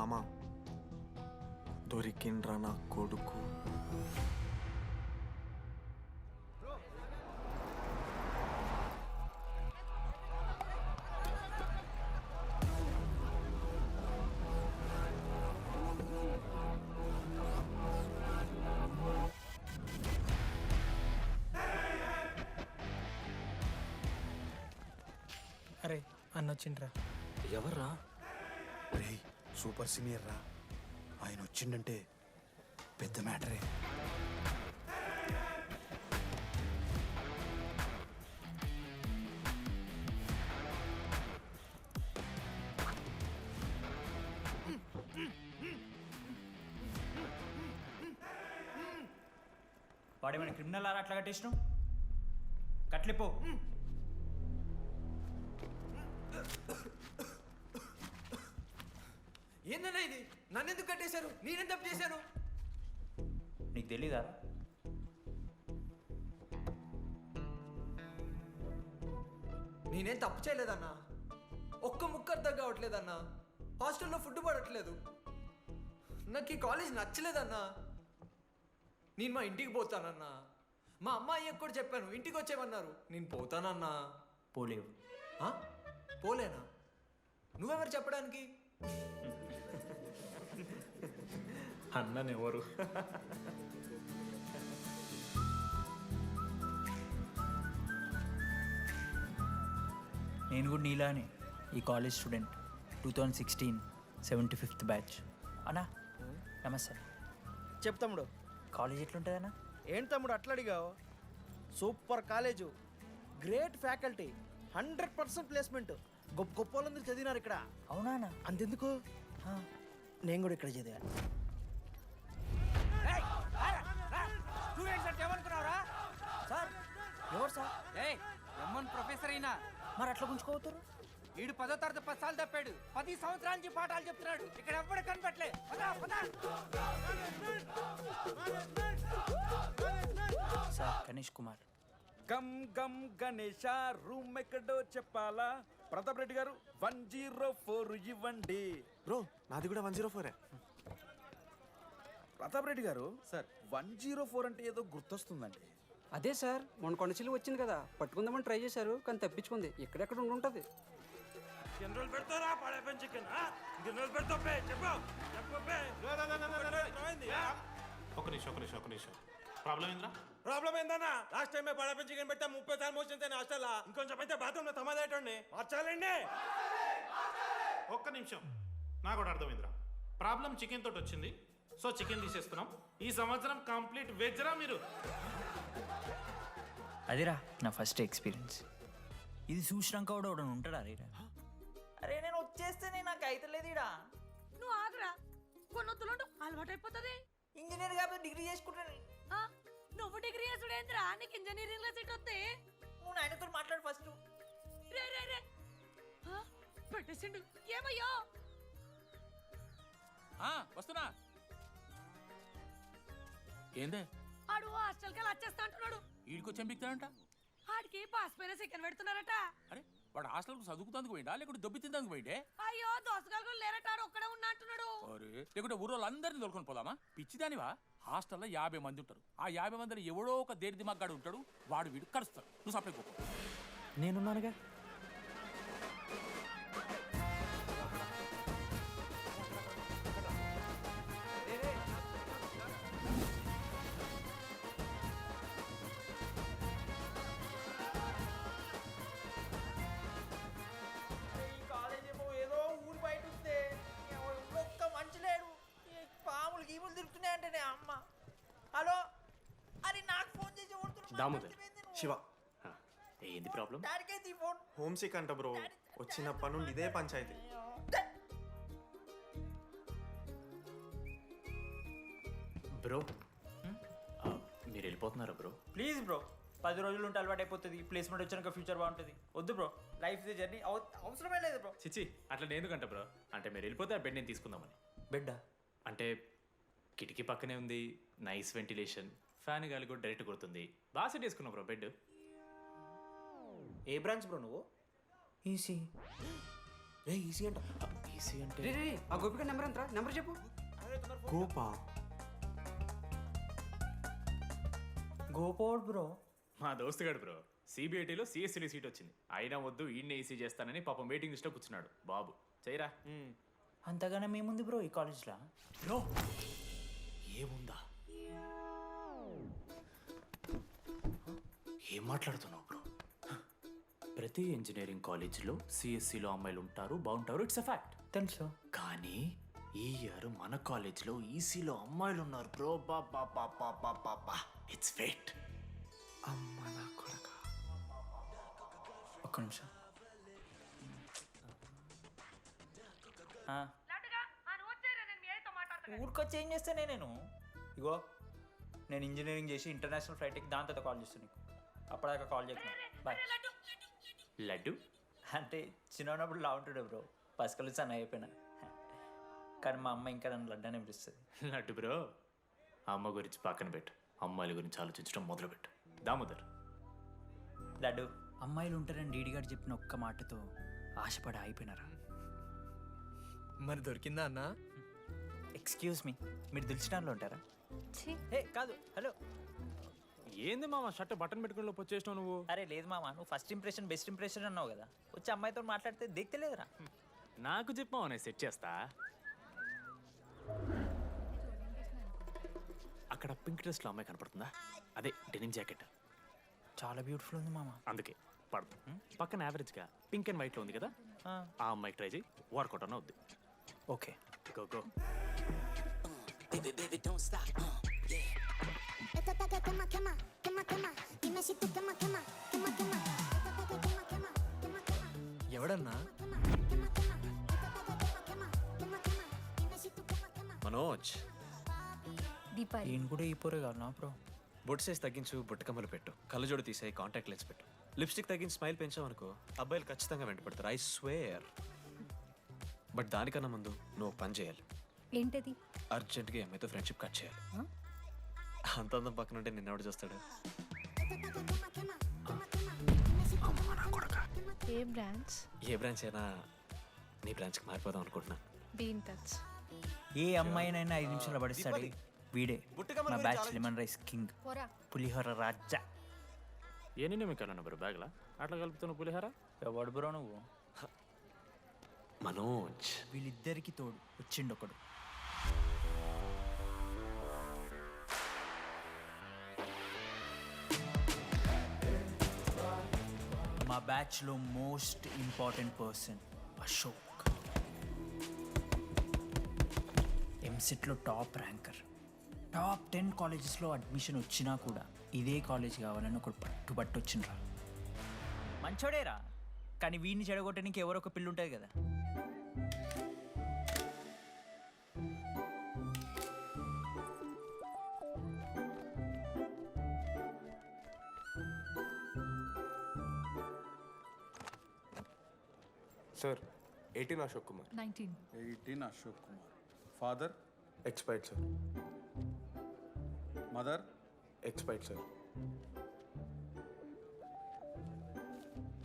మామ దొరికిండ్రా నా కొడుకు. అరే అన్న వచ్చిండ్రా. ఎవర్రా? రే సూపర్ సీనియర్ రా, ఆయన వచ్చిండంటే పెద్ద మ్యాటరే. వాడేమైనా క్రిమినల్ ఆరా అట్లా కట్టేసినావు? కట్లిపో. ఏందన్నా ఇది? నన్నెందుకు కట్టేశారు? నేనేం తప్పు చేశాను? నీకు తెలీదా? నేనేం తప్పు చేయలేదన్నా. ఒక్క ముక్క అర్థం కావట్లేదన్నా. హాస్టల్లో ఫుడ్ పడట్లేదు. నాకు ఈ కాలేజ్ నచ్చలేదన్నా. నేను మా ఇంటికి పోతానన్నా. మా అమ్మాయికి కూడా చెప్పాను, ఇంటికి వచ్చేమన్నారు. నేను పోతానన్నా. పోలేవు. ఆ? పోలేనా? నువ్వెవరు చెప్పడానికి? అన్ననెవరు? నేను కూడా నీలానే ఈ కాలేజ్ స్టూడెంట్, 2016 75th బ్యాచ్. అన్నా నమస్తే. చెప్పు తమ్ముడు. కాలేజ్ ఎట్లుంటుంది అన్న? ఏంటి తమ్ముడు అట్లా అడిగావు? Super college, great faculty, 100% placement. గొప్ప గొప్ప వాళ్ళందరూ చదివినారు ఇక్కడ. అవునా అన్న? అంతెందుకు, నేను కూడా ఇక్కడ చదివాను. సార్ ఎవరు సార్? ఎమ్మన్ ప్రొఫెసర్ అయినా మరి అట్లా గుంజుకోవతారు? వీడు 10వ తరగతి 10 సార్లు తప్పాడు. 10 సంవత్సరాల నుంచి పాఠాలు చెప్తున్నాడు. ఇక్కడ ఎవ్వడు కనపట్లే. సార్ గణేష్ కుమార్. గమ్ గమ్ గణేష రూమ్ ఎక్కడో చెప్పాలా? ప్రతాప్ రెడ్డి గారు 104 ఇవ్వండి. బ్రో నాది కూడా 104. ప్రతాప్ రెడ్డి గారు సార్ 104 అంటే ఏదో గుర్తొస్తుందండి. అదే సార్, మొన్న కొండచిల్లు వచ్చింది కదా, పట్టుకుందామని ట్రై చేశారు కానీ తప్పించుకుంది. ఎక్కడెక్కడ ఉండుంటది. ఒక నిమిషం ప్రాబ్లం ఏంద్రా? ప్రాబ్లం ఏందన్నా? లాస్ట్ టైం పడపం చికెన్ పెట్టా 30 సార్లు మోసింది హాస్టల్. ఇంకొంచెం అయితే బాత్రూమ్ లో తమాదేటండి మార్చాలండి. ఒక్క నిమిషం, నాకు కూడా అర్థమైందిరా. ప్రాబ్లం చికెన్ తోటి వచ్చింది, సో చికెన్ తీసేస్తున్నాం. ఈ సంవత్సరం కంప్లీట్ వెజ్ రా మీరు. అదిరా నా ఫస్ట్ ఎక్స్పీరియన్స్. ఇది చూసినాక కూడా ఒకడు ఉంటాడా? అరే నేను వచ్చేస్తేనే నాకు అయితలేదు ఇడా. నువ్వు ఆగరా, కొన్నొత్తులు అలవాటు అయిపోతుంది. ఇంజనీర్ కాబట్టి డిగ్రీ చేసుకుంటాను. నువ్వు డిగ్రీ చేసుడేంద్రా? నీకు ఇంజనీరింగ్ లో సీట్ వస్తే నువ్వు నాయనతో మాట్లాడు ఫస్ట్. రే రే రే పెట్టేసిండు. ఏమయ్యో వస్తున్నా. ఏందే ఆడు హాస్టల్ కి వచ్చేస్తా అంటున్నాడు. వీడికి చెంపిస్తాడంట. ఆడికి పాస్ పైన సెకండ్ పెడుతున్నారట. అరే వాడు హాస్టల్కు చదువుకుతానికి పోయిండా లేకుంటే దొబ్బి తిందానికి పోయిండే? అయ్యో దోసగాలు లేరట, ఆడు ఒక్కడే ఉన్నా అంటున్నాడు. అరే లేకుంటే ఊరోళ్ళు అందరినీ తోలుకొని పోదామా? పిచ్చిదానివా? హాస్టల్లో 50 మంది ఉంటారు. ఆ 50 మందిలో ఎవడో ఒక దేడి దిమాగ్గాడు ఉంటాడు. వాడు వీడు కరుస్తాడు. నువ్వు సప్లై పోకు. నేనున్నానుగా. తిరుగుతున్నాయంటే అమ్మ. హలో, అరే నాకు ఫోన్ చేసి దామోదర్ శివ, ఏంది ప్రాబ్లం? డాడీకైతే ఈ ఫోన్. హోమ్ సిక్ అంట బ్రో. వచ్చినప్పటి నుండి ఇదే పంచాయతీ. బ్రో మీరు వెళ్ళిపోతున్నారా బ్రో? ప్లీజ్ బ్రో, 10 రోజులు ఉంటే అలవాటు అయిపోతుంది. ప్లేస్మెంట్ వచ్చినాక ఫ్యూచర్ బాగుంటుంది. వద్దు బ్రో, లైఫ్ ఇది జర్నీ, అవసరమే లేదు బ్రో. చిచ్చి అట్లా నేను ఎందుకంట బ్రో? అంటే మీరు వెళ్ళిపోతే ఆ బెడ్ నేను తీసుకుందామని. బెడ్డా? అంటే కిటికీ పక్కనే ఉంది, నైస్ వెంటిలేషన్, ఫ్యాన్ గాలి కూడా డైరెక్ట్ కొడుతుంది. బాగా సెట్ చేసుకున్నావు బ్రో బెడ్. ఏ బ్రాంచ్ బ్రో నువ్వు? ఈసీ. ఏ ఈసీ అంట ఈసీ అంటే రే రే ఆ గోపిక నెంబర్ ఎంత నెంబర్ చెప్పు. గోపా గోపోడ్ బ్రో. మా దోస్తుగాడు బ్రో సిబిఐటీలో సిఎస్సిడి సీట్ వచ్చింది. అయినా వద్దు ఈయన్నే ఈసీ చేస్తానని పాపం వెయిటింగ్ లిస్ట్లో కూర్చున్నాడు. బాబు చేయరా. అంతగానే మేముంది బ్రో ఈ కాలేజ్లో. బ్రో ఏముందా? ఏం మాట్లాడుతున్నావు బ్రో? ప్రతి ఇంజనీరింగ్ కాలేజీలో సిఎస్సిలో అమ్మాయిలు ఉంటారు, బాగుంటారు. It's a fact. తెలుసు. కానీ ఈ ఇయర్ మన కాలేజ్లో ఈసీలో అమ్మాయిలు ఉన్నారు బ్రో. బా ఇట్స్ ఫేట్. అమ్మ నా కొడక. ఒక్క నిమిషం. ఊరికొచ్చి ఏం చేస్తానే నేను? ఇగో నేను ఇంజనీరింగ్ చేసి ఇంటర్నేషనల్ ఫ్లైట్కి దాని తర్వాత కాల్ చేస్తాను నీకు. అప్పటిదాకా కాల్ చేస్తున్నాను. బాయ్. లడ్డు అంటే చిన్నప్పుడు లా ఉంటుండే బ్రో, పసుకలు సన్న అయిపోయినా. కానీ మా అమ్మ ఇంకా నన్ను లడ్డు అని పిలుస్తుంది. లడ్డు బ్రో అమ్మ గురించి పక్కన పెట్టు, అమ్మాయిల గురించి ఆలోచించడం మొదలుపెట్టు. దామోదర్ లడ్డు, అమ్మాయిలు ఉంటారని డీడీ గారు చెప్పిన ఒక్క మాటతో ఆశపడి అయిపోయినారా? మరి దొరికిందా అన్న? ఎక్స్క్యూజ్ మీ, మీరు దిల్చినాల్లో ఉంటారా? ఏ కాదు, హలో. ఏంది మామ షర్ట్ బటన్ పెట్టుకుని లోపు వచ్చేసినావు నువ్వు? అరే లేదు మామ, నువ్వు ఫస్ట్ ఇంప్రెషన్ బెస్ట్ ఇంప్రెషన్ అన్నావు కదా, వచ్చి అమ్మాయితో మాట్లాడితే దిగుతలేదురా. నాకు చెప్పావు నేను సెట్ చేస్తా. అక్కడ పింక్ డ్రెస్లో అమ్మాయి కనపడుతుందా? అదే డెనిమ్ జాకెట్. చాలా బ్యూటిఫుల్ ఉంది మామ. అందుకే పడదు. పక్కన యావరేజ్గా పింక్ అండ్ వైట్లో ఉంది కదా, ఆ అమ్మాయికి ట్రై చేయి. వర్కౌట్ అన్న వద్దు. Okay go go. ఎవడన్నా? మనోజ్, దీపాలి. ఈయన కూడా ఈ పోరే కాదు నా బ్రో. బొట్టు సైజ్ తగ్గించు, బుట్టకమ్మలు పెట్టు, కళ్ళజోడు తీసేయి, కాంటాక్ట్ లెన్స్ పెట్టు, లిప్స్టిక్ తగ్గించి స్మైల్ పెంచావనుకో అబ్బాయిలు ఖచ్చితంగా వెంటపడతారు. I swear. బట్ దానికన్నా ముందు నువ్వు ఒక పని చేయాలి. ఏంటది? అర్జెంట్గా అమ్మాయితో ఫ్రెండ్షిప్ కట్ చేయాలి. అంత అందం పక్కన ఉంటే నిన్నెవడు చూస్తాడు? ఏ బ్రాంచ్? ఏ బ్రాంచ్ అయినా నీ బ్రాంచ్కి మారిపోదాం అనుకుంటున్నా. Be in touch. ఏ అమ్మాయినైనా 5 నిమిషాలు పడిస్తాడు వీడే. మా బ్యాచ్ లెమన్ రైస్ కింగ్, పోరా. పులిహోర రాజా. ఎన్ని నిమిషాలు బ్రో బ్యాగ్లా అట్లా కలుపుతున్న పులిహార? ఎవడు బ్రో నువ్వు? మనోజ్, వీళ్ళిద్దరికి తోడు వచ్చిండు ఒకడు. మా బ్యాచ్లో మోస్ట్ ఇంపార్టెంట్ పర్సన్ అశోక్. ఎంసెట్లో టాప్ ర్యాంకర్. టాప్ 10 కాలేజెస్లో అడ్మిషన్ వచ్చినా కూడా ఇదే కాలేజ్ కావాలని ఒకడు పట్టుబట్టు వచ్చిండ్రా. మంచోడేరా, కానీ వీడిని చెడగొట్టడానికి ఎవరో ఒక పిల్లు ఉంటుంది కదా. Sir 18 Ashok Kumar. 19. 18 Ashok Kumar. Father? Expired sir. Mother? Expired sir.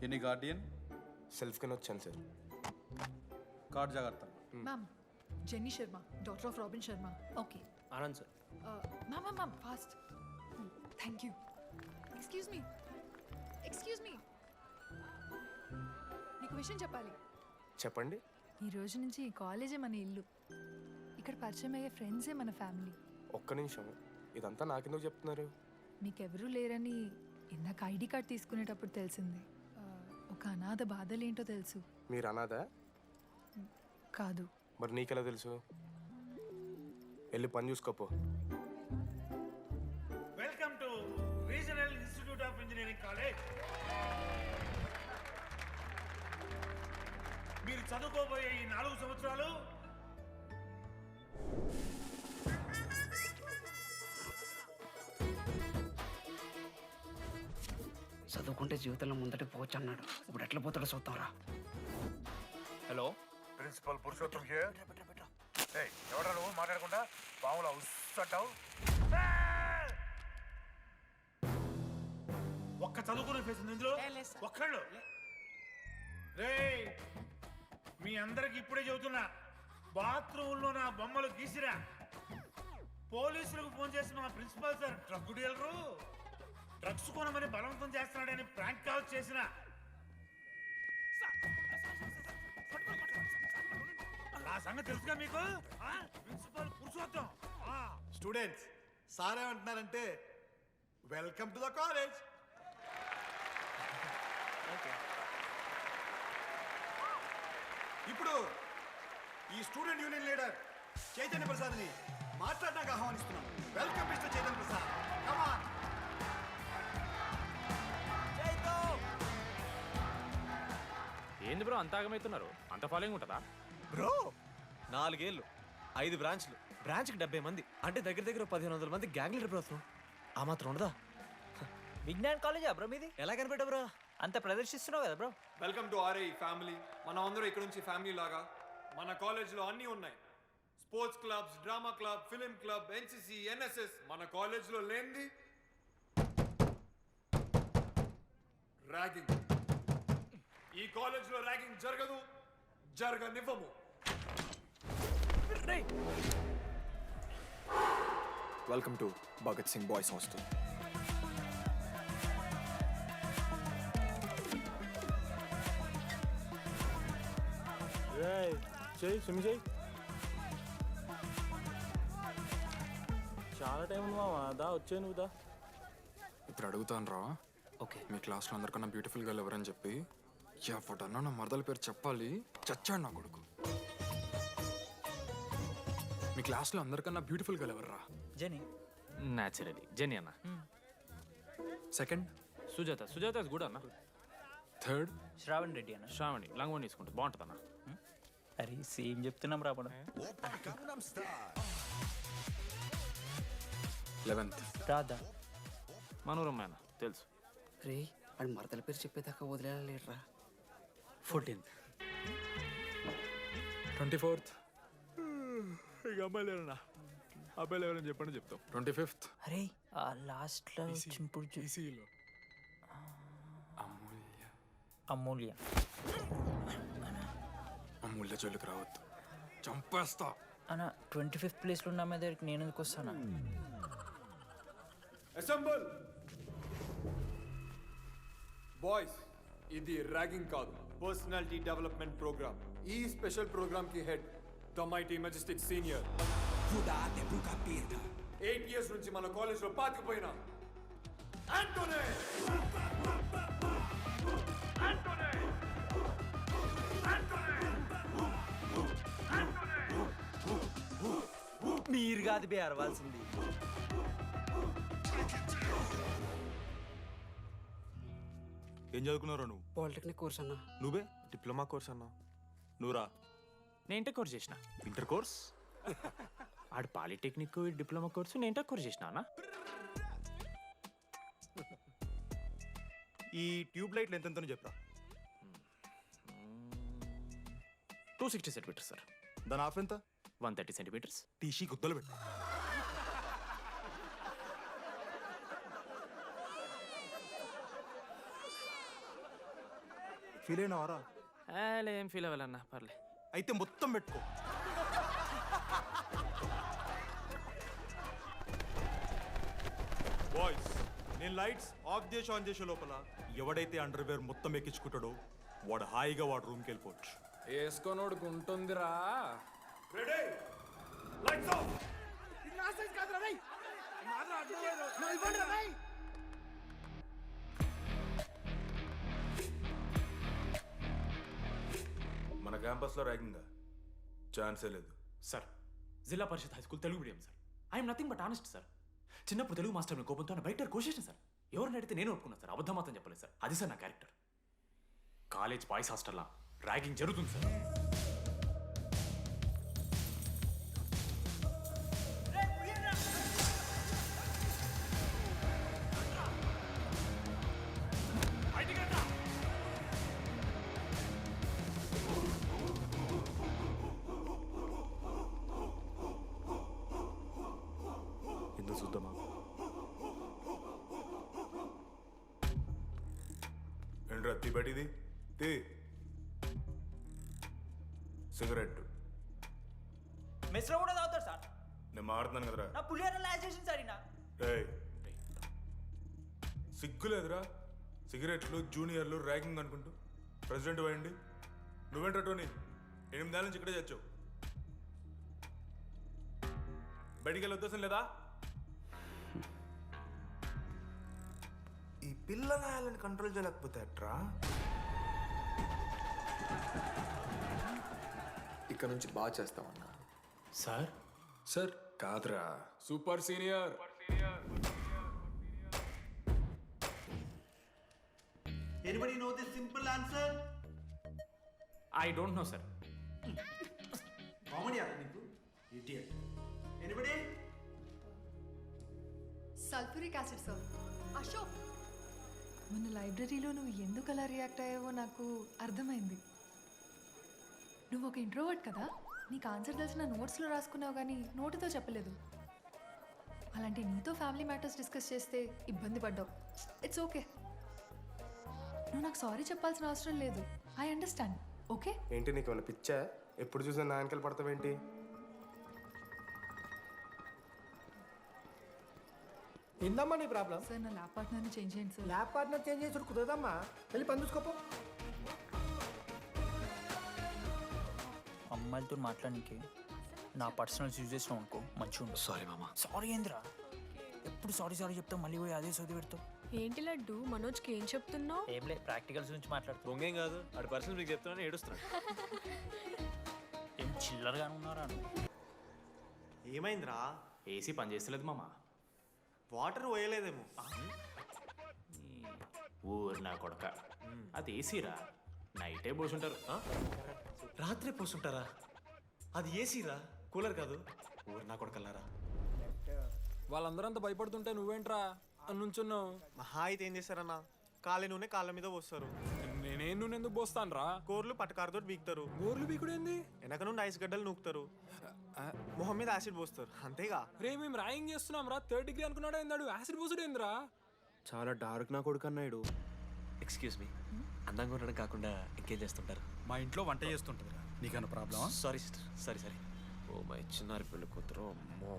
Any guardian? సెల్ఫ్గానే వచ్చాను సార్. కార్డ్ జాగ్రత్త. Ma'am, Jenny Sharma, daughter of Robin Sharma. Okay. Anand sir. Ma'am, fast. Thank you. Excuse me. నీకు విషయం చెప్పాలి. చెప్పండి. ఈ రోజు నుంచి ఈ కాలేజే మన ఇల్లు. ఇక్కడ పరిచయం అయ్యే ఫ్రెండ్సే మన ఫ్యామిలీ. ఒక్క నిమిషం, ఇదంతా నాకెందుకు చెప్తున్నారు? మీకెవరూ లేరని ఇందాక ఐడి కార్డ్ తీసుకునేటప్పుడు తెలిసింది. ఒక అనాథ బాధలేంటో తెలుసు. మీరు అనాదా? కాదు. మరి నీకెలా తెలుసు? వెళ్ళి పని చూసుకోపో. Welcome to regional institute of engineering college. మీరు చదువుకోబోయే ఈ 4 సంవత్సరాలు చదువుకుంటే జీవితంలో ముందటికి పోవచ్చు అన్నాడు. ఇప్పుడు ఎట్లా పోతాడో చూద్దాంరా. Hello, principal Purushottam here. ఎవడా నువ్వు మాట్లాడకుండా పాములా ఉస్సంటావు? ఒక్క చదువుకునే ఫేస్ ఇందులో ఒక్కళ్ళు. రే మీ అందరికి ఇప్పుడే చెబుతున్నా, బాత్రూంలో నా బొమ్మలు గీసిరా. పోలీసులకు ఫోన్ చేసి మా principal sir drug dealer drugs కొనమని బలవంతం చేస్తున్నాడని ప్రాంక్ కాల్ చేసిన. ఆ సంగతి తెలుసుగా మీకు? ప్రిన్సిపల్ పురుషోత్తం. స్టూడెంట్స్ సార్ ఏమంటున్నారంటే వెల్కమ్ టు ద కాలేజ్. ఇప్పుడు ఈ స్టూడెంట్ యూనియన్ లీడర్ చైతన్య ప్రసాద్ని మాట్లాడడానికి ఆహ్వానిస్తున్నాం. Welcome mister Chaitanya Prasad. Come on. ఏంది బ్రో అంత ఆగమవుతున్నారు? అంత ఫాలోయింగ్ ఉంటుందా? బ్రో 4 ఏళ్ళు 5 బ్రాంచ్లు, బ్రాంచ్కి 70 మంది, అంటే దగ్గర దగ్గర 1500 మంది గ్యాంగ్ లీడర్ బ్రో. ఆ మాత్రం ఉండదా? విజ్ఞాన్ కాలేజా బ్రో మీది? ఎలా కనిపెట్టా బ్రో? అంత ప్రదర్శిస్తున్నావు కదా bro. Welcome to RI family. మనం అందరూ ఇక్కడ నుంచి ఫ్యామిలీ లాగా. మన కాలేజ్లో అన్నీ ఉన్నాయి. Sports clubs, drama club, film club, NCC, NSS. మన కాలేజ్లో లేనిది ర్యాగింగ్. ఈ కాలేజ్లో ర్యాగింగ్ జరగదు, జరగనివ్వము. Welcome to Bhagat Singh boys hostel. చాలా టైం ఉంది మామ. దా వచ్చే నువ్వు దా. ఇప్పుడు అడుగుతాను రా. ఓకే, మీ క్లాస్లో అందరికన్నా బ్యూటిఫుల్ గర్ల్ ఎవరని చెప్పి ఎవడన్నా నా మరదల పేరు చెప్పాలి. చచ్చాడు నా కొడుకు. మీ క్లాస్లో అందరికన్నా బ్యూటిఫుల్ గర్ల్ ఎవర్రా? జెనీ. న్యాచురలీ జెనీ అన్న. Second Sujatha. Sujatha is good అన్న. థర్డ్ శ్రావణ్ రెడ్డి అన్న. శ్రావణి లంగోని తీసుకుంటుంది, బాగుంటుంది అన్న. అరే సేమ్ చెప్తున్నాం రాబడ. 11th రాధా. మనోరమ్మ అన్న తెలుసు. రే వాడు మరదల పేరు చెప్పేదాకా వదిలేరా. 14th 24th ఇక అమ్మాయి లేరన్నా. అబ్బాయిలు ఎవరైనా చెప్పండి చెప్తాం. 25th అరే ఆ లాస్ట్లో చింపుడు ఈసీలో అమూల్య. అమూల్య. అమూల్య జోలికి రావద్దు, చంపేస్తా. అన్న 25th ప్లేస్లో ఉన్న అమ్మాయి దగ్గరికి నేను ఎందుకు వస్తానా? Assemble boys. ఇది ర్యాగింగ్ కాదు, పర్సనాలిటీ డెవలప్మెంట్ ప్రోగ్రామ్. ఈ స్పెషల్ ప్రోగ్రామ్ కి head the mighty Majestic senior. 8 years నుంచి మన కాలేజ్ లో పాతిపోయినా ఆంటోనీ. మీరు కాదు బే అరవాల్సింది. ఏం చదువుకున్నారా నువ్వు? పాలిటెక్నిక్ కోర్స్ అన్న. నువ్వే డిప్లొమా కోర్స్ అన్నా. నువ్వురా? నేను ఇంటర్ కోర్స్ చేసిన. Inter course? ఆడు పాలిటెక్నిక్ డిప్లొమా కోర్సు, నేను ఇంటర్ కోర్స్ చేసిన అన్న. ఈ ట్యూబ్ లైట్లు ఎంతెంతనో చెప్పరా. 260 సెంటీమీటర్స్ సార్. దాని ఆఫ్ ఎంత? 130 సెంటీమీటర్స్. టీసీ గుద్దలు పెట్టు. ఫీల్ అయినావారా? ఏం ఫీల్ అవ్వాలన్నా, పర్లే. అయితే మొత్తం పెట్టుకో. బాయ్స్, నేను లైట్స్ ఆఫ్ చేసి ఆన్ చేసే లోపల ఎవడైతే అండర్వేర్ మొత్తం ఎక్కించుకుంటాడో వాడు హాయిగా వాడు రూమ్కి వెళ్ళిపోవచ్చు. వేసుకోనోడుకు ఉంటుందిరా. Ready, lights off. మన క్యాంపస్లో ర్యాగింగ్ ఛాన్సే లేదు sir. Zilla Parishad high school Telugu medium sir. I'm nothing but honest sir. చిన్నప్పుడు తెలుగు మాస్టర్ కోపంతో నా బయట కోసేసిన సార్. ఎవరిని అడిగితే నేను ఒప్పుకున్నాను సార్. అబద్ధం మాత్రం చెప్పలేదు సార్. అది సార్ నా క్యారెక్టర్. కాలేజ్ బాయ్స్ హాస్టల్లా ర్యాగింగ్ జరుగుతుంది సార్. ఎందుకు చూద్దామా? ఏంట్రా తీ బయటిది తీ. సిగరెట్ మెస్లో కూడా తాగుతారు సార్. నేను మారుతున్నాను కదరా. నా పులిహోర లాస్ట్ చేసింది సార్ ఈయన. ఏయ్ సిగ్గులేదురా, సిగరెట్లు జూనియర్లు ర్యాగింగ్ అనుకుంటూ ప్రెసిడెంట్ అయ్యండి. నువ్వేంట్రా టోనీ 8 ఏళ్ళ నుంచి ఇక్కడే చచ్చావు. బయటికి వెళ్ళే ఉద్దేశం లేదా? ఈ పిల్లలని కంట్రోల్ చేయలేకపోతే అట్రా. ఇక్కడ నుంచి బాగా చేస్తామన్నా. సార్ సార్ కాదురా, super senior. Anybody know the simple answer? I don't know sir. Comedy aara నీకు idiot. Anybody? Sulphuric acid sir. Ashok, మన లైబ్రరీలో నువ్వు ఎందుకు అలా రియాక్ట్ అయ్యావో నాకు అర్థమైంది. నువ్వు ఒక ఇంట్రోవర్ట్ కదా, నీకు ఆన్సర్ తెలిసిన నోట్స్లో రాసుకున్నావు కానీ నోటితో చెప్పలేదు. అలాంటి నీతో ఫ్యామిలీ మ్యాటర్స్ డిస్కస్ చేస్తే ఇబ్బంది పడ్డావు. ఇట్స్ ఓకే, నువ్వు నాకు సారీ చెప్పాల్సిన అవసరం లేదు. I understand. ఓకే? ఏంటి నీకు ఏమైనా పిచ్చా? ఎప్పుడు చూసినా నా వెనకాల పడతావేంటి? ఏందమ్మా నీ ప్రాబ్లం? సార్ నా ల్యాబ్ పార్ట్నర్ని చేంజ్ చేయండి సార్. ల్యాబ్ పార్ట్నర్ చేంజ్ చేసి కుదరదమ్మా. వెళ్ళి పని చూసుకోపో. అమ్మాయిలతో మాట్లాడడానికి నా పర్సనల్ యూజ్ చేసినాం అనుకో మంచిగా ఉండదు. సారీ మామ. సారీ ఏంద్రా, ఎప్పుడు సారీ సారీ చెప్తావు, మళ్ళీ పోయి అదే సోది పెడతావు. ఏంటి లడ్డు, మనోజ్కి ఏం చెప్తున్నావు? ఏం లేదు, ప్రాక్టికల్స్ గురించి మాట్లాడుతావు. దొంగేం కాదు, ఆడి పర్సనల్ మీకు చెప్తున్నాను ఏడుస్తున్నాడు. ఏం చిల్లరగానే ఉన్నారా? ఏమైందిరా? ఏసీ పని చేస్తలేదు మామ. వాటర్ పోయలేదేమో. ఊరు నా కొడక, అది ఏసీరా, నైటే పోసుంటారు. రాత్రే పోసుంటారా? అది ఏసీరా, కూలర్ కాదు. ఊరు నా కొడకల్లారా. వాళ్ళందరూ అంత భయపడుతుంటే నువ్వేంట్రా నుంచున్నావు? మహా అయితే ఏం చేస్తారన్నా, కాళ్ళ నూనె కాళ్ళ మీద పోస్తారు. నేనేం నువ్వు ఎందుకు పోస్తాను రా? కూరలు పట్టకారుతో బీకుతారు. గోర్లు బీకుడు ఏంది? వెనక నుండి ఐస్ గడ్డలు నూకుతారు. మొహం మీద యాసిడ్ పోస్తారు, అంతేగా. రే మేము ర్యాగింగ్ చేస్తున్నాం రా, 3rd డిగ్రీ అనుకున్నాడు ఏందాడు, యాసిడ్ పోసుడు ఏందిరా? చాలా డార్క్ నా కొడుకు అన్నాడు. ఎక్స్క్యూజ్ మీ, అందంగా ఉండడం కాకుండా ఇంకేం చేస్తుంటారు? మా ఇంట్లో వంట చేస్తుంటుందిరా. నీకన్నా ప్రాబ్లమా? Sorry sister, sorry sorry. Oh my చిన్నారి పెళ్ళి కూతురు, అమ్మో.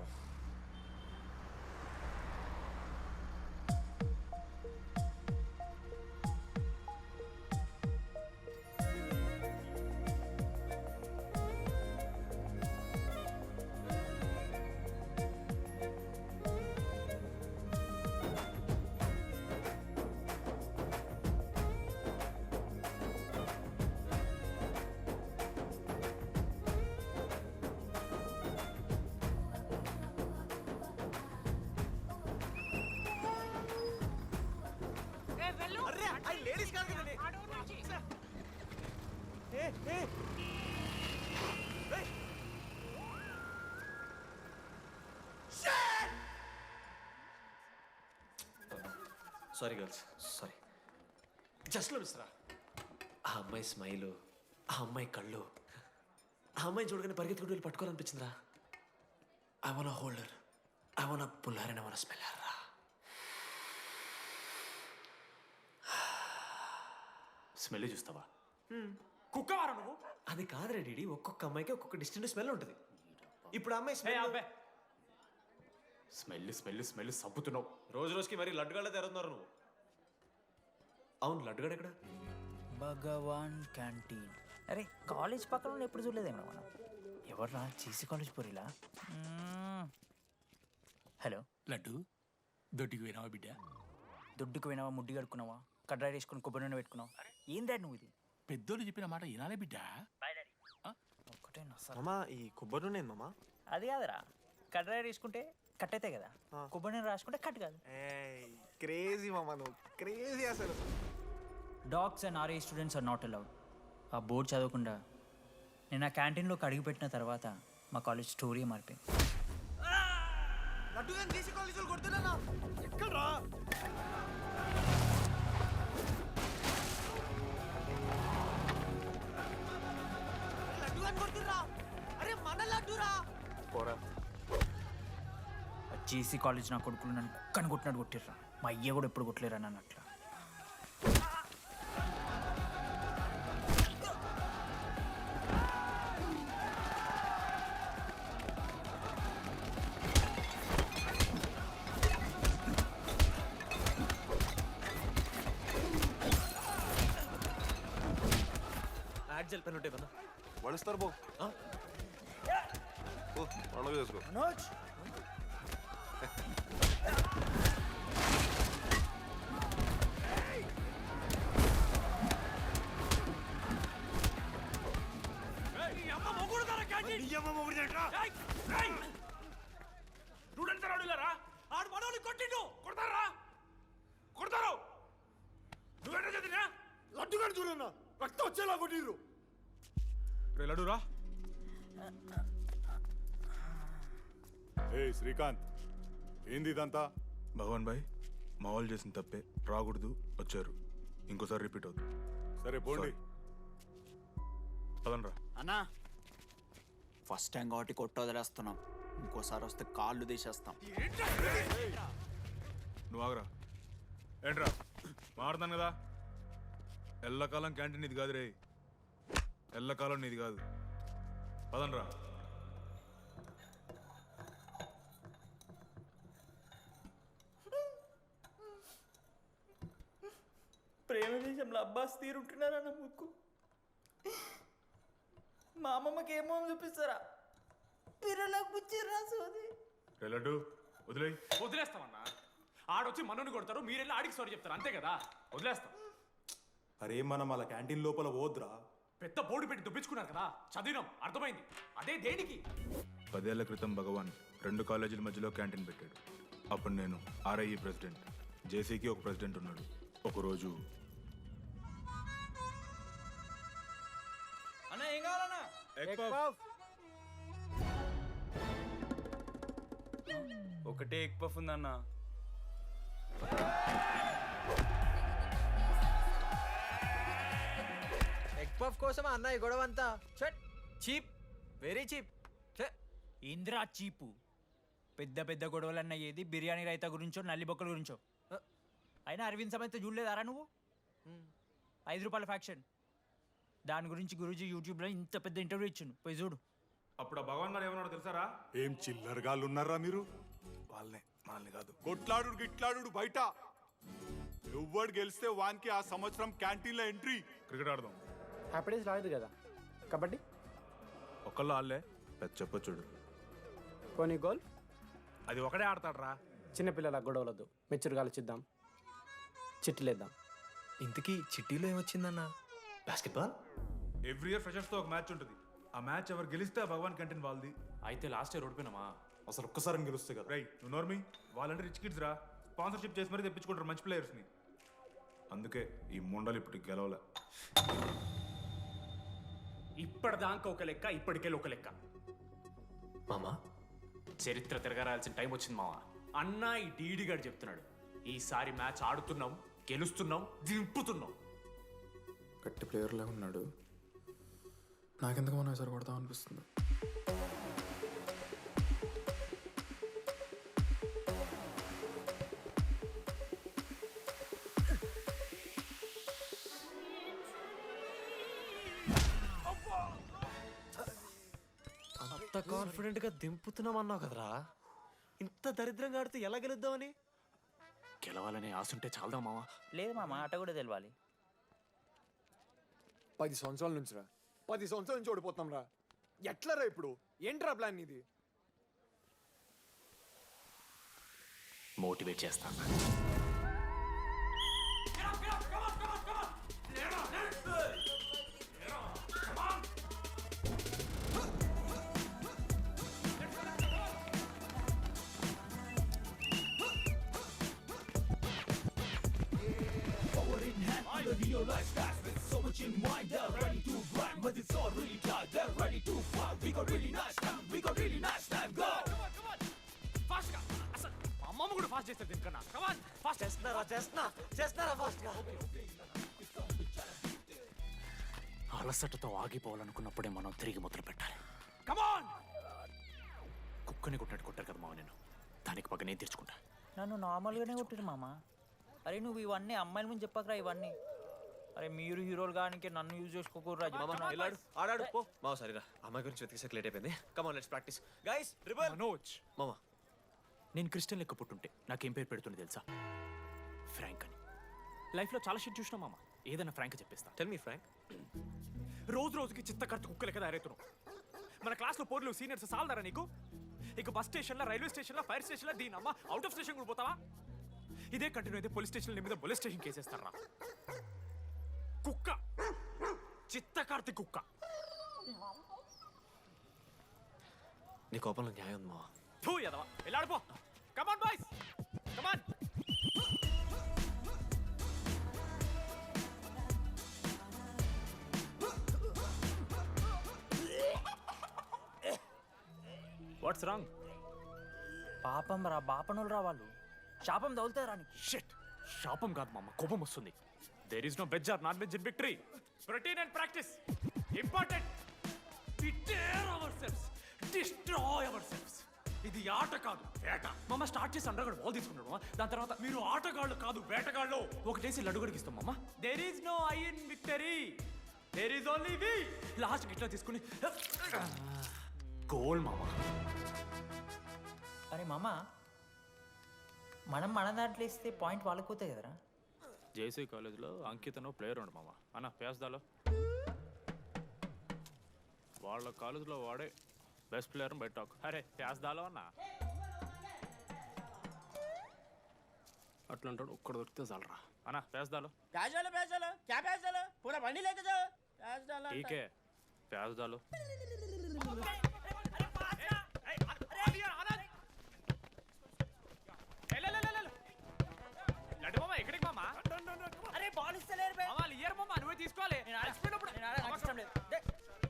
Sorry girls, sorry. జస్ట్ మిస్రా. ఆ అమ్మాయి స్మైలు, ఆ అమ్మాయి కళ్ళు, ఆ అమ్మాయి చూడగానే పరిగెత్తుకుంటూ వెళ్ళి పట్టుకోవాలనిపించిందిరా. I want holder, I want puller and I want smeller రా. స్మెల్ చూస్తావా? కుక్కవారా నువ్వు? అది కాదురా డీడీ, ఒక్కొక్క అమ్మాయికి ఒక్కొక్క డిస్టెంట్ స్మెల్ ఉంటుంది. ఇప్పుడు ఆ అమ్మాయి స్మెల్ స్మెల్ స్మెల్ స్మెల్ సబ్బుతున్నావు. రోజు రోజుకి మరి లడ్డుగాళ్ళ తెరుతున్నారు నువ్వు. అవును, లడ్డుగాడు ఎక్కడ? భగవాన్ క్యాంటీన్. అరే కాలేజ్ పక్కన ఎప్పుడు చూడలేదేమో మనం. ఎవర్రా జీసీ కాలేజ్ పోరిలా? హలో లడ్డు, దొడ్డికి పోయినావా బిడ్డ? దొడ్డుకు పోయినావా, ముడ్డి కడుక్కున్నావా, కడ్రాయి వేసుకుని కొబ్బరి నూనె పెట్టుకున్నావా? ఏం డాడ్ నువ్వు ఇది? పెద్దోళ్ళు చెప్పిన మాట వినాలే బిడ్డ. ఒక్కటే మామా, ఈ కొబ్బరి నూనె మామా? అది కాదురా, కడ్రాయి వేసుకుంటే కట్ అవుతాయి కదా, కొబ్బరి నూనె రాసుకుంటే కట్ కాదు. క్రేజీ మామా, నువ్వు క్రేజీ అసలు. Dogs and RA students are not allowed. ఆ బోర్డు చదవకుండా నేను ఆ క్యాంటీన్లోకి అడుగుపెట్టిన తర్వాత మా కాలేజ్ స్టోరీ మారిపోయింది. లడ్డు గాని దేశీ కాలేజీలు కొడుతున్నా. ఎక్కడ్రా? లడ్డు గాని కొడుతున్నా. అరే మన లడ్డురా. పోరా. జేసీ కాలేజ్ నా కొడుకులు నన్ను కుక్కని కొట్టినట్టు కొట్టిర్రా. మా అయ్య కూడా ఎప్పుడు కొట్టలేరా నన్ను అట్లా. మ్యాట్ జెల్ పెన్ ఉంటే ఇవ్వనా? వడిస్తారు బో పండుగ చేసుకో. మనోజ్ స్టూడెంట్స్ అడుగులారా ఆడు మనోని కొట్టిండు కొడతారా కొడతారు నువ్వేంటో చదివినా లడ్డుగాడు చూడన్నా రక్తం వచ్చేలా కొట్టిర్రు. రే లడ్డురా. ఏ శ్రీకాంత్, ఏంది ఇదంతా? భగవాన్ భాయ్, మా వాళ్ళు చేసిన తప్పే, రాకూడదు, వచ్చారు, ఇంకోసారి రిపీట్ అవుతుంది. సరే పోండి, పదండ్రా. అన్నా ఫస్ట్ టైం కాబట్టి కొట్టు వదిలేస్తున్నాం, ఇంకోసారి వస్తే కాళ్ళు తీసేస్తాం. నువ్వు ఆగరా. ఏంట్రా మారుతాను కదా, ఎల్లకాలం క్యాంటీన్ ఇది కాదు రే, ఎల్లకాలం నీది కాదు. పదండ్రా. ప్రేమ దేశంలో అబ్బాస్ తీరుంటున్నారన్న ముక్కు. మా అమ్మమ్మకి ఏమో చూపిస్తారా పిల్లలకు పుచ్చిర్రా సోది. రే లడ్డు వదిలేయ్. వదిలేస్తామన్నా. ఆడొచ్చి మనోని కొడతారు, మీరెళ్ళి ఆడికి సారీ చెప్తారు, అంతే కదా, వదిలేస్తాం. అరే మనం అలా క్యాంటీన్ లోపల పోద్రా. పెద్ద బోర్డు పెట్టి దుబ్బించుకున్నారు కదా, చదివినాం, అర్థమైంది. అదే దేనికి? 10 ఏళ్ల క్రితం భగవాన్ 2 కాలేజీల మధ్యలో క్యాంటీన్ పెట్టాడు. అప్పుడు నేను ఆర్ఐఈ ప్రెసిడెంట్, జేసీకి ఒక ప్రెసిడెంట్ ఉన్నాడు. ఒకరోజు అన్న ఏం కావాలన్నా? ఒకటే ఎగ్ పఫ్ ఉందన్న. ఎగ్ పఫ్ కోసం అన్న ఈ గొడవ అంతా చీప్, వెరీ చీప్. ఇంద్రా చీపు. పెద్ద పెద్ద గొడవలన్న ఏది బిర్యానీ రైతా గురించో నల్లి బొక్కల గురించో. అయినా అరవింద్ సమేత చూడలేదారా నువ్వు? 5 రూపాయల ఫ్యాక్షన్ దాని గురించి గురూజీ యూట్యూబ్లో ఇంత పెద్ద ఇంటర్వ్యూ ఇచ్చిండు, పోయి చూడు. అప్పుడు భగవాన్ గారు ఏమన్నాడు తెలుసారా? ఏం చిల్లరగాళ్ళు ఉన్నారా మీరు? వాళ్ళనే, మనల్ని కాదు. కొట్లాడు గిట్లాడు బయట, ఎవ్వడు గెలిస్తే వానికి ఆ సంవత్సరం క్యాంటీన్లో ఎంట్రీ. క్రికెట్ ఆడదాం. హ్యాపీ డేస్ రాలేదు కదా, కబడ్డీ ఒకళ్ళు ఆడలే, పెద్ద చెప్పొచ్చుడు. పోనీ గోల్. అది ఒకడే ఆడతాడ్రా. చిన్నపిల్లల గొడవలొద్దు, మెచ్యూర్గా ఆలోచిద్దాం, చిట్టిలేద్దాం. ఇంతకీ చిట్టీలో ఏమొచ్చిందన్న? బాస్కెట్బాల్. ఎవ్రీ ఇయర్ ఫ్రెషర్స్ తో ఒక మ్యాచ్ ఉంటుంది. ఆ మ్యాచ్ ఎవరు గెలిస్తే ఆ భగవాన్ క్యాంటీన్ వాళ్ళది. అయితే లాస్ట్ ఇయర్ ఓడిపోయినామా? అసలు ఒక్కసారి గెలుస్తే కదా. రై నువ్వు నోర్మి, వాళ్ళంటే రిచ్ కిడ్స్ రా, స్పాన్సర్షిప్ చేసి మరీ తెప్పించుకుంటారు మంచి ప్లేయర్స్ని. అందుకే ఈ ముండలు ఇప్పటికి గెలవలే. ఇప్పటిదాకా ఒక లెక్క, ఇప్పటికే ఒక లెక్క. మామా, చరిత్ర తిరగరాల్సిన టైం వచ్చింది మావా. అన్నా ఈ డీడీ గారు చెప్తున్నాడు, ఈసారి మ్యాచ్ ఆడుతున్నాం, గెలుస్తున్నాం, దింపుతున్నాం. గట్టి ప్లేయర్లే ఉన్నాడు, నాకెందుకు మనం ఈసారి కొడతాం అనిపిస్తుంది. అంత కాన్ఫిడెంట్ గా దింపుతున్నాం అన్నావు కదరా, ఇంత దరిద్రంగా ఆడితే ఎలా గెలుద్దామని? గెలవాలనే ఆశ ఉంటే చాలదా మావా? లేదు మామ, ఆట కూడా తెలియాలి. 10 సంవత్సరాల నుంచి రా, 10 సంవత్సరాల నుంచి ఓడిపోతాం రా. ఎట్లా రా ఇప్పుడు? ఏంట్రా ప్లాన్ ఇది? మోటివేట్ చేస్తాను. అమ్మమ్మ కూడా ఫాస్ట్ చేస్తారు దీనికన్నా. ఫాస్ట్ చేస్తున్నారా ఫాస్ట్ గా? అలసటతో ఆగిపోవాలనుకున్నప్పుడే మనం తిరిగి మొదలు పెట్టాలి. కమాన్! కుక్కని కొట్టినట్టు కొట్టారు కదా మావ నేను, దానికి పక్క నేను తెచ్చుకుంటా. నన్ను నార్మల్గానే కొట్టిరు మామ. అరే నువ్వు ఇవన్నీ అమ్మాయిల ముందు చెప్పకరా ఇవన్నీ. అరే మీరు హీరోలు కానీ నన్ను యూజ్ చేసుకోకూడరా. ఆడాడు పో మావ. సరేరా, అమ్మాయి గురించి వెతికేసరికి లేట్ అయిపోయింది. Come on let's practice guys. Rebel Manoj, మామా, నేను క్రిస్టియన్ లెక్క పుట్టుంటే నాకేం పేరు పెడుతుంది తెలుసా? ఫ్రాంక్ అని. లైఫ్లో చాలా షిట్ చూసినా మామ, ఏదైనా ఫ్రాంక్ చెప్పేస్తా. Tell me frank. రోజు రోజుకి చిత్త కత్తి కుక్కలకి తయారవుతున్నావు. మన క్లాస్లో పోర్లు సీనియర్స్ సాలదారా నీకు? ఇక బస్ స్టేషన్లో, రైల్వే స్టేషన్లో, ఫైర్ స్టేషన్లో దీని అమ్మ అవుట్ ఆఫ్ స్టేషన్ కూడా పోతావా? ఇదే కంటిన్యూ అయితే పోలీస్ స్టేషన్ మీద పోలీస్ స్టేషన్ కేసేస్తారా? కుక్క, చిత్త కార్తి కుక్క. నీ కోపంలో న్యాయం ఉంది మావా. తూ ఎదవా, వెళ్ళాడిపో. Come on boys, come on. What's wrong? పాపం రా, బాపనులు రా వాళ్ళు. శాపం తగులుతుంది రా నీకు. షిట్, శాపం కాదు మామ, కోపం వస్తుంది. There is no veg or non veg in victory. Protein and practice important. We dare ourselves, destroy ourselves. ఇది ఆట కాదు, వేట. మామ స్టార్ట్ చేసి అండర్గాడు బాల్ తీసుకున్నాడు. దాని తర్వాత మీరు ఆటగాళ్ళు కాదు, వేటగాళ్ళు. ఒకటేసి లడ్డుగడికి ఇస్తాం మామ. There is no I in victory, there is only we. Last ఇట్లా తీసుకుని గోల్ మామ. అరే మామ, మనం మన దాంట్లో ఇస్తే పాయింట్ వాళ్ళకి పోతాయి కదరా. జేసీ కాలేజ్లో అంకితను ప్లేయర్ ఉండు మామ. అన్న పేస్దాలో వాళ్ళ కాలేజ్లో వాడే బెస్ట్ ప్లేయర్ బయట టాక్. అరే పేస్దాలో అన్న అట్లంటాడు. ఒక్కడ దొరికితే చాలరా అన్న. పేస్దాలో టీకే పేస్దాలో. ఎక్కడికి మామా? అరే బాల్ ఇస్తలేరు వాళ్ళు ఇయర్ మామా, నువ్వే తీసుకోవాలి.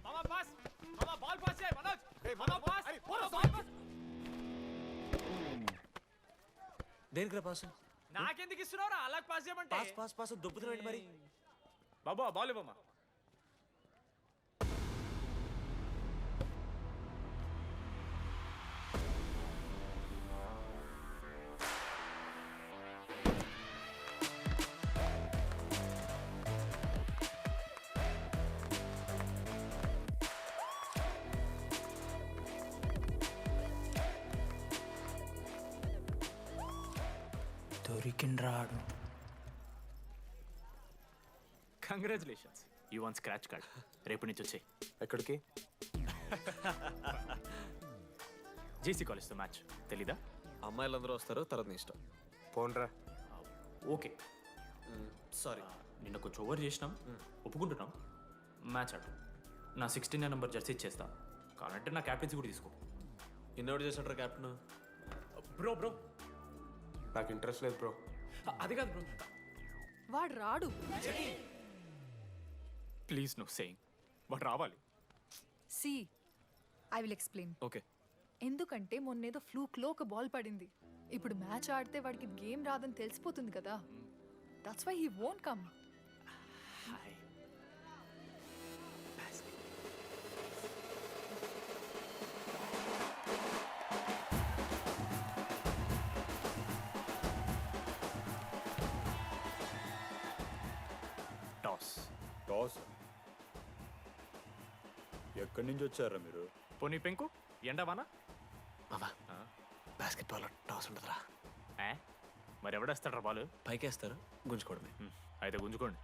మామా పాస్, మామా బాల్ పాస్ చేయి మనోజ్. మామా పాస్, బాల్ పాస్. దేనికి పాస్? నాకెందుకు ఇస్తున్నావురా? అలా పాస్ చేయమంటే. పాస్ పాస్ పాస్ దొబ్బుతున్నాడు మరి. బాబా బాల్ ఇవ్వమ్మా. దొరికిండ్రాడు. Congratulations, you won scratch card. రేపు నుంచి వచ్చాయి. ఎక్కడికి? జేసీ కాలేజ్తో మ్యాచ్ తెలీదా? అమ్మాయిలందరూ వస్తారు, తర్వాత నీ ఇష్టం. పోన్రా. ఓకే సారీ, నిన్న కొంచెం ఓవర్ చేసినాం, ఒప్పుకుంటున్నాం. మ్యాచ్ ఆడు. నా 69 నెంబర్ జెర్సీ ఇచ్చేస్తా. కావాలంటే నా క్యాప్టెన్సీ కూడా తీసుకో. ఇన్నోటి చేసినట్టు క్యాప్టెన్. బ్రో బ్రో నాకు ఇంట్రెస్ట్ లేదు బ్రో. అది కాదు బ్రో. వాడు రాడు. Please no saying. వాడు రావాలి. See I will explain. Okay. ఎందుకంటే మొన్నేదో ఫ్లూక్లో ఒక బాల్ పడింది. ఇప్పుడు మ్యాచ్ ఆడితే వాడికి గేమ్ రాదని తెలిసిపోతుంది కదా. That's why he won't come. Toss. Toss? ఎక్కడి నుంచి వచ్చారా మీరు? పోనీ పెంకు ఎండవానా? మామా బాస్కెట్బాల్ టాస్ ఉండదురా. మరి ఎవడేస్తాడ్రా బాల్? పైకేస్తారు, గుంజుకోవడమే. అయితే గుంజుకోండి.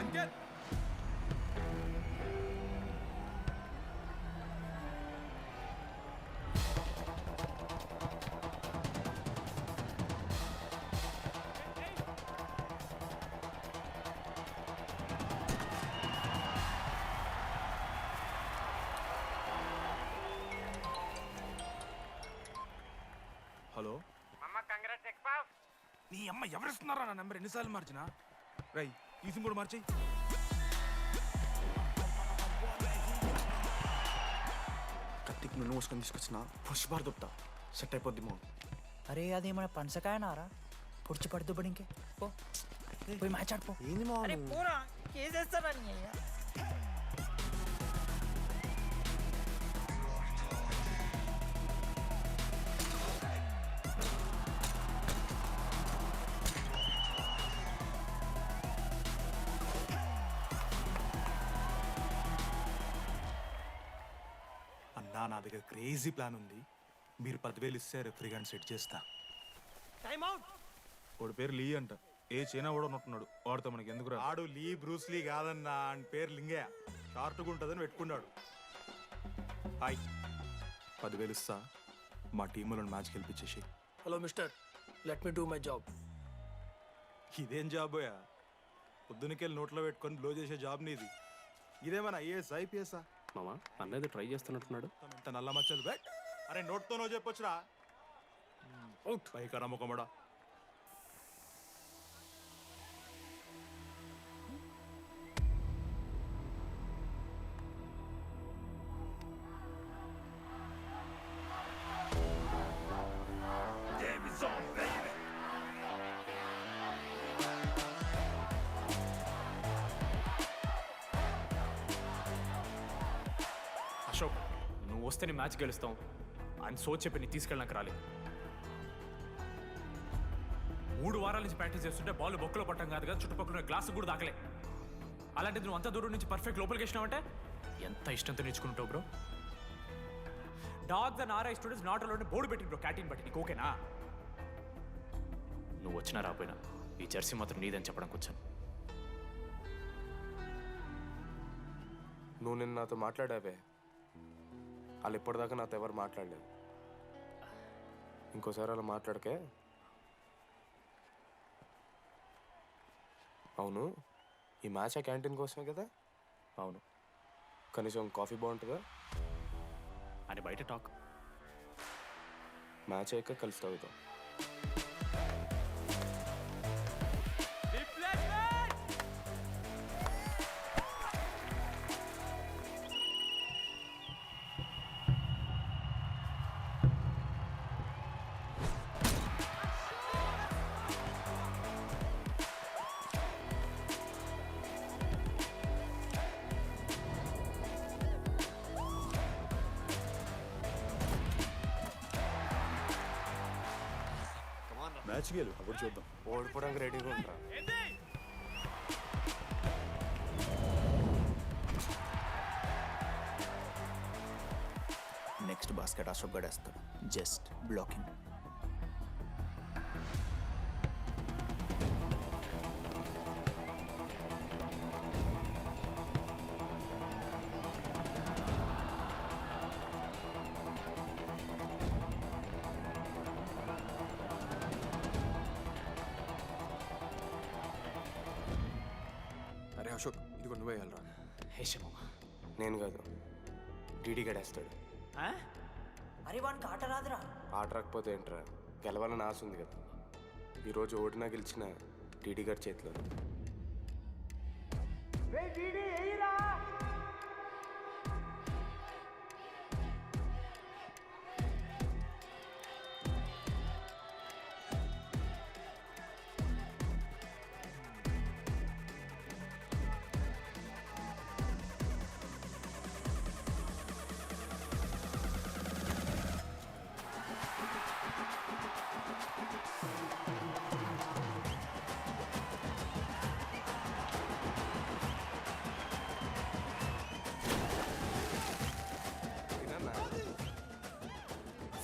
అంకిత్, హలో. నీ అమ్మ ఎవరిస్తున్నారా నా నెంబర్? ఎన్నిసార్లు మార్చినా? రై ఈసం కూడా మార్చి. కత్తికి నువ్వు మూసుకొని తీసుకొచ్చిన పుష్ బార్ దొప్తా సెట్ అయిపోద్ది మో. అరే అదేమన్నా పనసకాయ నారా? పొడిచి పడుతూ పడి ఇంకే పో, పోయి మ్యాచ్ ఆడిపో. ఏంది మా? అరే పోరా, కేసేస్తారా నీ అయ్యా. నా దగ్గర క్రేజీ ప్లాన్ ఉంది. మీరు 10,000 ఇస్తే రెఫ్రీ గారిని సెట్ చేస్తా. వాడి పేరు లీ అంట. ఏ చైనా కూడా ఉన్నట్టున్నాడు. వాడితో మనకి ఎందుకు ఆడు లీ బ్రూస్ లీ కాదన్నా, అని పేరు లింగయ్య. షార్ట్గా ఉంటుందని పెట్టుకున్నాడు. హాయ్, 10,000 ఇస్తా. మా టీంలో మ్యాచ్ గెలిపించేసి. Hello mister, let me do my job. ఇదేం జాబోయా? పొద్దునకెళ్ళి నోట్లో పెట్టుకొని బ్లో చేసే జాబ్ నీది. ఇదేమన్నా ఐఏఎస్ ఐపీఎస్ఆ? మామా అన్నది ట్రై చేస్తున్నట్టున్నాడు. ఇంత నల్ల మచ్చలు బెట్. అరే నోట్తో నో చెప్పొచ్చురా. అవుట్ పైకా నమ్మకమడా. అశోక్, నువ్వు వస్తే నీ మ్యాచ్ గెలుస్తాం అని సో చెప్పి నీ తీసుకెళ్ళడానికి రాలేదు. 3 వారాల నుంచి ప్రాక్టీస్ చేస్తుంటే బాల్ బొక్కలో పట్టం కాదు కదా, చుట్టుపక్కల గ్లాసు కూడా దాకలే. అలాంటిది నువ్వు అంత దూరం నుంచి పర్ఫెక్ట్ లోపలికి వేసినావంటే ఎంత ఇష్టంతో నేర్చుకుంటావు bro. Dogs and RI students not allowed board పెట్టి బ్రో, క్యాటీన్ బట్టి. నీకు ఓకేనా? నువ్వు వచ్చినా రాపోయినా ఈ జెర్సీ మాత్రం నీదని చెప్పడానికి వచ్చాను. నువ్వు నిన్న నాతో మాట్లాడావే, వాళ్ళు ఇప్పటిదాకా నాతో ఎవరు మాట్లాడలేదు. ఇంకోసారి అలా మాట్లాడకే. అవును, ఈ మ్యాచ్ ఆ క్యాంటీన్ కోసమే కదా? అవును. కనీసం కాఫీ బాగుంటుందా అని బయట టాక్. మ్యాచ్ అయ్యాక కలిసి తాగుతాం. మ్యాచ్ గెలు, అప్పుడు చూద్దాం. ఓడిపోవడానికి రెడీగా ఉంటారా? నెక్స్ట్ బాస్కెట్ అశోక్ గడేస్తాడు. Just blocking. అరే అశోక్, ఇదిగో నువ్వే వెళ్ళరా. హేషమమ్మ, నేను కాదు, డీడీ గడేస్తాడు. అరే వానికి ఆట రాదురా. ఆట రాకపోతే ఏంట్రా, గెలవాలని ఆశ ఉంది కదా. ఈరోజు ఓడినా గెలిచిన డీడీ గారి చేతిలో.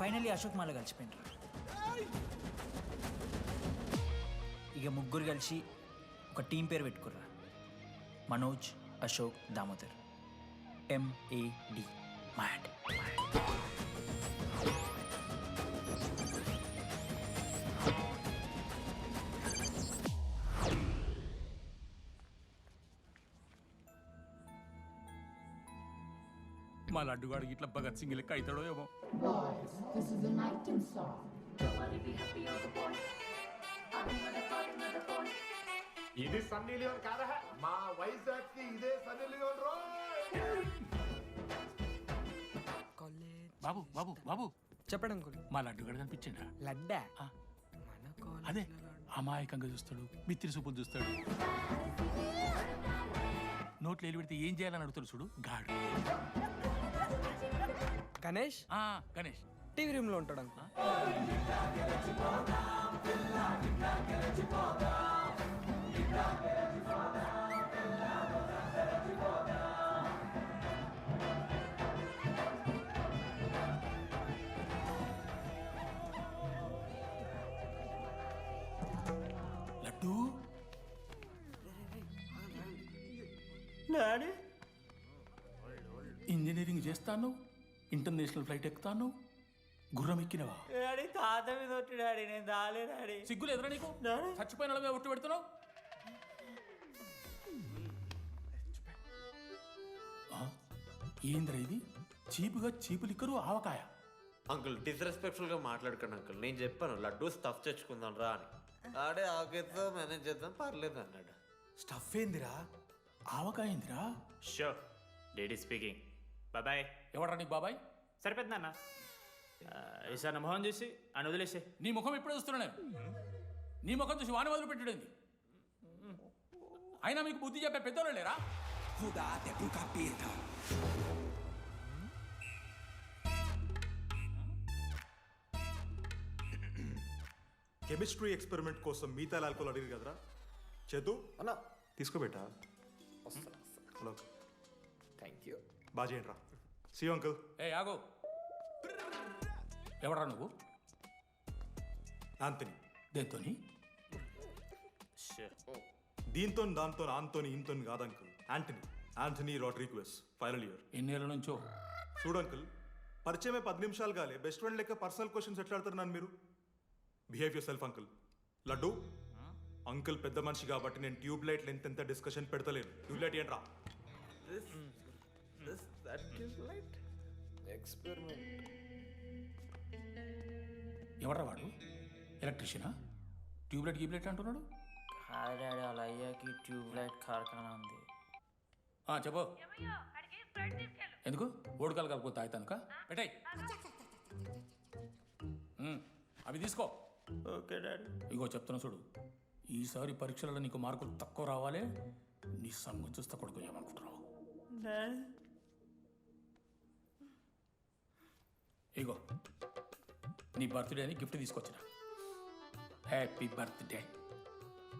ఫైనలీ అశోక్ మాల కలిసిపోయినారు. ఇక ముగ్గురు కలిసి ఒక టీం పేరు పెట్టుకుర్రా. మనోజ్, అశోక్, దామోదర్. MAD. మ్యాడ్. మా లడ్డుగాడు ఇట్లా భగత్ సింగ్ లెక్క అవుతాడో ఏమో. ఇది సన్నీ లియోన్ కాదా? మా వైజాగ్ కి ఇదే సన్నీ లియోన్ రో. బాబు బాబు బాబు చెప్పడం అంకుల్. మా లడ్డుగాడు కనిపించిండా? లడ్డా? అదే అమాయకంగా చూస్తాడు, మిత్రి చూపులు చూస్తాడు, నోట్లు ఎల్లి పెడితే ఏం చేయాలని అడుగుతాడు చూడు గాడు. గణేష్? గణేష్ టీవీ రూమ్ లో ఉంటాడు అంకుల్. డాడీ ఇంజనీరింగ్ చేస్తాను, ఇంటర్నేషనల్ ఫ్లైట్ ఎక్కుతాను, గుర్రం ఎక్కినవా? డాడీ తాత మీద ఒట్టు డాడీ, నేను దాలే డాడీ. సిగ్గులు ఎదురా నీకు? చచ్చిపోయిన వాళ్ళ మీద ఒట్టు పెడుతున్నావు. ఏంద్రా ఇది? చీపుగా చీపు లిక్కరు ఆవకాయ. అంకుల్ డిస్రెస్పెక్ట్ఫుల్గా మాట్లాడకండి అంకుల్. నేను చెప్పాను లడ్డూ స్టఫ్ తెచ్చుకుందాం రా అని. ఆడే ఆకేతో మేనేజ్ చేద్దాం పర్లేదు అన్నాడు. స్టఫ్ ఏందిరా? ఆవకాయ ఏందిరా? Show daddy speaking. బాబాయ్. ఎవరా నీకు బాబాయ్? సరిపోతుంది అన్న. ఈసారి నా మొహం చూసి అని వదిలేసే. నీ ముఖం ఎప్పుడు చూస్తున్నా నేను? నీ ముఖం చూసి వాని వదిలి పెట్టడండి. అయినా మీకు బుద్ధి చెప్పే పెద్దోళ్ళు లేరా? కెమిస్ట్రీ ఎక్స్పెరిమెంట్ కోసం మిగతా ఆల్కోల్ అడిగారు కదరా చేతు అన్నా తీసుకోబెట్టా. Hello thank you. బాగా చేయండి రా. See uncle. ఏ ఆగో, ఎవరా నువ్వు? ఆంథనీ. దేంతోని? దీంతో దాంతో ఆంతోని ఇంతో కాదు uncle. Antony Rodrigues, final year. ఎన్నేళ్ళ నుంచో? చూడు అంకుల్, పరిచయమే 10 నిమిషాలు కాలే బెస్ట్ ఫ్రెండ్ లెక్క పర్సనల్ క్వశ్చన్స్ ఎట్లా ఆడతారు నన్ను మీరు? Behave yourself uncle. Laddu uncle పెద్ద మనిషి కాబట్టి నేను ట్యూబ్ లైట్ లెంత్ ఎంత డిస్కషన్ పెడతలేను. ట్యూబ్ లైట్ ఏంట్రా? ఎక్స్పెరిమెంట్. ఎవరా వాడు? ఎలక్ట్రీషియనా? ట్యూబ్లైట్ గీబ్లైట్ అంటున్నాడు. డాడీ వాళ్ళ అయ్యాకి ట్యూబ్ లైట్ కార్ఖానా ఉంది. చెప్పు. ఎందుకు? ఓడికాలు కలుపుకో తాగుతానుక పెట్టాయి. అవి తీసుకో. Okay daddy. ఇగో చెప్తున్నా చూడు, ఈసారి పరీక్షలలో నీకు మార్కులు తక్కువ రావాలి. నీ సంగతి చూస్తే కొడుకు ఏమనుకుంటున్నావు? ఇగో నీ బర్త్డే అని గిఫ్ట్ తీసుకొచ్చిన. Happy birthday.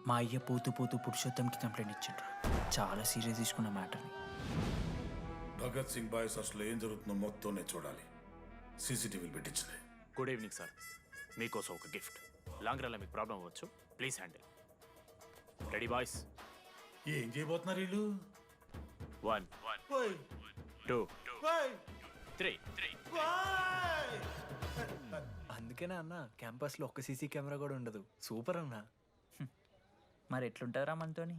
మా అయ్య పోతూ పోతూ పురుషోత్తంకి కంప్లైంట్ ఇచ్చిండ్రు. చాలా సీరియస్ తీసుకున్న మ్యాటర్ని. భగత్ సింగ్ బాయ్స్ అసలు ఏం జరుగుతుందో మొత్తం నేను చూడాలి. సీసీటీవీలు పెట్టించలే. Good evening sir. మీకోసం ఒక గిఫ్ట్. లాంగ్ రన్లో మీకు ప్రాబ్లం అవ్వచ్చు, ప్లీజ్ హ్యాండిల్. Ready boys? ఏం చేయబోతున్నారు వీళ్ళు? 1 2 3. అందుకేనా అన్న క్యాంపస్లో ఒక్క సీసీ కెమెరా కూడా ఉండదు. సూపర్ అన్న. మరి ఎట్లుంటారా మనతోని?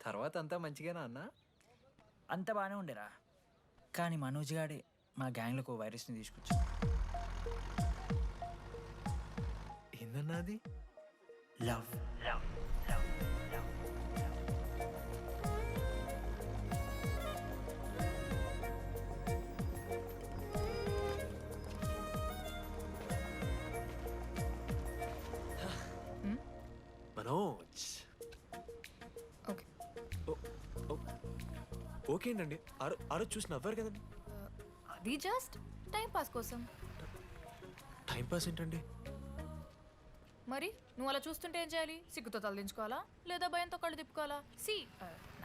తర్వాత అంతా మంచిగానా అన్న? అంత బాగానే ఉండేరా, కానీ మనోజ్ గాడే మా గ్యాంగ్లోకి ఓ వైరస్ని తీసుకొచ్చా. ఏందన్నా అది? లవ్. మనోజ్. ఓకే ఓకే ఏంటండి? ఆ రోజు చూసి నవ్వారు కదండి. అది జస్ట్ టైం పాస్ కోసం. టైం పాస్ ఏంటండి? మరి నువ్వు అలా చూస్తుంటే ఏం చేయాలి? సిగ్గుతో తలదించుకోవాలా లేదా భయంతో కళ్ళు తిప్పుకోవాలా?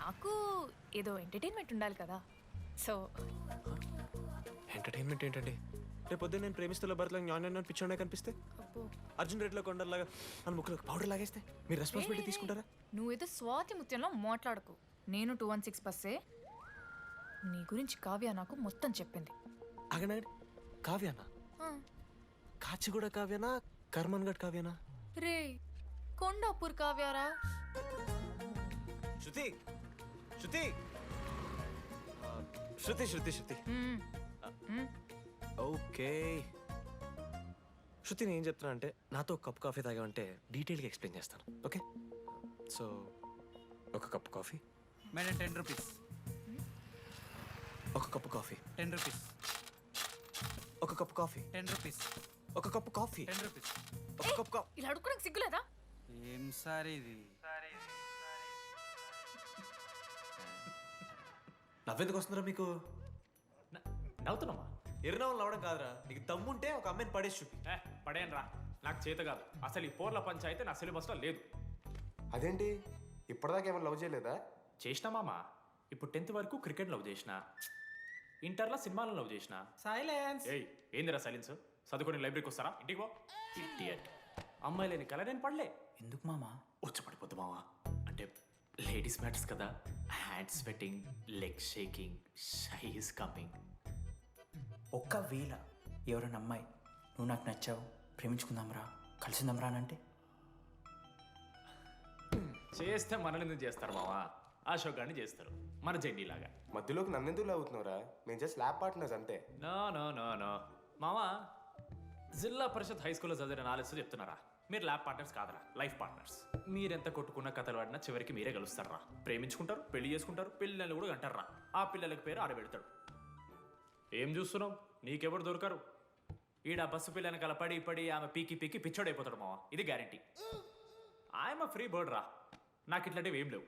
నాకు ఏదో ఎంటర్టైన్మెంట్ ఉండాలి కదా. సో ఎంటర్టైన్మెంట్ ఏంటండి? రేపు పొద్దున్న నేను ప్రేమిస్తున్న భర్తలో జ్ఞానం పిచ్చోడే కనిపిస్తే, అర్జున్ రెడ్డిలో కొండలాగా మన ముక్కలు పౌడర్ లాగేస్తే మీరు రెస్పాన్సిబిలిటీ తీసుకుంటారా? నువ్వేదో స్వాతి ముత్యంలో మాట్లాడకు. నేను 216 బస్సే. నీ గురించి కావ్య నాకు మొత్తం చెప్పింది. అగనాడు కావ్యానా? కాచిగూడ కావ్యానా? కర్మన్ గడ్ కావ్యానా? రే కొండాపూర్ కావ్యారా? శృతి శృతి శృతి శృతి శృతి ఓకే. శృతి నేను ఏం చెప్తున్నా అంటే, నాతో ఒక కప్ కాఫీ తాగామంటే డీటెయిల్గా ఎక్స్ప్లెయిన్ చేస్తాను. ఓకే? సో ఒక కప్ కాఫీ. Madam 10 rupees. ఒక కప్పు కాఫీ. 10 రూపీస్. ఒక కప్పు కాఫీ. 10 రూపీస్. ఒక కప్పు కాఫీ. 10 రూపీస్. ఒక కప్పు కాఫీ. ఇలా అడుక్కోడానికి సిగ్గులేదా? ఏం సార్ ఇది? నవ్వెందుకు వస్తున్నారా మీకు? నవ్వుతున్నామా? ఎర్రనవ్వులు నవ్వడం కాదురా, నీకు దమ్ముంటే ఒక అమ్మాయిని పడేసి చూపి. పడేయను రా, నాకు చేత కాదు. అసలు ఈ పోర్ల పంచాయితీ నా సిలబస్లో లేదు. అదేంటి ఇప్పటిదాకా ఏమైనా లవ్ చేయలేదా? చేసినా మామా. ఇప్పుడు 10th వరకు క్రికెట్ లవ్ చేసిన, ఇంటర్లో సినిమాలను లవ్ చేసిన. సైలెన్స్. ఏయ్ ఏందిరా సైలెన్స్? చదువుకొని లైబ్రరీకి వస్తారా? ఇంటికి పో. ఇడియట్. అమ్మాయి లేని కల నేను పడలే. ఎందుకు మామా? వచ్చి పడిపోద్దు మావా. అంటే లేడీస్ మ్యాటర్స్ కదా, hand sweating, leg shaking, shy is coming. ఒక్కవేళ ఎవరైనా అమ్మాయి నువ్వు నాకు నచ్చావు, ప్రేమించుకుందాంరా, కలిసిందాంరా అని అంటే చేస్తే మనల్ని ఎందుకు చేస్తారు మావా? అశోక్ గారిని చేస్తారు, మన జెండీలాగా. మధ్యలోకి నన్నెందుకు అవుతున్నావురా? మేము జస్ట్ ల్యాబ్ పార్ట్నర్స్ అంతే. నో నో నో నో మావా, జిల్లా పరిషత్ హై స్కూల్లో చదివిన నాలెడ్జ్ చెప్తున్నారా? మీరు ల్యాబ్ పార్ట్నర్స్ కాదరా, లైఫ్ పార్ట్నర్స్. మీరెంత కొట్టుకున్న కథలు పడినా చివరికి మీరే కలుస్తారా. ప్రేమించుకుంటారు, పెళ్లి చేసుకుంటారు, పిల్లలు కూడా అంటారా. ఆ పిల్లలకి పేరు ఆడబెడతాడు. ఏం చూస్తున్నావు? నీకెవరు దొరకరు. ఈడ బస్సు పిల్లని కలపడి పడి ఆమె పీకి పీకి పిచ్చోడైపోతాడు మావా, ఇది గ్యారంటీ. ఆయమ ఫ్రీ బర్డ్ రా, నాకు ఇట్లాంటివి ఏం లేవు.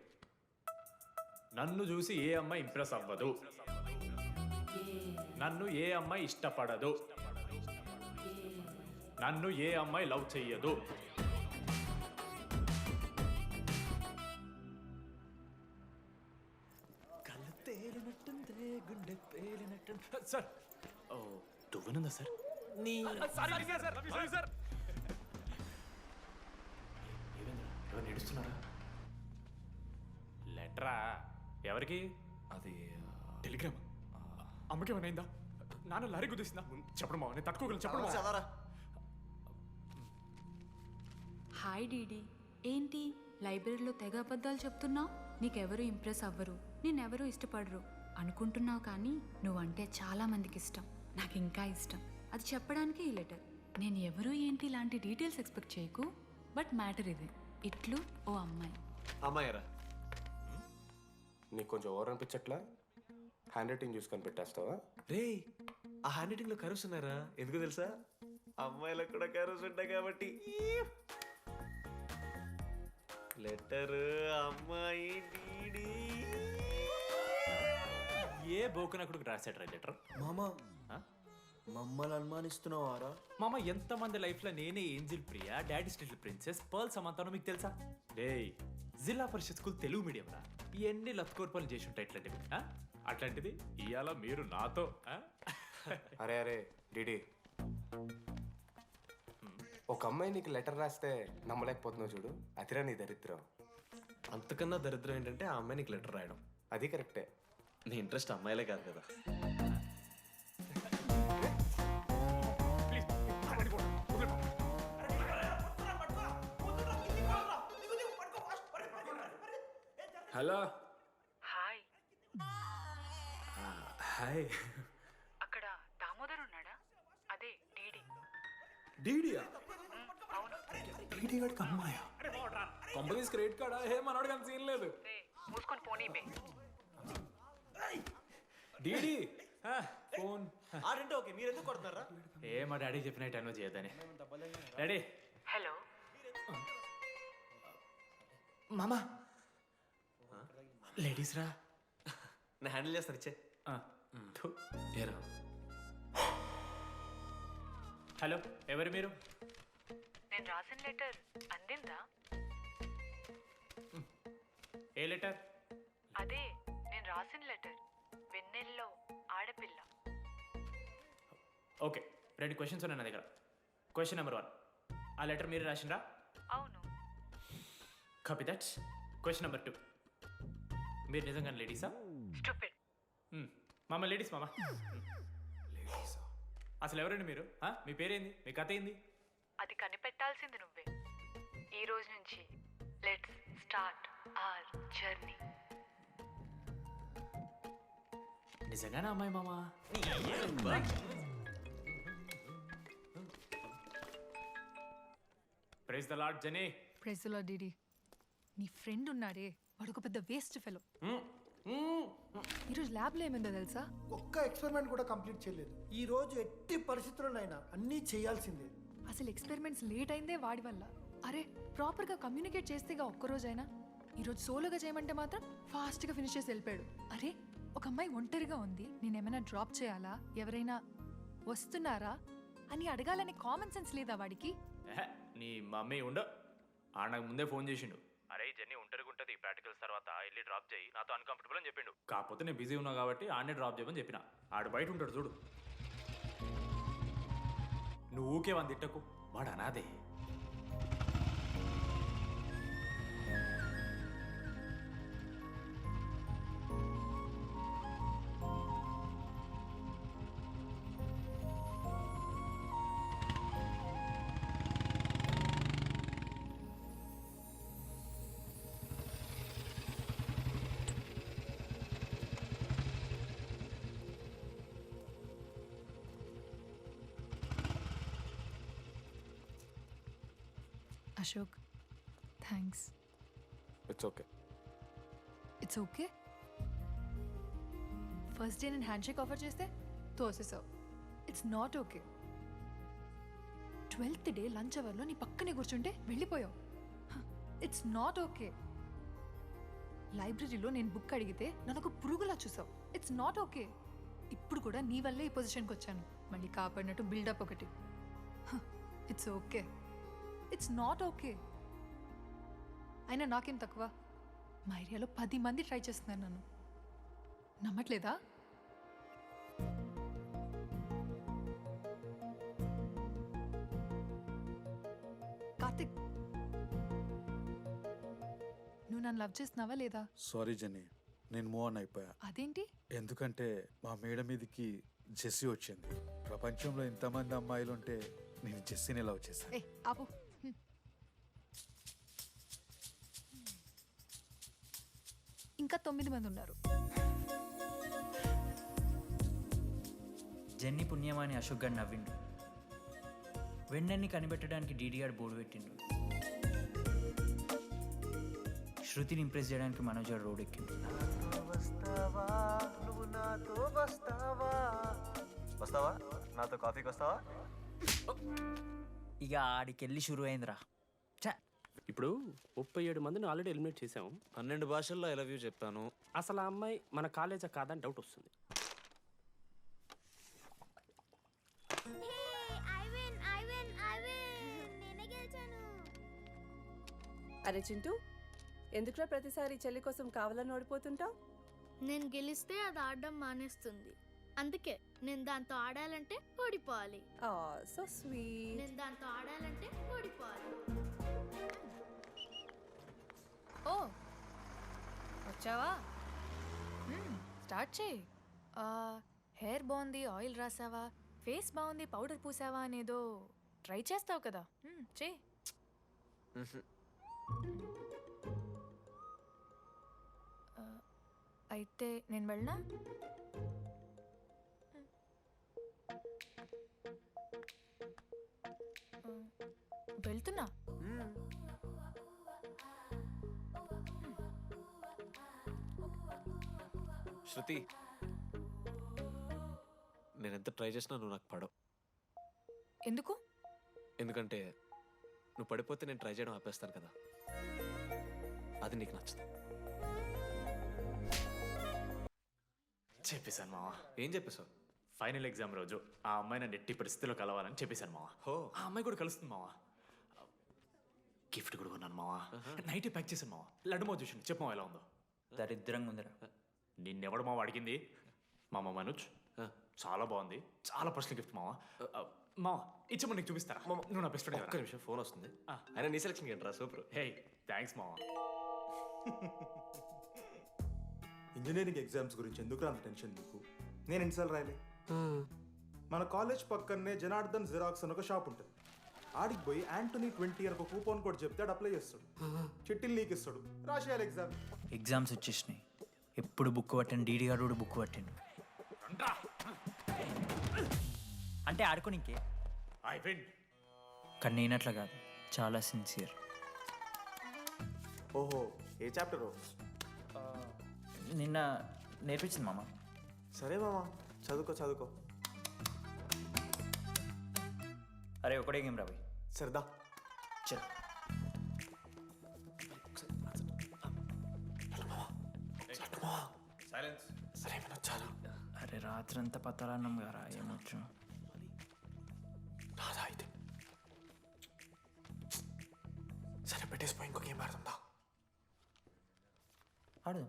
నన్ను చూసి ఏ అమ్మాయి ఇంప్రెస్ అవ్వదు, నన్ను ఏ అమ్మాయి ఇష్టపడదు, నన్ను ఏ అమ్మాయి లవ్ చెయ్యదు. కళ్ళు తేలినట్టుందే, గుండె పేలినట్టు. సార్, ఓ దువ్వనుందా సార్? నీ సార్ ఎవరు నడుస్తున్నారా? లెటరా? ఎవరికి? అది టెలిగ్రామ్. అమ్మకి ఏమైనా నాన్న లారీ కుదిసిందా? చెప్పడం మావ, నేను తట్టుకోగలను. చెప్పడం చదవరా. హాయ్ డీడీ, ఏంటి లైబ్రరీలో తెగ అబద్ధాలు చెప్తున్నావు? నీకెవరు ఇంప్రెస్ అవ్వరు, నేనెవరూ ఇష్టపడరు అనుకుంటున్నావు, కానీ నువ్వంటే చాలా మందికి ఇష్టం, నాకు ఇంకా ఇష్టం. అది చెప్పడానికి ఈ లెటర్. నేను ఎవరు ఏంటి ఇలాంటి డీటెయిల్స్ ఎక్స్పెక్ట్ చేయకు, బట్ మ్యాటర్ ఇది. ఇట్లు ఓ అమ్మాయి. అమ్మాయిరా? నీకు కొంచెం ఓవర్ అనిపించట్లా? హ్యాండ్ రైటింగ్ చూసి కనిపెట్టేస్తావా? రే, ఆ హ్యాండ్ రైటింగ్ లో కర్వ్స్ ఉన్నారా? ఎందుకు తెలుసా? అమ్మాయిలకు కూడా కర్వ్స్ ఉంటాయి కాబట్టి. లెటర్ అమ్మాయి డీడీ. ఏ బోకనకుడికి రాశాడు రా లెటర్? మామా మమ్మల్ని అనుమానిస్తున్నావారా? మామ, ఎంతమంది లైఫ్లో నేనే angel Priya, daddy still princess, pearl సమంతానో మీకు తెలుసా? డే, జిల్లా పరిషత్ స్కూల్ తెలుగు మీడియం రా, ఎన్ని లత్కోర్పాలు చేసి ఉంటాయి ఇట్లాంటివి. అట్లాంటిది ఇవాళ మీరు నాతో. అరే అరే డిడి, ఒక అమ్మాయి నీకు లెటర్ రాస్తే నమ్మలేకపోతున్నావు చూడు, అతిరా నీ దరిద్రం. అంతకన్నా దరిద్రం ఏంటంటే ఆ అమ్మాయి నీకు లెటర్ రాయడం. అది కరెక్టే. నీ ఇంట్రెస్ట్ అమ్మాయిలే కాదు కదా. హలో. హాయ్. హాయ్. అక్కడ దామోదర్ ఉన్నాడా? అదే డీడీ. డీడీయా? అవును. డీడీ గడికి అమ్మాయా? Companies credit కార్డా? ఏ మనోడు కానీ సీన్ లేదు. మూసుకొని పోనీ బే. డీడీ ఫోన్ ఆడంటే ఓకే, మీరు ఎందుకు కొడుతున్నారా? ఏ మా డాడీ చెప్పినట్టు అనో చేయొద్దని. డాడీ. హలో మామా, లేడీస్ రా. నేను హ్యాండిల్ చేస్తాను, ఇచ్చే. ఏరా? హలో, ఎవరు మీరు? నేను రాసిన లెటర్ అందిందా? ఏ లెటర్? అదే నేను రాసిన లెటర్, వెన్నెల్లో ఆడపిల్ల. ఓకే, 2 క్వశ్చన్స్ ఉన్నాయి నా దగ్గర. క్వశ్చన్ నెంబర్ 1, ఆ లెటర్ మీరు రాసిండ్రా? అవును. Copy that. క్వశ్చన్ నెంబర్ 2, మీరు నిజంగానే లేడీసా? స్టూపిడ్. మామ లేడీస్ మామ. అసలు ఎవరండి మీరు? మీ పేరేంది? మీ కథ ఏంది? అది కనిపెట్టాల్సింది నువ్వే. ఈ రోజు నుంచి లెట్స్ స్టార్ట్ అవర్ జర్నీ. నిజంగానే అమ్మాయి మామా? Praise the lord Jenny. Praise the lord DD. నీ ఫ్రెండ్ ఉన్నాడే, వాడు ఒక పెద్ద వేస్ట్ ఫెలో. ఈరోజు ల్యాబ్లో ఏమైందో తెలుసా? ఒక్క ఎక్స్పెరిమెంట్ కూడా కంప్లీట్ చేయలేదు. ఈ రోజు ఎట్టి పరిస్థితుల్లోనైనా అన్నీ చేయాల్సిందే. అసలు ఎక్స్పెరిమెంట్స్ లేట్ అయిందే వాడి వల్ల. అరే, ప్రాపర్గా కమ్యూనికేట్ చేస్తేగా ఒక్కరోజైనా. ఈరోజు సోలోగా చేయమంటే మాత్రం ఫాస్ట్గా ఫినిష్ చేసి వెళ్ళిపోయాడు. అరే, ఒక అమ్మాయి ఒంటరిగా ఉంది, నేనేమైనా డ్రాప్ చేయాలా, ఎవరైనా వస్తున్నారా అని అడగాలని కామన్ సెన్స్ లేదా వాడికి? నీ మమ్మీ ఉండ నాకు ముందే ఫోన్ చేసిండు. అరే జర్నీ ఒంటరిగా ఉంటుంది, ప్రాక్టికల్స్ తర్వాత వెళ్ళి డ్రాప్ చేయి, నాతో అన్కంఫర్టబుల్ అని చెప్పిండు. కాకపోతే నేను బిజీ ఉన్నా కాబట్టి ఆడనే డ్రాప్ చేయమని చెప్పిన. ఆడు బయట ఉంటాడు చూడు. నువ్వు ఊకే వాని తిట్టకు, వాడు అనాదే. Ashok thanks. It's okay. It's okay. First day నేను హ్యాండ్ షేక్ ఆఫర్ చేస్తే తోసేసావు. It's not okay. 12th day lunch అవర్లో నీ పక్కనే కూర్చుంటే వెళ్ళిపోయావు. It's not okay. లైబ్రరీలో నేను బుక్ అడిగితే నన్ను పురుగులా చూసావు. It's not okay. ఇప్పుడు కూడా నీ వల్లే ఈ పొజిషన్కి వచ్చాను. మళ్ళీ కాపాడినట్టు బిల్డప్ ఒకటి. It's okay. It's not okay. అయినా నాకేం తక్కువ? మా ఏరియాలో 10 మంది ట్రై చేస్తున్నారు నన్ను. నమ్మట్లేదా? కార్తిక్, నువ్వు నన్ను లవ్ చేస్తున్నావా లేదా? సారీ జెన్నీ, నేను మూవ్ ఆన్ అయిపోయా. అదేంటి? ఎందుకంటే మా మేడ మీదకి జెస్సీ వచ్చింది. ప్రపంచంలో ఇంతమంది అమ్మాయిలు ఉంటే నేను జెస్సీని లవ్ చేశాను. ఏ ఆపు. ఇంకా 9 మంది ఉన్నారు. జెన్నీ పుణ్యమాని అశోక్ గారు నవ్విండు. వెన్నెన్ని కనిపెట్టడానికి డీడీఆర్ బోర్డు పెట్టిండు. శృతిని ఇంప్రెస్ చేయడానికి మనోజ్ గారు రోడ్ ఎక్కిండు. వస్తావా నాతో కాఫీకి వస్తావా? ఇక ఆడికెళ్ళి షురు అయిందిరా. ఇప్పుడు 37 మందిని ఆల్రెడీ ఎలిమినేట్ చేసాము. 12 భాషల్లో ఐ లవ్ యూ చెప్పాను. అసలు ఆ అమ్మాయి మన కాలేజా కాదని డౌట్ వస్తుంది. అరే చింటూ, ఎందుకురా ప్రతిసారి చెల్లి కోసం కావాలని ఓడిపోతుంటావు? నేను గెలిస్తే అది ఆడడం మానేస్తుంది. అందుకే నేను దాంతో ఆడాలంటే ఓడిపోవాలి. So sweet. నేను దాంతో ఆడాలంటే ఓడిపోవాలి. ఓ వచ్చావా? స్టార్ట్ చేయి. హెయిర్ బాగుంది, ఆయిల్ రాసావా, ఫేస్ బాగుంది, పౌడర్ పూసావా అనేదో ట్రై చేస్తావు కదా. చేయి. అయితే నేను వెళ్ళనా? వెళ్తున్నా. శృతి, నేను ఎంత ట్రై చేసినా నువ్వు నాకు పడవు. ఎందుకు? ఎందుకంటే నువ్వు పడిపోతే నేను ట్రై చేయడం ఆపేస్తాను కదా. అది నీకు నచ్చదు. చెప్పేశాను మావా. ఏం చెప్పేశావు? ఫైనల్ ఎగ్జామ్ రోజు ఆ అమ్మాయి నన్ను ఎట్టి పరిస్థితిలో కలవాలని చెప్పేశాను మావా. ఆ అమ్మాయి కూడా కలుస్తుంది మావా. గిఫ్ట్ కూడా కొన్నాను మావా. నైట్ ప్యాక్ చేశాను మావా. లడ్డు మావ చూసింది. చెప్పు మావా ఎలా ఉందో. దరిద్రంగా ఉందిరా. నిన్నెవడు మావ అడిగింది? మామ మనోజ్. చాలా బాగుంది. చాలా పర్సనల్ గిఫ్ట్ మావా. మావా ఇచ్చమని నీకు చూపిస్తారా? నువ్వు నా బెస్ట్ ఫ్రెండ్. ఒక్క నిమిషం, ఫోన్ వస్తుంది. అయినా నీ సెలక్షన్ ఏంట్రా? సూపర్. హే థ్యాంక్స్ మావా. ఇంజనీరింగ్ ఎగ్జామ్స్ గురించి ఎందుకు అంత టెన్షన్ నీకు? నేను ఎన్నిసార్లు రాయలే. మన కాలేజ్ పక్కనే జనార్దన్ జిరాక్స్ అని ఒక షాప్ ఉంటుంది. ఆడికి పోయి యాంటోనీ 20 అని ఒక కూపన్ కోడ్ చెప్తే ఆడు అప్లై చేస్తాడు. చిట్టిల్ నీకు ఇస్తాడు, రాసేయాలి ఎగ్జామ్. ఎగ్జామ్స్ వచ్చేసినాయి. ఎప్పుడు బుక్ పట్టాను, డీడీ గారు కూడా బుక్ పట్టాను. అంటే ఆడుకోనికే. కానీ నేనట్లా కాదు, చాలా సిన్సియర్. ఓహో, ఏ చాప్టరు? నిన్న నేర్పించింది మామ. సరే మామ, చదువుకో చదువుకో. అరే ఒకటే గేమ్ రాబోయ్. సరదా చల్. అరే రాత్రంతా పతరాన్నం గారా, ఏమొచ్చు? అయితే సరే పెట్టేసిపోయి ఇంకో గేమ్ ఆడుతుందా? ఆడు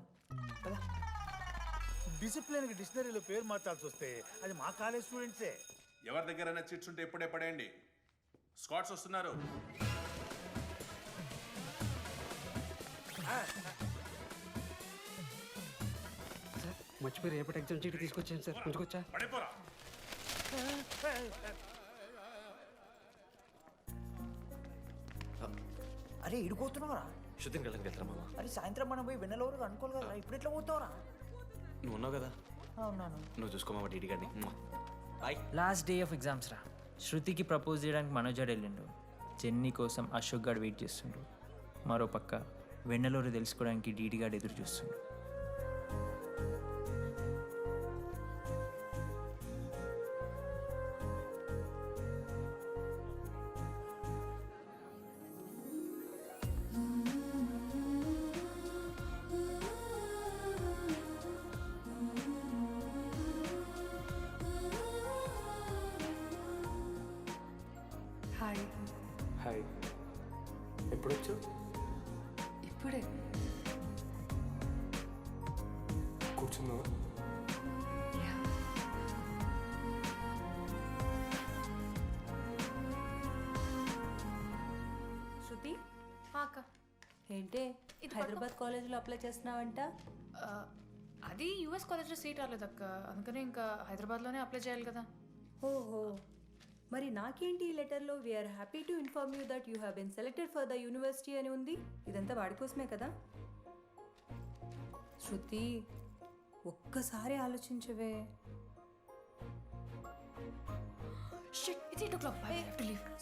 డిసిప్లిన్కి డిక్షనరీలో పేరు మార్చాల్సి వస్తే అది మా కాలేజ్ స్టూడెంట్సే. ఎవరి దగ్గరైనా చిట్స్ ఉంటే ఇప్పుడే పడేయండి. స్కాట్స్ వస్తున్నారు. మర్చిపోయి రేపటి ఎగ్జామ్ చీటి తీసుకొచ్చాను సార్. ఉంచుకొచ్చా? పడిపోరా. అరే ఇడిపోతున్నావురా. శృతిని వెళ్ళడానికి వెళ్తారా మామ? అరే సాయంత్రం మనం పోయి వెన్నెలవరకు అనుకోవాలి కదా. ఇప్పుడు ఎట్లా పోతావురా? నువ్వు ఉన్నావు కదా. అవునాను. నువ్వు చూసుకోమా డీడీ గారిని. Bye. Last day of exams రా. శృతికి ప్రపోజ్ చేయడానికి మనోజ్ గారు వెళ్ళిండు. జెన్నీ కోసం అశోక్ గాడు వెయిట్ చేస్తుండు. మరో పక్క వెన్నెలూరు తెలుసుకోవడానికి డీడీ గాడు ఎదురు చూస్తుండు. హాయ్. హాయ్, ఎప్పుడొచ్చు? ఇప్పుడే. కూర్చున్నావా? శృతి అక్క. ఏంటి హైదరాబాద్ కాలేజీలో అప్లై చేస్తున్నావంట? అది యూఎస్ కాలేజ్లో సీట్ రాలేదు అక్క, అందుకనే ఇంకా హైదరాబాద్లోనే అప్లై చేయాలి కదా. ఓహో, మరి నాకేంటి ఈ లెటర్లో we are happy to inform you that you have been selected for the university అని ఉంది. ఇదంతా వాడి కోసమే కదా? శృతి ఒక్కసారి ఆలోచించవే.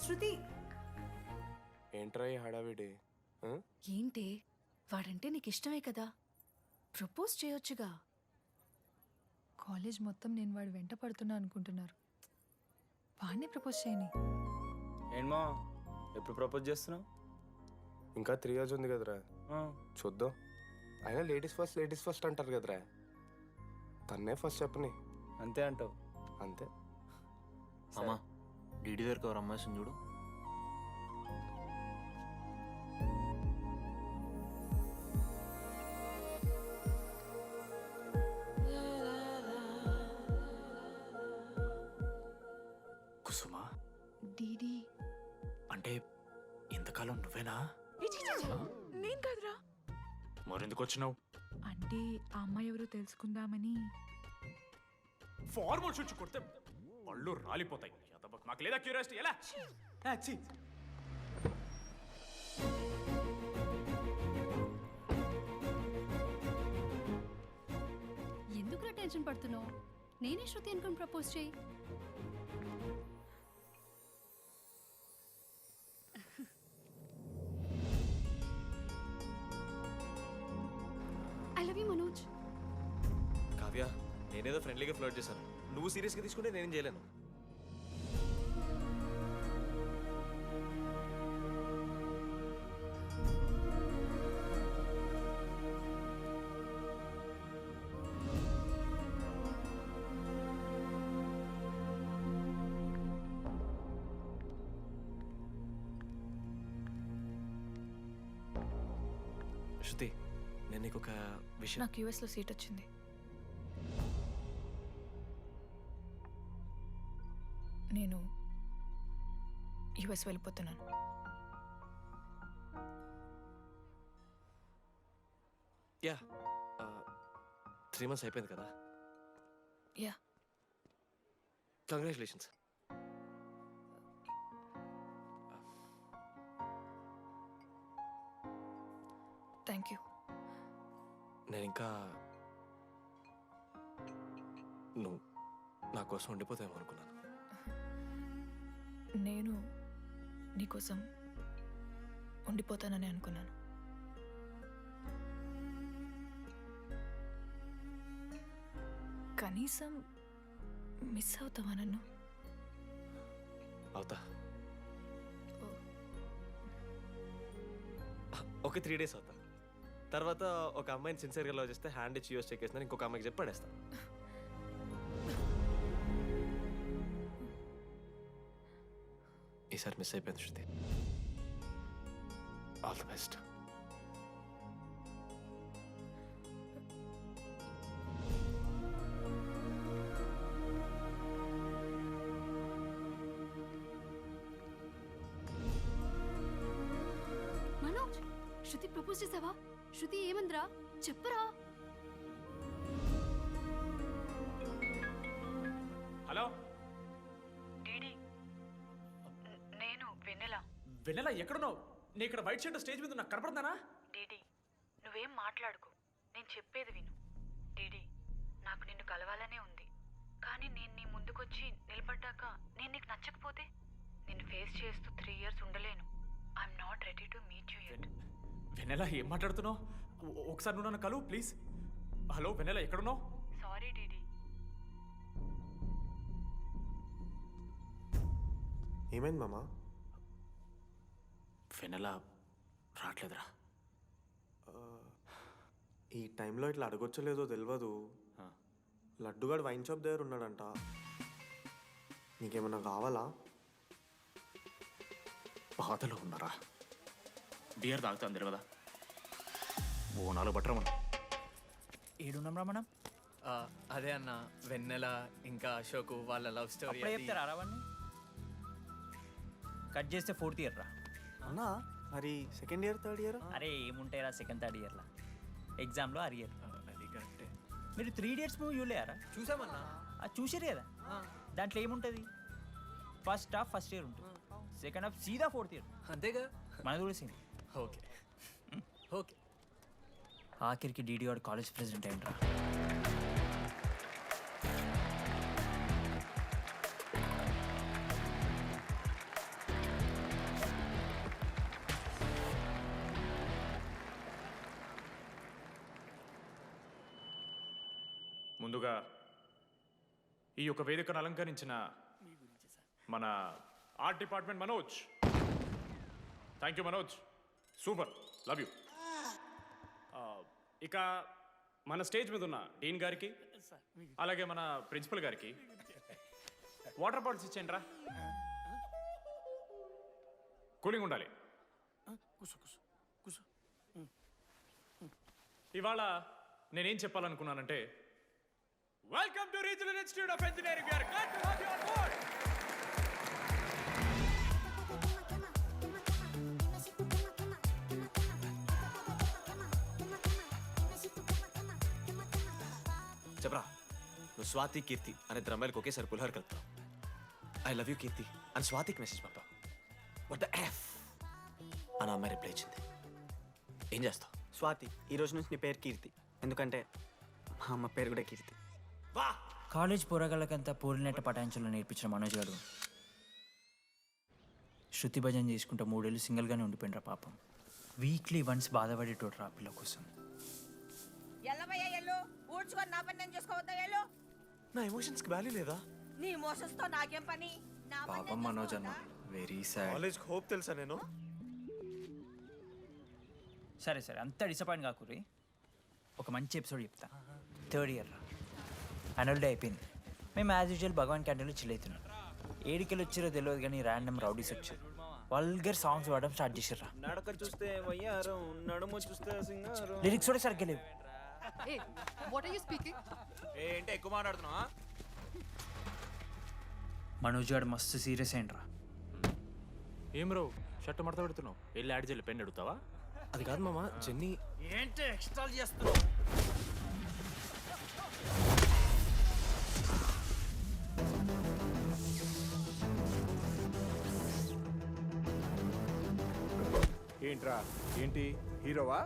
శృతి ఏంట్రా ఈ హడావిడి? ఏంటి వాడంటే నీకు ఇష్టమే కదా, ప్రపోజ్ చేయొచ్చుగా. కాలేజ్ మొత్తం నేను వాడు వెంట పడుతున్నా అనుకుంటున్నారు, వాడిని ప్రపోజ్ చేయని. ఏంటమ్మా ఎప్పుడు ప్రపోజ్ చేస్తున్నావు? ఇంకా 3 years ఉంది కదరా, చూద్దాం. అయినా లేడీస్ ఫస్ట్ అంటారు కదరా, తన్నే ఫస్ట్ చెప్పని. అంతే అంటావు? అంతే. అమ్మా డీడీ దగ్గరికి ఎవరు అమ్మాయిస్తుంది చూడు. కుసుమా, డీడీ అంటే ఇంతకాలం నువ్వేనా? నేను కాదురా. మరెందుకు వచ్చినావు? అంటే ఆ అమ్మాయి ఎవరో తెలుసుకుందామని. ఫార్మల్ షూట్ కొడితే పళ్ళు రాలిపోతాయి. మాకు లేదా క్యూరియాసిటీ? ఎలా? ఎందుకు టెన్షన్ పడుతున్నావు? నేనే శృతి అనుకుని ప్రపోజ్ చేయి. I love you Manoj. Kavya, నేనేదో ఫ్రెండ్లీగా ఫ్లర్ట్ చేశాను, నువ్వు సీరియస్గా తీసుకుంటే నేనేం చేయలేను. శృతి, నేను నీకు ఒక విషయం. నాకు యూఎస్లో సీట్ వచ్చింది. నేను యూఎస్ వెళ్ళిపోతున్నాను. యా, 3 months అయిపోయింది కదా. యా. కంగ్రాచులేషన్స్. Thank you. నేను ఇంకా నువ్వు నా కోసం ఉండిపోతాయేమో అనుకున్నాను. నేను నీకోసం ఉండిపోతానని అనుకున్నాను. కనీసం మిస్ అవుతావా నన్ను? అవుతా. ఒక 3 days అవుతా. తర్వాత ఒక అమ్మాయిని సిన్సియర్గా లవ్ చేస్తే హ్యాండ్ ఇచ్చి యూస్ చెక్ చేసిన ఇంకొక అమ్మాయికి చెప్పి పడేస్తా. ఈసారి మిస్ అయిపోయింది Shruti. All the best. Manoj, Shruti propose చేసావా? శృతి ఏమందిరా చెప్పరా? హలో డీడీ, నేను వెన్నెల. వెన్నెల ఎక్కడున్నావు? నీ ఇక్కడ వైట్ షర్ట్ స్టేజ్ మీద నాకు కనపడుతున్నానా? డీడీ, నువ్వేం మాట్లాడుకో, నేను చెప్పేది విను. డీడీ, నాకు నిన్ను కలవాలనే ఉంది, కానీ నేను నీ ముందుకొచ్చి నిలబడ్డాక నేను నీకు నచ్చకపోతే నిన్ను ఫేస్ చేస్తూ 3 years ఉండలేను. I'm not ready to meet you yet. Vennela ఏం మాట్లాడుతున్నావు? ఒకసారి నువ్వు నన్ను కలువు ప్లీజ్. హలో వెన్నెల, ఎక్కడున్నావు? Sorry DD. ఏమైంది మామా? వెన్నెల రావట్లేదురా. ఈ టైంలో ఇట్లా అడగొచ్చలేదో తెలియదు. లడ్డుగాడు వైన్ షాప్ దగ్గర ఉన్నాడంట. నీకేమన్నా కావాలా? బాధలో ఉన్నారా? బియర్ తాగుతా అందరు కదా. ఓ 4 బట్టరా మనం. ఏడున్నాం రా మనం? అదే అన్న, వెన్నెల ఇంకా అశోక్ వాళ్ళ లవ్ స్టోరీ. అప్పుడే చెప్తారా రావన్నీ? కట్ చేస్తే 4th year రా. అన్నా మరి సెకండ్ ఇయర్ థర్డ్ ఇయర్? అరే ఏముంటాయిరా సెకండ్ థర్డ్ ఇయర్లో, ఎగ్జామ్లో అరియర్. అది కరెక్టే. మీరు 3 Idiots మూవీ చూడలేరా? చూసామన్నా. చూసారు కదా, దాంట్లో ఏముంటుంది? ఫస్ట్ హాఫ్ ఫస్ట్ ఇయర్ ఉంటుంది, సెకండ్ హాఫ్ సీదా 4th year. అంతేగా మనది కూడా సేమ్. Okay okay. ఆఖరికి డీడీ వాడు కాలేజ్ ప్రెసిడెంట్ అయిండ్రా. ముందుగా ఈ యొక్క వేదికను అలంకరించిన మన art department Manoj, thank you Manoj, super, love you. ఇక మన స్టేజ్ మీద ఉన్న డీన్ గారికి, అలాగే మన ప్రిన్సిపల్ గారికి వాటర్ బాటిల్స్ ఇచ్చేయండి రా, కూలింగ్ ఉండాలి. ఇవాళ నేనేం చెప్పాలనుకున్నానంటే, welcome to regional institute of engineering. We are glad to have you on board. చెప్పరా, నువ్వు స్వాతి కీర్తి అనే ఇద్దరు అమ్మాయిలకు ఒకేసారి పులిహోర కలుపుతావు. ఐ లవ్ యూ కీర్తి అని స్వాతికి మెసేజ్ పంపావు. వాట్ ద ఎఫ్ అని అమ్మాయి రిప్లై ఇచ్చింది. ఏం చేస్తావు? స్వాతి, ఈ రోజు నుంచి నీ పేరు కీర్తి, ఎందుకంటే మా అమ్మ పేరు కూడా కీర్తి. కాలేజ్ పోరగాళ్ళకంతా పూరినట్ట పటాయించలో నేర్పించిన మనోజ్ గారు శృతి భజన చేసుకుంటే 3 ఏళ్ళు సింగిల్గానే ఉండిపోయినరా పాపం. వీక్లీ వన్స్ బాధపడేటోడు రా పిల్ల కోసం. నా ఎమోషన్స్కి వాల్యూ లేదా? నీ ఎమోషన్స్ తో నాకేం పని? పాపం మనోజ్ అన్న, వెరీ సాడ్. కాలేజ్కి హోప్ తెలుసా నేను? సరే సరే, అంత డిసప్పాయింట్ కాకుర్రి. ఒక మంచి ఎపిసోడ్ చెప్తా. 3rd year రా, యాన్యువల్ డే అయిపోయింది. మేము యాజ్ యూజువల్ భగవాన్ క్యాంటీన్లో చిల్ అవుతున్నాం. ఏడికెళ్ళి వచ్చారో తెలియదు కానీ ర్యాండమ్ రౌడీస్ వచ్చారు. వల్గర్ సాంగ్స్ పాడడం స్టార్ట్ చేసారు. నడక చూస్తే వయ్యారం, నడుము చూస్తే సింగారం. లిరిక్స్ కూడా సరిగ్గా లేవు. ఏంటి ఎక్కువ మాట్లాడుతున్నావా? మనోజ్ గారు మస్తు సీరియస్ అయిండ్రా. ఏం రో షర్ట్ మడత పెడుతున్నావు? వెళ్ళి యాడ్ చేయాలి, పెన్ అడుగుతావా? అది కాదు మామ, జెన్నీ. ఏంటి ఎక్స్ట్రా చేస్తున్నావు? ఏంట్రా, ఏంటి హీరోవా?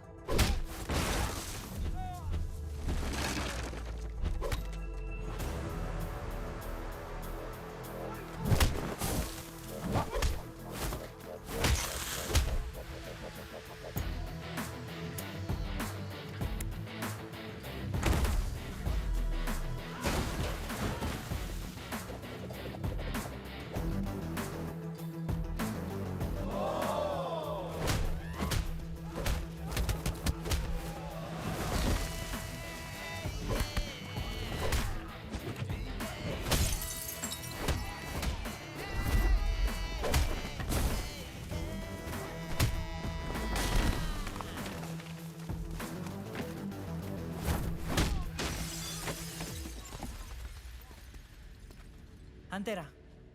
అంతేరా,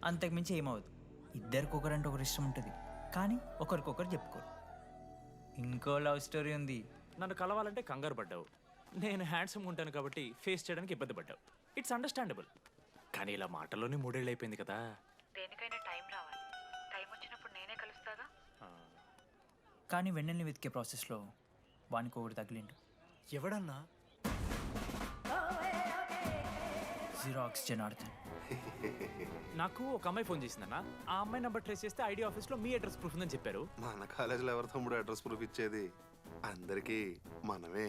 అంతకుమించి ఏమవుదు. ఇద్దరికి ఒకరంటే ఒకరు ఇష్టం ఉంటుంది, కానీ ఒకరికొకరు చెప్పుకోరు. ఇంకో లవ్ స్టోరీ ఉంది. నన్ను కలవాలంటే కంగారు పడ్డావు. నేను హ్యాండ్సమ్ ఉంటాను కాబట్టి ఫేస్ చేయడానికి ఇబ్బంది పడ్డావు. It's understandable. కానీ ఇలా మాటల్లోనే 3 ఏళ్ళు అయిపోయింది కదా. దేనికైనా టైం రావాలి. టైం వచ్చినప్పుడు నేనే కలుస్తాగా. కానీ వెన్నెల్ని వెతికే ప్రాసెస్లో వానికి ఒకటి తగిలిండు. ఎవడన్నా? జిరాక్స్ జనార్దన్. నాకు ఒక అమ్మాయి ఫోన్ చేసిందన్న. ఆ అమ్మాయి నెంబర్ ట్రేస్ చేస్తే ఐడి ఆఫీస్లో మీ అడ్రస్ ప్రూఫ్ ఉందని చెప్పారు. మన కాలేజీలో ఎవరి తమ్ముడు అడ్రస్ ప్రూఫ్ ఇచ్చేది? అందరికీ మనమే.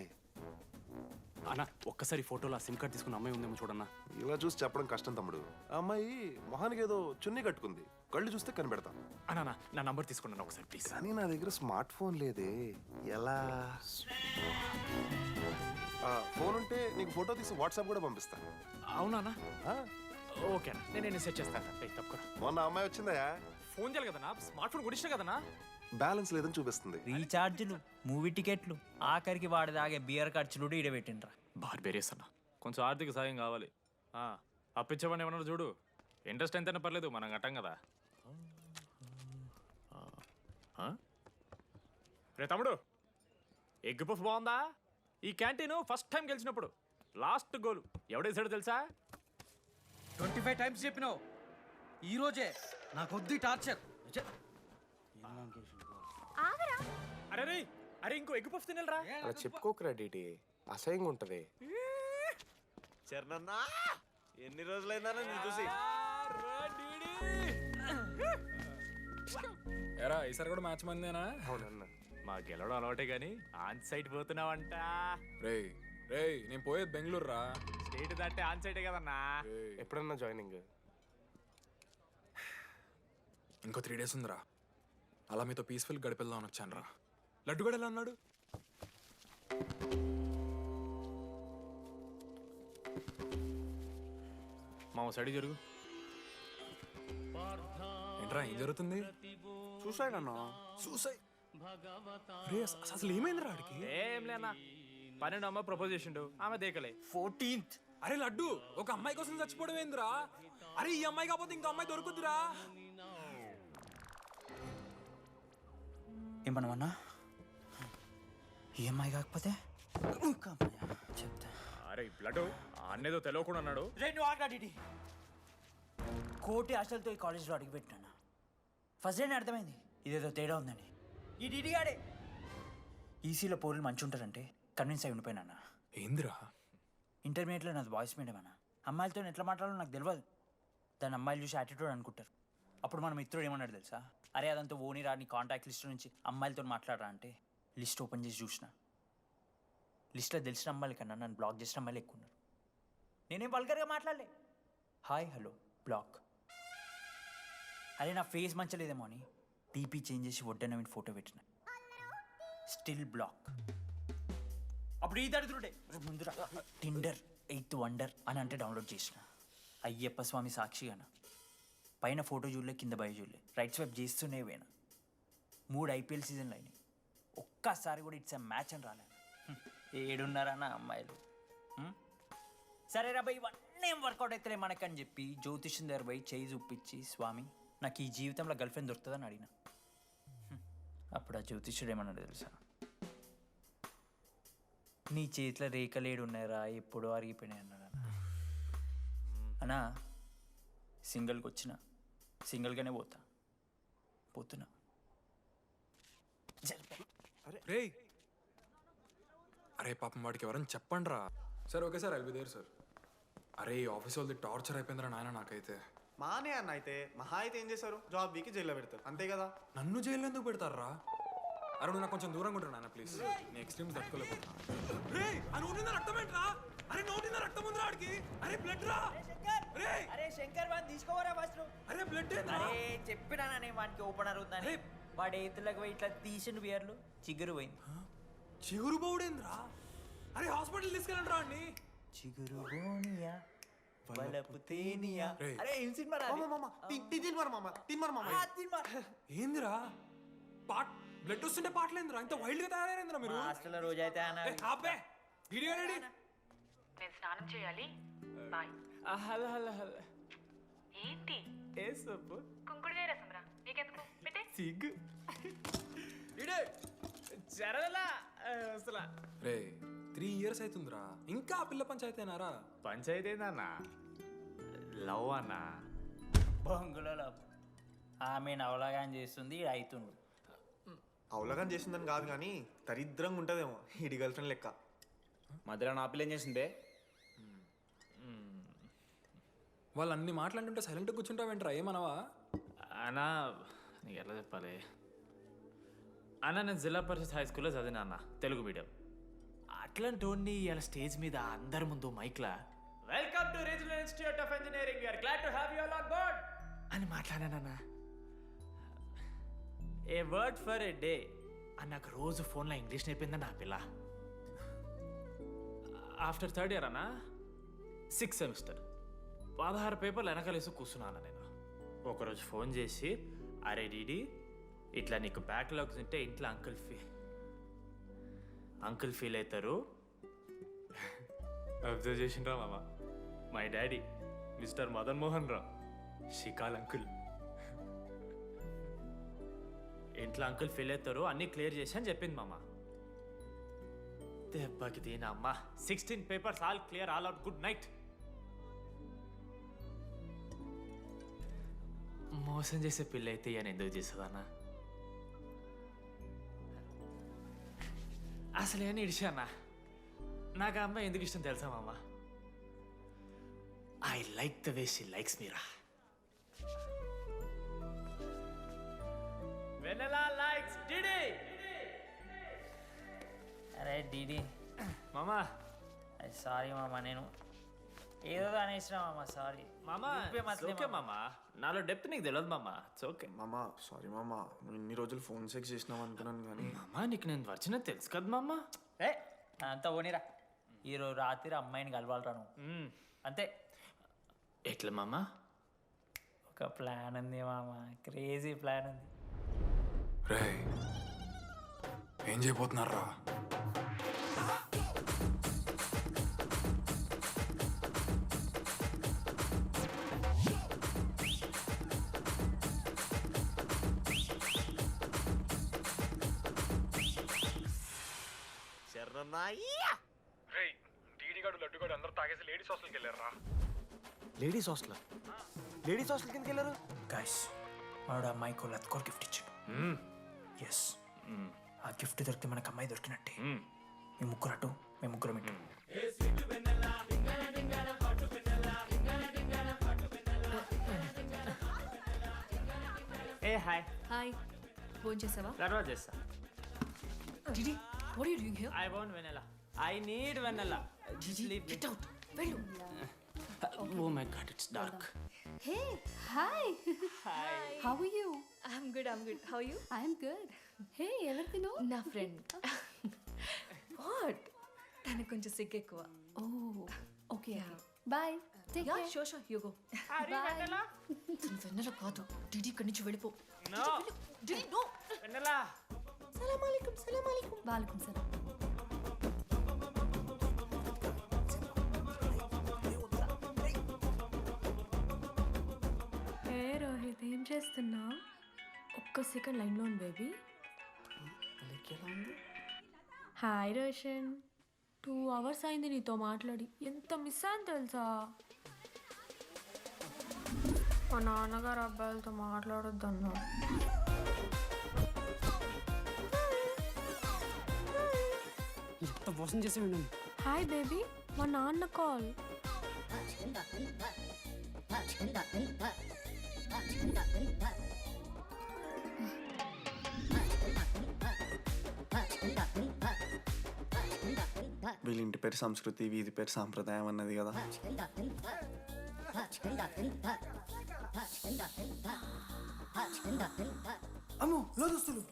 అన్న ఒక్కసారి ఫోటోలో సిమ్ కార్డ్ తీసుకున్న అమ్మాయి ఉందేమో చూడన్నా. ఇలా చూసి చెప్పడం కష్టం తమ్ముడు. ఆ అమ్మాయి మొహానికి ఏదో చున్నీ కట్టుకుంది, కళ్ళు చూస్తే కనిపెడతా. అన్న నా నంబర్ తీసుకున్నాను ఒకసారి ప్లీజ్. కానీ నా దగ్గర స్మార్ట్ ఫోన్ లేదే, ఎలా? ఫోన్ ఉంటే నీకు ఫోటో తీసి వాట్సాప్ కూడా పంపిస్తాను. అవునా అన్న? ఓకే అన్న, నేను సెట్ చేస్తాను. తప్పకుండా. మొన్న అమ్మాయి వచ్చిందా? ఫోన్ చేయాలి కదన్నా, స్మార్ట్ ఫోన్ కొనిచ్చిన కదన్నా. బ్యాలెన్స్ లేదని చూపిస్తుంది. రీఛార్జ్లు, మూవీ టికెట్లు, ఆఖరికి వాడి దాగే బియర్ ఖర్చులు కూడా ఈడబెట్టిండ్రా. బార్బేరియస్ అన్న, కొంచెం ఆర్థిక సాయం కావాలి. అప్పించమని ఏమన్నారు చూడు. ఇంట్రెస్ట్ ఎంతైనా పర్లేదు, మనం కట్టాం కదా. రే తమ్ముడు, ఎగ్ పఫ్ బాగుందా? ఈ క్యాంటీన్ ఫస్ట్ టైం గెలిచినప్పుడు లాస్ట్ గోల్ ఎవడేసాడో తెలుసా? 25 టైమ్స్ చెప్పినావు. ఈ రోజే నాకు వద్దు టార్చర్. అరే అరే ఇంకో ఎగ్ పఫ్ తినరా. అలా చెప్పుకోకరా డీటీ, అసహ్యంగా ఉంటది. చరణన్నా ఎన్ని రోజులైందా నేను చూసి. ఎరా ఈసారి కూడా మ్యాచ్ మందేనా? అవునన్నా. మా గెలవడం అలవాటే గానీ ఆన్ సైట్ పోతున్నావంట. రే రే నేను పోయేది బెంగళూరు రా. స్టేట్ దాటే ఆన్ సైటే కదన్నా. ఎప్పుడన్నా జాయినింగ్? ఇంకో 3 days ఉందిరా. అలా మీతో పీస్ఫుల్ గడిపెళ్దామని వచ్చాను రా. లడ్డు కూడా ఎలా అన్నాడు? మా సైడ్ జరుగు. ఏంట్రా ఏం జరుగుతుంది? సూసైడ్ అన్నా. సూసైడ్? అసలు ఏమైందిరా ఆడికి? ఏం లేనా, 12 అమ్మాయి ప్రపోజ్ చేసిండు, ఆమె దేకలే. 14th. అరే లడ్డు, ఒక అమ్మాయి కోసం చచ్చిపోవడం ఏందిరా? అరే ఈ అమ్మాయి కాకపోతే ఇంకో అమ్మాయి దొరుకుద్దిరా. ఏమన్నామన్నా? ఈఎంఐ కాకపోతే చెప్తా. అరే బ్లడ్ అన్నేదో తెలియకుండా అన్నాడు. కోటి ఆశలతో ఈ కాలేజ్లో అడుగుపెట్టినా. ఫస్ట్ డే అర్థమైంది ఇదేదో తేడా ఉందని. ఈ డిడిగాడే ఈసీలో పౌరులు మంచి ఉంటారంటే కన్విన్స్ అయి ఉండిపోయినా. ఏందిరా? ఇంటర్మీడియట్లో నాది బాయ్స్ మీడియం అన్న. అమ్మాయిలతో ఎట్లా మాట్లాడాలో నాకు తెలియదు. దాని అమ్మాయిలు చూసి యాటిట్యూడ్ అనుకుంటారు. అప్పుడు మన మిత్రుడు ఏమన్నాడు తెలుసా? అరే అదంతా ఓని రాని కాంటాక్ట్ లిస్ట్ నుంచి అమ్మాయిలతో మాట్లాడరా అంటే లిస్ట్ ఓపెన్ చేసి చూసిన. లిస్ట్లో తెలిసిన అమ్మాయిల కన్నా నన్ను బ్లాక్ చేసిన అమ్మాయిలు ఎక్కువ ఉన్నారు. నేనేం వల్గర్గా మాట్లాడలే. Hi hello block. అరే నా ఫేస్ మంచలేదేమో అని టీపీ చేంజ్ చేసి వడ్డన ఫోటో పెట్టిన. Still block. అప్పుడు ఈ దరిద్రుడే ముందురా టిండర్ 8th వండర్ అని అంటే డౌన్లోడ్ చేసిన. అయ్యప్ప స్వామి సాక్షిగాన పైన ఫోటో చూడలే, కింద బయ చూడలే, రైట్ స్వైప్ చేస్తూనే పోయినా. 3 IPL సీజన్లు అయినాయి, ఒక్కసారి కూడా ఇట్స్ మ్యాచ్ అని రాలేదు. ఏడున్నారన్న అమ్మాయిలు. సరే రా భయ్, ఇవన్నీ ఏం వర్కౌట్ అవుతలే మనకని చెప్పి జ్యోతిష్యం దగ్గర పోయి చేయి చూపించి, స్వామి నాకు ఈ జీవితంలో గర్ల్ ఫ్రెండ్ దొరుకుతుందని అడిగిన. అప్పుడు ఆ జ్యోతిష్యుడు ఏమన్నాడు తెలుసా? నీ చేతిలో రేఖలేడు ఉన్నాయరా, ఎప్పుడో అరిగిపోయినాయి అన్నాడు. అన్నా సింగిల్కి వచ్చిన సింగిల్గానే పోతున్నా. రే అరే పాపం వాడికి ఎవరైనా చెప్పండి రా. Sir okay sir, I'll be there sir. అరే ఈ ఆఫీస్ వాళ్ళది టార్చర్ అయిపోయిందిరా నాయన నాకైతే. మానే అన్న అయితే మహా అయితే ఏం చేశారు? జాబ్ వీకి జైల్లో పెడతారు అంతే కదా. నన్ను జైల్లో ఎందుకు పెడతారా? అరే నువ్వు నాకు కొంచెం దూరంగా ఉంటాను నాన్న ప్లీజ్. నేను ఎక్స్ట్రీమ్స్ తట్టుకోలేకపోతున్నా. రే ఆ నోటిందా రక్తం ఏంట్రా? అరే నోటిందా రక్తం ఉందిరా ఆడికి. అరే బ్లడ్ రా. అరే శంకర్ వాడిని తీసుకోవరా ఫస్ట్. అరే బ్లడ్. అరే చెప్పినా నేను వాడికి ఓపెనర్ అవుతాను. వాడి ఎత్తులకు పోయి ఇట్లా తీసిన బియర్లు చిగురు పోయింది. చిగురు బౌడేంద్రా? అరే హాస్పిటల్ తీసుకెళ్ళండి రా అండి. చిగురు బోనియా వలపు తేనియా. అరే ఏం సినిమా రా? ఏందిరా బ్లడ్ వస్తుంటే పాటలేందిరా? ఇంత వైల్డ్ గా తయారైందిరా మీరు. హాస్టల్లో రోజైతే అబ్బే వీడియో రెడీ. నేను స్నానం చేయాలి, బాయ్. Hello hello hello. ఏంటి ఏ సబ్బు? కుంకుడుగాయ రసం రా, నీకెందుకు పెట్టే. సిగ్గు జరగలా అసలు. రే 3 years అవుతుందిరా, ఇంకా ఆ పిల్ల పంచాయతీ అయినారా? పంచాయతీ ఏందన్నా? లవ్ అన్నా. బొంగులో లవ్. ఆమె అవలాగాని చేస్తుంది, అవుతుండు. అవలగాని చేసిందని కాదు కానీ దరిద్రంగా ఉంటుందేమో ఇడి గర్ల్ ఫ్రెండ్ లెక్క. మధ్యలో నా పిల్ల ఏం చేసిందే? వాళ్ళు అన్ని మాట్లాడుతుంటే సైలెంట్గా కూర్చుంటావేంట్రా ఏమనవా? అన్నా నీకు ఎట్లా చెప్పాలి అన్న, నేను జిల్లా పరిషత్ హై స్కూల్లో చదివినా అన్న, తెలుగు మీడియం. అట్లాంటి వాడిని ఇలా స్టేజ్ మీద అందరి ముందు మైక్లా welcome to regional institute of engineering, we are glad to have you all on board అని మాట్లాడానన్నా. A word for a day అని నాకు రోజు ఫోన్లో ఇంగ్లీష్ నేర్పిందని నా పిల్ల. ఆఫ్టర్ థర్డ్ ఇయర్ అన్న, 6th సెమిస్టర్ 16 పేపర్లు వెనకాలేసి కూర్చున్నాను నేను. ఒకరోజు ఫోన్ చేసి, అరే డీడీ ఇట్లా నీకు బ్యాక్లాగ్స్ ఉంటే ఇంట్లో అంకుల్ ఫీల్ అవుతారు. అబ్జర్వ్ చేసిండ్రా మామ, my daddy mister Madan Mohan Rao, షికాల్ అంకుల్. ఇంట్లో అంకుల్ ఫీల్ అవుతారు, అన్నీ క్లియర్ చేసి అని చెప్పింది మామ. దెబ్బకి దీని అమ్మ 16 papers all clear, all out, good night. మోసం చేసే పిల్ల అయితే అని ఎందుకు చేస్తుందన్నా? అసలు ఏమని ఇడిచానా? నాకు ఆ అమ్మాయి ఎందుకు ఇష్టం తెలుసా మామ? I like the way she likes మీరా. Vennela likes DD. అరే డీడీ మామా, సారీ మామ, నేను ఏదో అనేసిన మామ, సారీ మామా. ఓకే మామా, నాలో డెప్త్ నీకు తెలియదు మామా. ఇట్స్ ఓకే మామా. సారీ మామా, నువ్వు ఇన్ని రోజులు ఫోన్ సెక్స్ చేసినావు అనుకున్నాను కానీ. మామా నీకు నేను వచ్చిన తెలుసు కదా మామా. ఏ అంతా పోనీరా, ఈరోజు రాత్రి అమ్మాయిని కలవాలరా నువ్వు, అంతే. ఎట్లా మామా? ఒక ప్లాన్ ఉంది మామ, క్రేజీ ప్లాన్ ఉంది. రే ఏం చేయబోతున్నారా? టీడీగాడు లడ్డుగాడు అందరూ తాగేసి లేడీస్ హాస్టల్కి వెళ్ళారా? Ladies hostel? లేడీస్ హాస్టల్ కిందకి వెళ్ళారు? గైస్ వాడు అమ్మాయికి లత్కోర్ గిఫ్ట్ ఇచ్చాడు. ఎస్, ఆ గిఫ్ట్ దొరికితే మనకు అమ్మాయి దొరికినట్టే. మీ ముగ్గురు అటు, మేము ముగ్గురం ఇటు. ఏ హాయ్. హాయ్, ఫోన్ చేసావా? తర్వాత చేస్తా. DD, what are you doing here? I want vanilla. I need vanilla. Just leave me. Get out. వెళ్ళు. Oh my god, it's dark. Hey, hi. Hi. How are you? I'm good. How are you? I'm good. Hey, ఎవరిది నువ్వు? నా friend. What? తనకు కొంచెం సిగ్గు ఎక్కువ. Oh, okay. Bye. Take care. Sure. You go. Bye. Vanilla? తను వెన్నెల కాదు. DD ఇక్కడి నుంచి వెళ్ళిపో. No. DD, no. Vanilla. సలాం అలైకుం. వాలేకుం సలాం. ఏ రోహిత్, ఏం చేస్తున్నా? ఒక్క సెకండ్ లైన్లో ఉంది బేబీ. హాయ్ రోషన్, 2 hours అయింది నీతో మాట్లాడి. ఎంత మిస్ అయ్యాను తెలుసా? మా నాన్నగారు అబ్బాయిలతో మాట్లాడొద్దన్నా. ఎంత మోసం చేసి ఉండండి. హాయ్ బేబీ, మా నాన్న కాల్. వీళ్ళ ఇంటి పేరు సంస్కృతి, వీధి పేరు సాంప్రదాయం అన్నది కదా. అమ్మో లోదుస్తులు.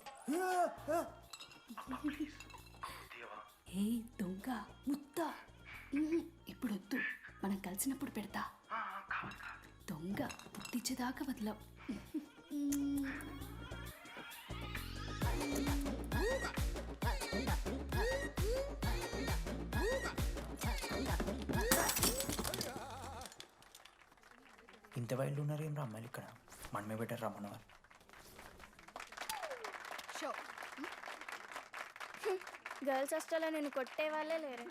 ఏ దొంగ ముత్త, ఇప్పుడు వద్దు, మనం కలిసినప్పుడు పెడతా. దొంగ పుట్టించేదాకా వదలం. ఇంత వైల్డ్ ఉన్నారు ఏం రా అమ్మాయిలు ఇక్కడ? మనమే బెటర్ రా మనవారు. గర్ల్స్ హాస్టల్లో నేను కొట్టే వాళ్ళే లేరే.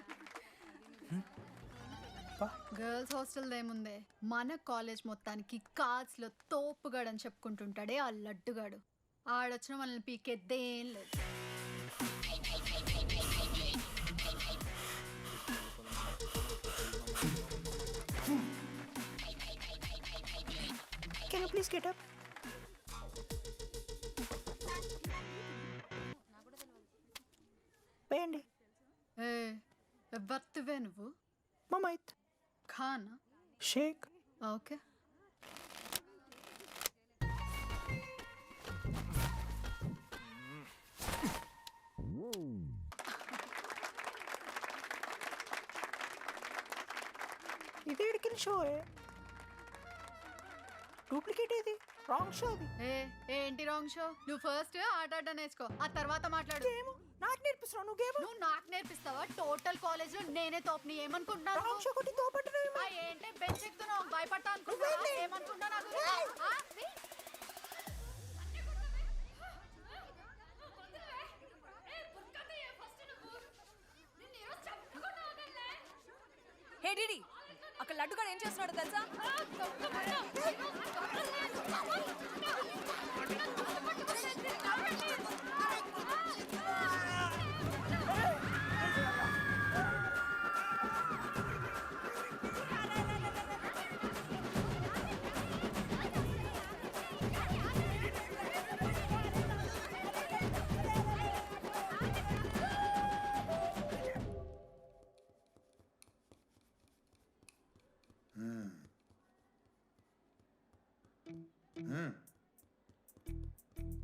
గర్ల్స్ హాస్టల్ ఏముందే, మన కాలేజ్ మొత్తానికి కార్డ్స్లో తోపుగాడని చెప్పుకుంటుంటాడే ఆ లడ్డుగాడు. ఆడొచ్చిన మనల్ని పీకెద్దేం లేదు. get up. వేయండి. ఎవరివే నువ్వు? మమైత్ ఖాన్. షేక్. ఓకే. ఇది ఎడికిన షో డూప్లికేట్ ఇది రాంగ్ షో అది. ఏంటి రాంగ్ షో? నువ్వు ఫస్ట్ ఆట ఆడడం నేర్చుకో, ఆ తర్వాత మాట్లాడు. నాకు నేర్పిస్తున్నావు నువ్వు గేమ్. నువ్వు నాకు నేర్పిస్తావా? టోటల్ కాలేజ్ లో నేనే తోపుని ఏమనుకుంటున్నావు? రాంగ్ షో కొట్టి తోపట్టలేము. ఏంటి బెంచ్ ఎక్కుతున్నావు? భయపడతా అనుకుంటున్నావా? ఏమనుకుంటున్నావు నా గురించి? హే డిడి, అక్కడ లడ్డుగాడు ఏం చేస్తున్నాడో తెలుసా?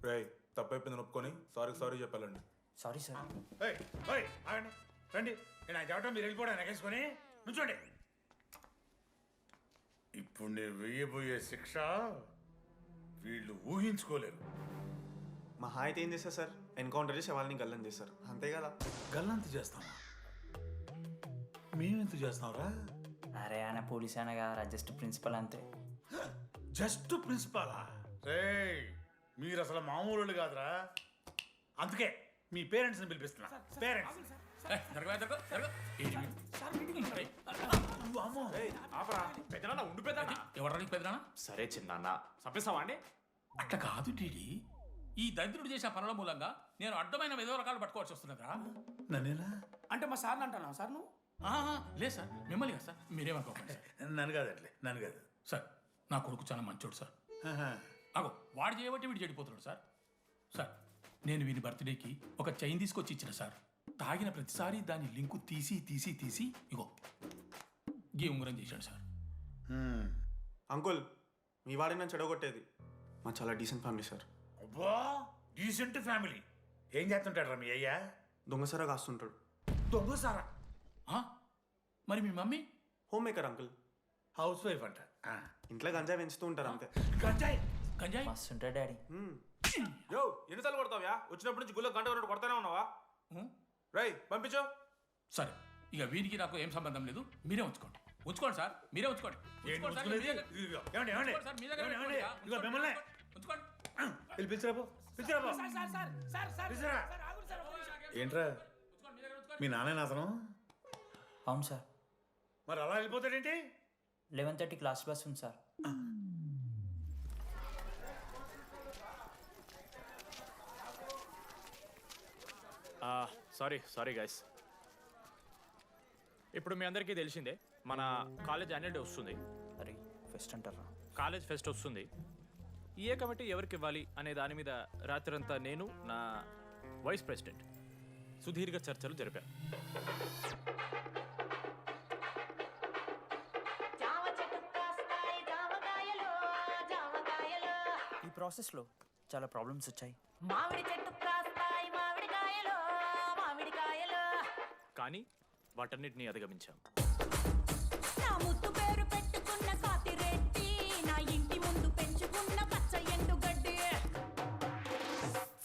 రేయ్ తప్పైపోయింది ఒప్పుకొని సారీ చెప్పాలండి. Sorry sir. ఆగండి రండి. నేను ఆయన చెప్పడం మీరు వెళ్ళిపోవడానికి ఎగేసుకొని నుంచోండి. ఇప్పుడు నేను వెయ్యబోయే శిక్ష వీళ్ళు ఊహించుకోలేరు. మా అయితే ఏం చేస్తారు సార్? ఎన్కౌంటర్ చేసి వాళ్ళని గల్లం చేస్తారు, అంతే కదా? గల్లంత చేస్తామా? మేమెంత చేస్తాంరా? అరే ఆయన పోలీస్ అయినా కదా, జస్ట్ ప్రిన్సిపల్ అంతే. జస్ట్ ప్రిన్సిపాలా? రే మీరు అసలు మామూలు కాదురా. అందుకే మీ పేరెంట్స్ని పిలిపిస్తున్నా. పేరెంట్స్ సరే చిన్న చంపేస్తావా అండి? అట్లా కాదు డీడీ, ఈ దరిద్రుడు చేసిన పనుల మూలంగా నేను అడ్డమైన విధవ రకాలు పట్టుకోవాల్సి వస్తున్నదా? నన్నేనా అంటే మా సార్ని అంటున్నా సార్ నువ్వు? లేదు సార్, మిమ్మల్ని కదా సార్. మీరేమనుకోకండి సార్. నన్ను కాదండి, నన్ను కాదు సార్. నా కొడుకు చాలా మంచోడు సార్. అగో వాడు చేయబట్టి వీడు చెడిపోతున్నాడు సార్. సార్ నేను వీని బర్త్డేకి ఒక చైన్ తీసుకొచ్చి ఇచ్చిన సార్. తాగిన ప్రతిసారి దాని లింకు తీసి ఇగో గీ ఉంగరం చేశాడు సార్. అంకుల్ మీ వాడిని నన్ను చెడగొట్టేది. మా చాలా డీసెంట్ ఫ్యామిలీ సార్. అబ్బా డీసెంట్ ఫ్యామిలీ. ఏం చేస్తుంటాడు రా మీ అయ్యా? దొంగసారా కాస్తుంటాడు. దొంగసారా? మరి మీ mummy? Home maker uncle. House wife అంట. ఇంట్లో గంజాయి పెంచుతూ ఉంటారు అంతే. గంజాయి మస్తు ఉంటాడు డాడీ. యో ఎన్నిసార్లు కొడతావ్యా? వచ్చినప్పటి నుంచి గుళ్ళ గంట కొట్టు కొడతానే ఉన్నావా? రై పంపించు. సరే ఇక వీరికి నాకు ఏం సంబంధం లేదు, మీరే ఉంచుకోండి సార్. మీరే ఉంచుకోండి. ఏంట్రా మీ నాన్న అతను? అవును సార్. మరి అలా వెళ్ళిపోతాడేంటి? 11:30 క్లాస్ బస్ ఉంది సార్. Sorry guys. ఇప్పుడు మీ అందరికీ తెలిసిందే మన కాలేజ్ యాన్యువల్ డే వస్తుంది. అరే ఫెస్ట్ అంటారా? కాలేజ్ ఫెస్ట్ వస్తుంది. ఏ కమిటీ ఎవరికి ఇవ్వాలి అనే దాని మీద రాత్రంతా నేను నా వైస్ ప్రెసిడెంట్ సుదీర్ఘ చర్చలు జరిపాను. ఈ ప్రాసెస్లో చాలా ప్రాబ్లమ్స్ వచ్చాయి. కానీ వాటన్నిటిని అధిగమించాం.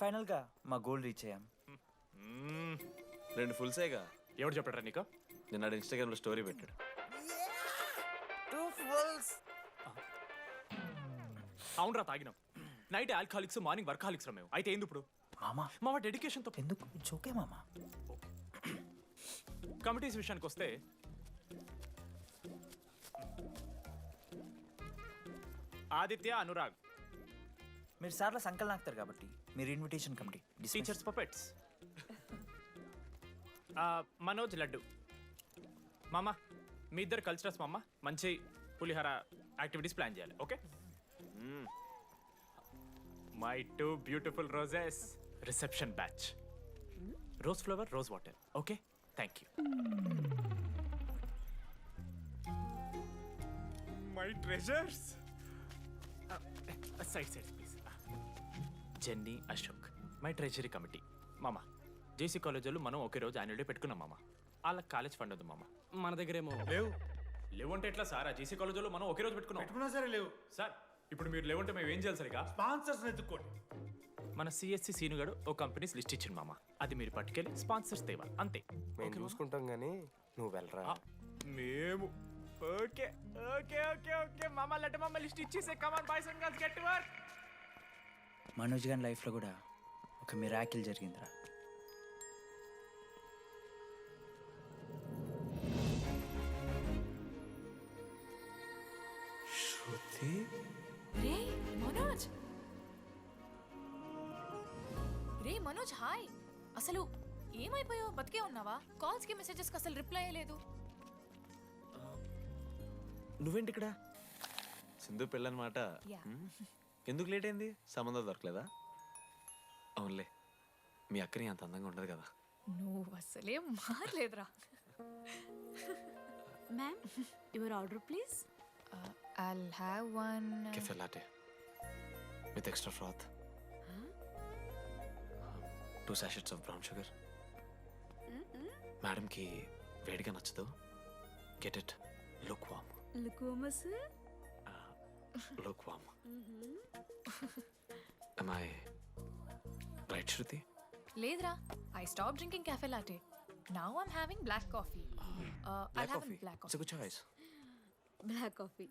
ఫైనల్గా మా గోల్ రీచ్ అయ్యాం. 2 ఫుల్సేగా. ఎవరు చెప్పారా నీకు? నిన్న ఇన్స్టాగ్రామ్లో స్టోరీ పెట్టాడు. 2 ఫుల్స్. అవునరా తాగినాం. నైట్ ఆల్కహాలిక్స్, మార్నింగ్ వర్కాలిక్స్ రా మేము. అయితే ఏంది ఇప్పుడు? మా డెడికేషన్తో ఎందుకు? ఇట్స్ ఓకే మామా. కమిటీస్ విషయానికి వస్తే ఆదిత్య, అనురాగ్ మీరు సార్ల సంకల్ నాకుతారు కాబట్టి మీరు invitation committee. Teachers puppets. Manoj, laddu. మామ మీ ఇద్దరు కల్చరల్స్ మామ. మంచి పులిహార యాక్టివిటీస్ ప్లాన్ చేయాలి. Okay my 2 beautiful roses reception batch rose flower rose water okay thank you my treasures side please jenny Ashok my treasury committee మామ జేసీ కాలేజ్ వాళ్ళు మనం ఒకే రోజు యాన్యువల్ డే పెట్టుకున్నాం మామ వాళ్ళకి కాలేజ్ ఫండ్ ఉంది మామ మన దగ్గర ఏమో లేవంటే ఎట్లా సార్ ఆ జేసీ కాలేజ్ వాళ్ళు మనం ఒకే రోజు పెట్టుకున్నా సరే లేవు సార్ ఇప్పుడు మీరు లేవంటే మేము ఏం చేయాలి సరిగా స్పాన్సర్స్ ఎత్తుక్కోండి. మన సిఎస్సి సీనుగాడు ఓ కంపెనీస్ లిస్ట్ ఇచ్చింది మామ అది మీరు పట్టుకెళ్ళి స్పాన్సర్స్ తేవా అంతే మేము చూసుకుంటాం కానీ నువ్వు వెళ్ళరా. మేము ఓకే ఓకే ఓకే ఓకే మామ లెట్ మామ లిస్ట్ ఇచ్చేసే come on boys and girls get to work. Manoj గారి లైఫ్లో కూడా ఒక మిరాకిల్ జరిగిందిరా. శృతి రే మనోజ్ హాయ్. అసలు ఏమైపోయావు? బతికే ఉన్నావా? కాల్స్ కి మెసేజెస్ కి అసలు రిప్లై అయ్యలేదు. నువ్వేంటి ఇక్కడ? సింధు పెళ్ళనమాట. ఎందుకు లేట్ అయింది? సంబంధం దొరకలేదా? అవునులే, మీ అక్కని అంత అందంగా ఉండదు కదా. నువ్వు అసలే మారలేదురా. Ma'am your order please. I'll have one Cafe latte with extra froth. 2 sachets of brown sugar. Madam కి వేడిగా నచ్చదు. Get it lukewarm. లుకోమస్ Lukewarm. Am I right, Shruti? లేదురా. I stopped drinking cafe latte. Now I'm having black coffee. I'll have a black It's a coffee. good choice. Black coffee.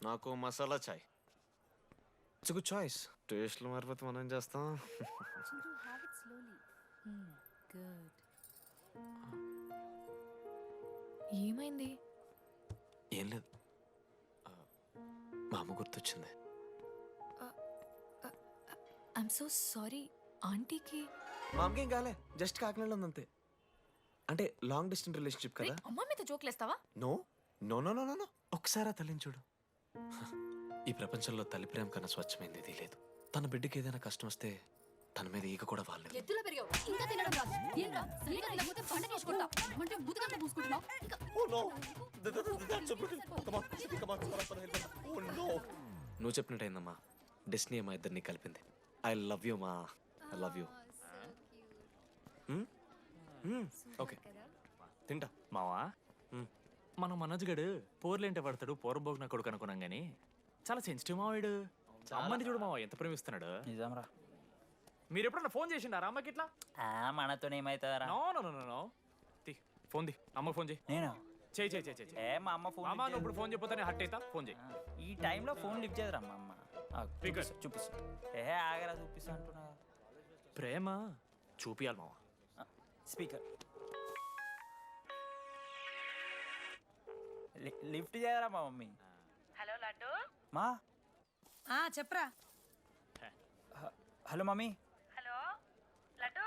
నాకు మసాలా చాయ్. It's a good choice. టేస్ట్లు మారిపోతే మనం ఏం చేస్తాం? Chintu have it slowly. Good. ఏమైంది? ఏం లేదు, మా అమ్మ గుర్తొచ్చింది. I'm so sorry. ఆంటీకి మా అమ్మకి ఏం కాలే, జస్ట్ కాకినాడలో ఉందంతే. అంటే లాంగ్ డిస్టెన్స్ రిలేషన్షిప్ కదా. అమ్మ మీద జోక్లేస్తావా? No no no no no ఒకసారి ఆ తల్లిని చూడు. ఈ ప్రపంచంలో తల్లి ప్రేమ కన్నా స్వచ్ఛమైంది ఇది లేదు. తన బిడ్డకి ఏదైనా కష్టం వస్తే తన మీద ఈగ కూడా వాళ్ళలేదు. ఎత్తులో పెరిగావు ఇంకా తినడం రాదు. ఏంట్రా సరిగా తినకపోతే పంట చేసుకుంటా అంటే బుద్ధకంతా పూసుకుంటున్నావు. నువ్వు చెప్పినట్టయిందమ్మా, డెస్టినీ మా ఇద్దరిని కలిపింది. ఐ లవ్ యూ మా, ఐ లవ్ యూ. ఓకే తింటా. మావా మన మనోజ్ గడు పోర్లేంటే పడతాడు, పోరబోగు నా కొడుకు అనుకున్నాం కానీ చాలా సెన్సిటివ్ మావాడు. అమ్మని చూడు మావా ఎంత ప్రేమిస్తున్నాడు. నిజంరా. మీరు ఎప్పుడన్నా ఫోన్ చేసిండారా అమ్మకి ఇట్లా? మనతో ఏమైతుందరా? No no no no phone ది అమ్మకి ఫోన్ చేయి. నేను చేయి చేయి చేయి. ఏ మా అమ్మ ఫోన్ అమ్మ నువ్వు ఇప్పుడు ఫోన్ చెప్పితే హట్ అవుతా. ఫోన్ చేయి. ఈ టైంలో ఫోన్ లిఫ్ట్ చేయదురా మా అమ్మ. Speaker. చూపిస్తా. ఆగరా చూపిస్తా అంటున్నా. ప్రేమ చూపియాలి మావా. స్పీకర్ లిఫ్ట్ చేయరా మా మమ్మీ. హలో లడ్డు. మా చెప్పరా. Hello mummy. Hello laddu.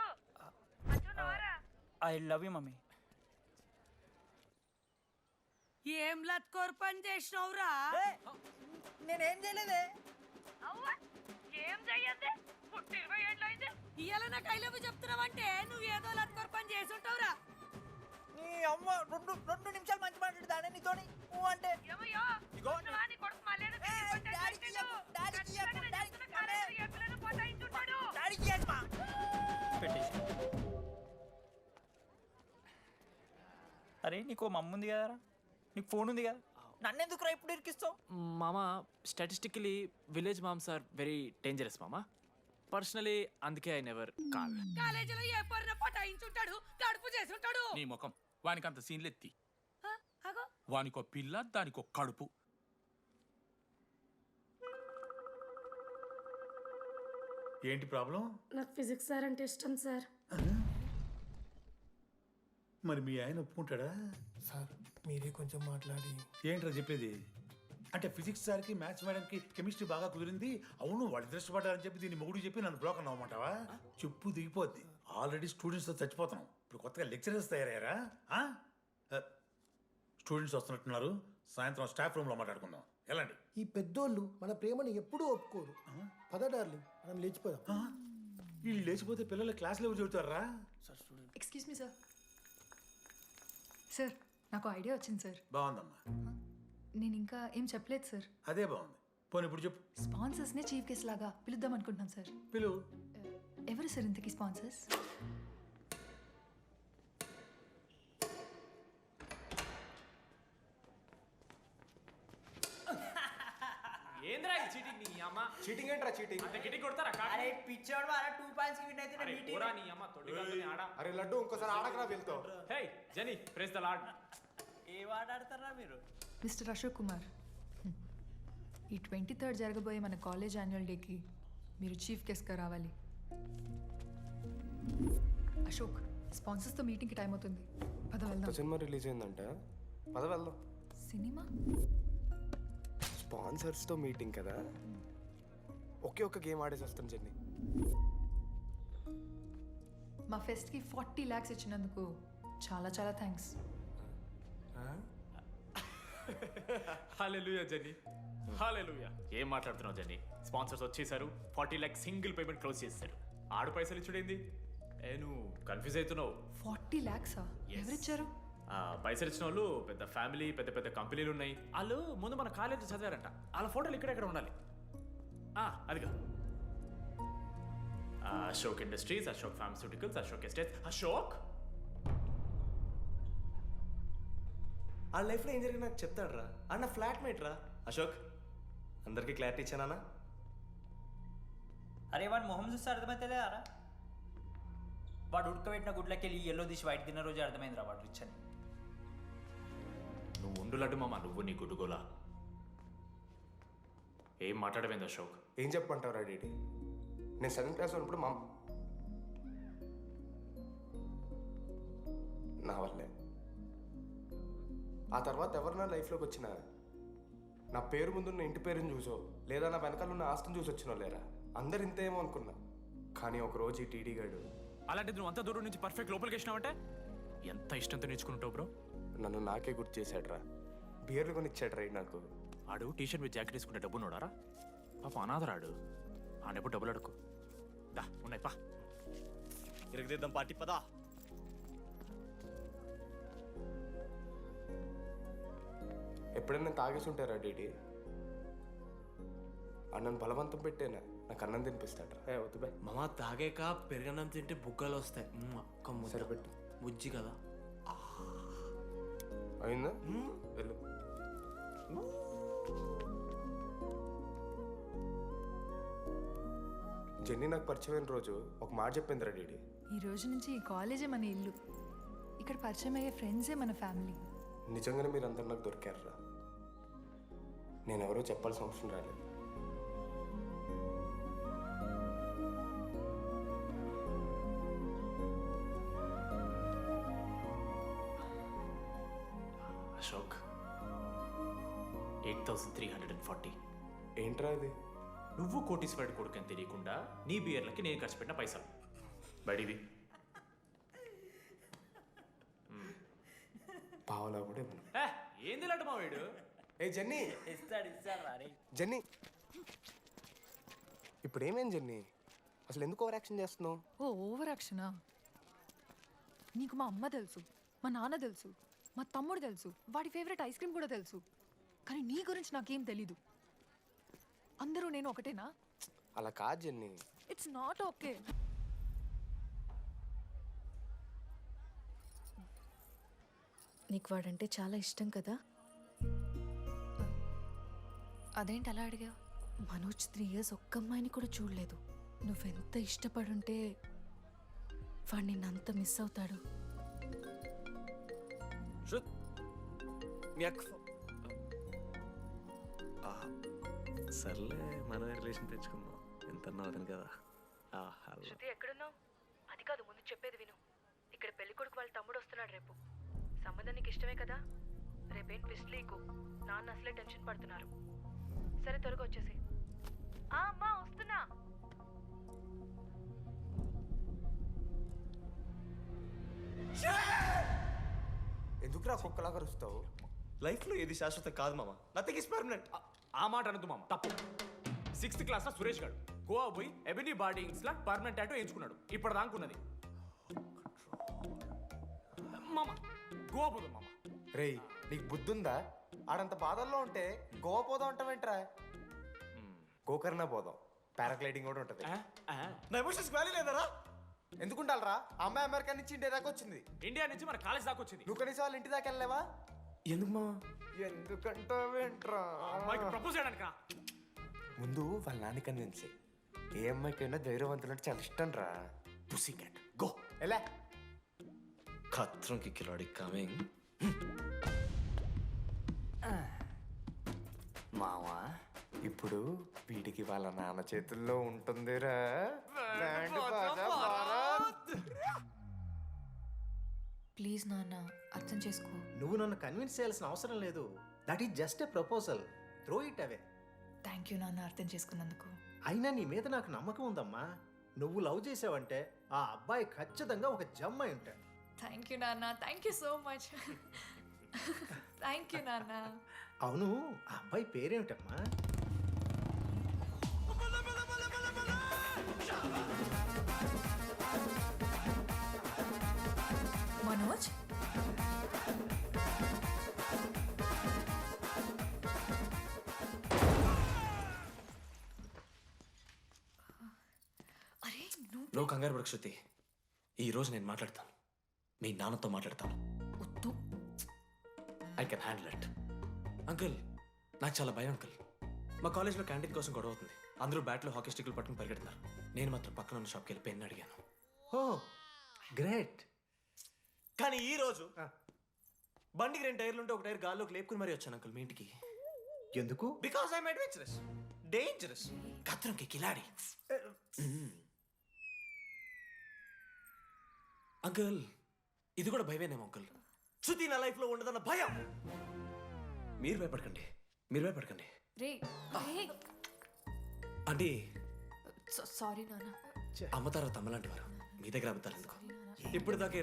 I love you mummy. ఏం లత్కోర్ పని చేసినవురా? నేనేం చేయలేదే. ఏం చెయ్యద్దే? పుట్టి 20 ఏళ్ళు అయింది. ఇయ్యాల నాకు ఐ లవ్ యూ చెప్తున్నావంటే నువ్వు ఏదో లత్కోర్ పని చేసి ఉంటావురా. నీ అమ్మ రెండు నిమిషాలు మంచి మాట్లాడుతానే నీతోని. నువ్వు అంటే ఏమయ్యో నువ్వా నీ కొడుకు మళ్ళీ అరే నీకు మమ్మ ఉంది కదరా, నీకు ఫోన్ ఉంది కదా, నన్నెందుకు రా ఇప్పుడు ఇరికిస్తావు? మామా statistically village moms are very dangerous మామా. పర్సనలీ అందుకే ఐ నెవర్ కాల్. కాలేజీలో ఏ పొరన పటాయించుంటాడు, కడుపు చేసి ఉంటాడు. నీ ముఖం వానికి అంత సీన్లెత్తి. అగో వానికో పిల్ల దానికో కడుపు. ఏంటి ప్రాబ్లం? నాకు ఫిజిక్స్ సార్ అంటే ఇష్టం సార్. మరి మీ ఆయన ఒప్పుకుంటాడా? సార్ మీరే కొంచెం మాట్లాడి. ఏంట్రా చెప్పేది? అంటే ఫిజిక్స్ సార్కి మ్యాథ్స్ మేడంకి కెమిస్ట్రీ బాగా కుదిరింది, అవును వాళ్ళు ఇష్టపడ్డారని చెప్పి దీన్ని మొగుడు చెప్పి నన్ను బ్లాక్ అన్నమాటవా? చెప్పు దిగిపోద్ది. ఆల్రెడీ స్టూడెంట్స్తో చచ్చిపోతున్నాం, ఇప్పుడు కొత్తగా లెక్చరర్స్ తయారయ్యారా? స్టూడెంట్స్ వస్తున్నట్టున్నారు, సాయంత్రం స్టాఫ్ రూమ్లో మాట్లాడుకుందాం. ఎలాంటి ఈ పెద్దోళ్ళు మన ప్రేమను ఎప్పుడూ ఒప్పుకోరు. పద డార్లింగ్, మనం లేచిపోదాం. వీళ్ళు లేచిపోతే పిల్లలు క్లాస్లో ఎవరు చెబుతారా? Excuse me sir. సార్ నాకు ఐడియా వచ్చింది సార్. బాగుందమ్మా, నేను ఇంకా ఏం చెప్పలేదు సార్. అదే బాగుంది. పోనీ ఇప్పుడు చెప్పు. స్పాన్సర్స్ని చీఫ్ గెస్ట్ లాగా పిలుద్దాం అనుకుంటున్నాను సార్. పిలువు. ఎవరు సార్ ఇంతకీ స్పాన్సర్స్? ఏంద్రా ఈ చీటింగ్ నీ అమ్మ? చీటింగ్ ఏంట్రా చీటింగ్? అంత గిటి కొడతారా? అరే పిచ్చోడు అలా 2 పాయింట్స్ విన్ అయితే అరే పోరా నీ అమ్మ తొడిగల్ని ఆడ. అరే లడ్డు ఇంకోసారి ఆడకరా వెళ్తావు. హే జెనీ, ప్రెస్ ద లార్డ్. ఏ వాడాడతారా మీరు? మిస్టర్ అశోక్ కుమార్, ఈ 23rd జరగబోయే మన కాలేజ్ యాన్యువల్ డేకి మీరు చీఫ్ గెస్ట్గా రావాలి. అశోక్, స్పాన్సర్స్తో మీటింగ్కి టైం అవుతుంది. పద వెళ్దాం. సినిమా రిలీజ్ అయిందంట, పద వెళ్దాం. సినిమా? స్పాన్సర్స్తో మీటింగ్ కదా, ఒకే ఒక్క గేమ్ ఆడేసి వస్తాం జెన్నీ. మా ఫెస్ట్కి 40 lakhs ఇచ్చినందుకు చాలా చాలా థ్యాంక్స్. హల్లెలూయా జెన్నీ, హల్లెలూయా. ఏం మాట్లాడుతున్నావు జెన్నీ? స్పాన్సర్స్ వచ్చేసారు, 40 lakhs సింగిల్ పేమెంట్ క్లోజ్ చేస్తారు. ఆడు పైసలు ఇచ్చుడేంది? నువ్వు కన్ఫ్యూజ్ అవుతున్నావు. 40 lakhs ఎవరిచ్చారు? పైసలు ఇచ్చిన వాళ్ళు పెద్ద ఫ్యామిలీ, పెద్ద పెద్ద కంపెనీలు ఉన్నాయి. వాళ్ళు ముందు మన కాలేజ్ చదివారంట. వాళ్ళ ఫోటోలు ఇక్కడెక్కడ ఉండాలి. అదిగా Ashok industries, Ashok pharmaceuticals, Ashok estates. Ashok ఆ లైఫ్లో ఏం జరిగింది నాకు చెప్తాడు రా. అన్న ఫ్లాట్మేట్ రా అశోక్. అందరికీ క్లారిటీ ఇచ్చానా? అరే వాడు మొహం చూస్తే అర్థమైతే అరా. వాడు ఉడకబెట్టిన గుడ్లకి వెళ్ళి ఎల్లో తీసి వైట్ తిన్న రోజు అర్థమైందిరా వాడు రిచ్ అని. నువ్వు ఉండులడ్డు మామ, నువ్వు నీ గుడ్డుగోలా. ఏం మాట్లాడమైంది అశోక్? ఏం చెప్పమంటావు రా డీడీ? నేను 7th క్లాస్ ఉన్నప్పుడు నా వల్లే. ఆ తర్వాత ఎవరు నా లైఫ్లోకి వచ్చినా నా పేరు ముందున్న ఇంటి పేరుని చూసో లేదా నా వెనకాల ఉన్న ఆస్తిని చూసి వచ్చినో లేరా, అందరు ఇంతేమో అనుకున్నా. కానీ ఒకరోజు ఈ టీడీ గాడు, అలాంటిది నువ్వు అంత దూరం నుంచి పర్ఫెక్ట్ లోపలికి వచ్చినావంటే ఎంత ఇష్టంతో నేర్చుకుంటావు బ్రో. నన్ను నాకే గుర్తు చేశాడు రా. బియర్లు కొని ఇచ్చాడు రా నాకు. ఆడు టీషర్ట్ మీద జాకెట్ వేసుకుంటే డబ్బు నోడారా? పాప అనాథరాడు. ఆడెప్పుడు డబ్బులు అడుకు. దా ఉన్నాయి పా, ఇరగదిద్దాం పార్టీ పదా. ఎప్పుడైనా తాగేసి ఉంటారా డీడీ? అన్నను బలవంతం పెట్టేనా నాకు అన్నం తినిపిస్తాడు రా. వద్దు బాయ్ మామ, తాగాక పెరగన్నం తింటే బుగ్గలు వస్తాయి. సరిపెట్టు. బుజ్జి కదా. అయిందా? వెళ్ళు. జెన్నీ నాకు పరిచయమైన రోజు ఒక మాట చెప్పింది రా డీడీ. ఈ రోజు నుంచి ఈ కాలేజే మన ఇల్లు. ఇక్కడ పరిచయం అయ్యే ఫ్రెండ్సే మన ఫ్యామిలీ. నిజంగానే మీరు అందరు నాకు దొరికారు రా. నేను ఎవరో చెప్పాల్సిన అవసరం రాలేదు. అశోక్ 8,340. ఏంట్రా ఇది? నువ్వు కోటీశ్వరుడి కొడుకు అని తెలియకుండా నీ బియర్లకి నేను ఖర్చు పెట్టిన పైసలు బడివి. పావలా కూడా ఇవ్వను. ఏంది లాంటి మా వీడు? ఏ జెన్నీ, ఇస్తాడు రే. జెన్నీ ఇప్పుడు ఏమేం జెన్నీ? అసలు ఎందుకు ఓవర్ యాక్షన్ చేస్తున్నావు? ఓవర్ యాక్షనా? నీకు మా అమ్మ తెలుసు, మా నాన్న తెలుసు, మా తమ్ముడు తెలుసు, వాడి ఫేవరెట్ ఐస్ క్రీమ్ కూడా తెలుసు. కానీ నీ గురించి నాకేం తెలీదు. అందరూ నేను ఒకటేనా? అలా కాదు జెన్నీ. It's not okay. నీకు వాడంటే చాలా ఇష్టం కదా? అదేంటి అలా అడిగావు? మనోజ్ 3 years ఒక్క అమ్మాయిని కూడా చూడలేదు. నువ్వెంత ఇష్టపడుంటే వాడు నిన్నంత మిస్ అవుతాడు. సర్లే, మనమే రిలేషన్ తెచ్చుకుందాం. ఎంత అన్నది కదా. శృతి ఎక్కడున్నావు? అది కాదు, ముందు చెప్పేది విను. ఇక్కడ పెళ్లి కొడుకు వాళ్ళ తమ్ముడు వస్తున్నాడు రేపు. సంబంధం నీకు ఇష్టమే కదా? రేపేం ట్విస్ట్ లీకు. నాన్న అసలే టెన్షన్ పడుతున్నారు. సరే త్వరగా వచ్చేసి. అమ్మా వస్తున్నా. ఎందుకురా కుక్కలాగా రుస్తావు? లైఫ్లో ఏది శాశ్వతం కాదు మామ. Nothing is permanent. ఆ మాట అనదు మామ, తప్పు. 6th క్లాస్లో సురేష్ గారు గోవా పోయి ఎబినీ బార్డింగ్స్ లా పర్మనెంట్ టాటూ ఎంచుకున్నాడు. ఇప్పుడు దానుకున్నది మామ. గోవా పోదాం మామ. రేయ్ నీకు బుద్ధుందా? ఆడంత బాధల్లో ఉంటే గోవా పోదాం అంటావేంట్రా? గోకర్ణ పోదాం, పారాగ్లైడింగ్ కూడా ఉంటుంది. నా ఎమోషన్స్ వ్యాలీ లేదరా? ఎందుకుంటారా? అమ్మాయి అమెరికా నుంచి ఇండియా దాకా వచ్చింది. ఇండియా నుంచి మన కాలేజ్ దాకా వచ్చింది. నువ్వు కనీసం వాళ్ళ ఇంటి దాకా వెళ్ళలేవా? ఎందుకు మా? ఎందుకంటావేంట్రా? అమ్మాయికి ప్రపోజ్ చేయడానికి. ముందు వాళ్ళ నాన్న కన్విన్స్. ఏ అమ్మాయికైనా ధైర్యవంతులు అంటే చాలా ఇష్టం రా. పుసీ క్యాట్ గో. ఎలా? ఖత్రం కి కిలాడి కమింగ్. మావా ఇప్పుడు వీడికి వాళ్ళ నాన్న చేతుల్లో ఉంటుందిరా. Band Baaja Bharat. ప్లీజ్ నాన్న అర్థం చేసుకో. నువ్వు నన్ను కన్విన్స్ చేయాల్సిన అవసరం లేదు. That is just a proposal. Throw it away. Thank you నాన్న అర్థం చేసుకున్నందుకు. అయినా నీ మీద నాకు నమ్మకం ఉందమ్మా. నువ్వు లవ్ చేసావంటే ఆ అబ్బాయి ఖచ్చితంగా ఒక జమ్మాయి ఉంటాడు. థ్యాంక్ యూ నాన్న, thank you so much. Thank you నాన్న. అవును, ఆ అబ్బాయి పేరేమిటమ్మా? మనోజ్. అరే నువ్వు కంగారు పడకు శృతి. ఈ రోజు నేను మాట్లాడతాను, మీ నాన్నతో మాట్లాడతాను. వద్దు. I can handle it. Uncle నాకు చాలా భయం అంకుల్. మా కాలేజ్లో క్యాంటీన్ కోసం గొడవ అవుతుంది. అందరూ బ్యాట్లో హాకీ స్టిక్లు పట్టుకుని పరిగెడుతున్నారు. నేను మాత్రం పక్కన ఉన్న షాప్కి వెళ్ళి పెన్ అడిగాను. ఓ గ్రేట్. కానీ ఈ రోజు బండికి 2 టైర్లు ఉంటే ఒక టైర్ గాల్లోకి లేపుకుని మరీ వచ్చాను అంకుల్ మీ ఇంటికి. ఎందుకు? బికాస్ ఐఎమ్ అడ్వెంచరస్, డేంజరస్, ఖత్రంకి కిలాడి. అంకుల్ ఇది కూడా భయమేనేమో అంకుల్. శృతి నా లైఫ్లో ఉండదన్న భయం. మీరు భయపడకండి, మీరు భయపడకండి. రే అంటే సారీ నాన్న. అమ్మ తర్వాత అమ్మలాంటి వారు, మీ దగ్గర అబద్ధాలు ఎందుకు? ఇప్పుడు దాకా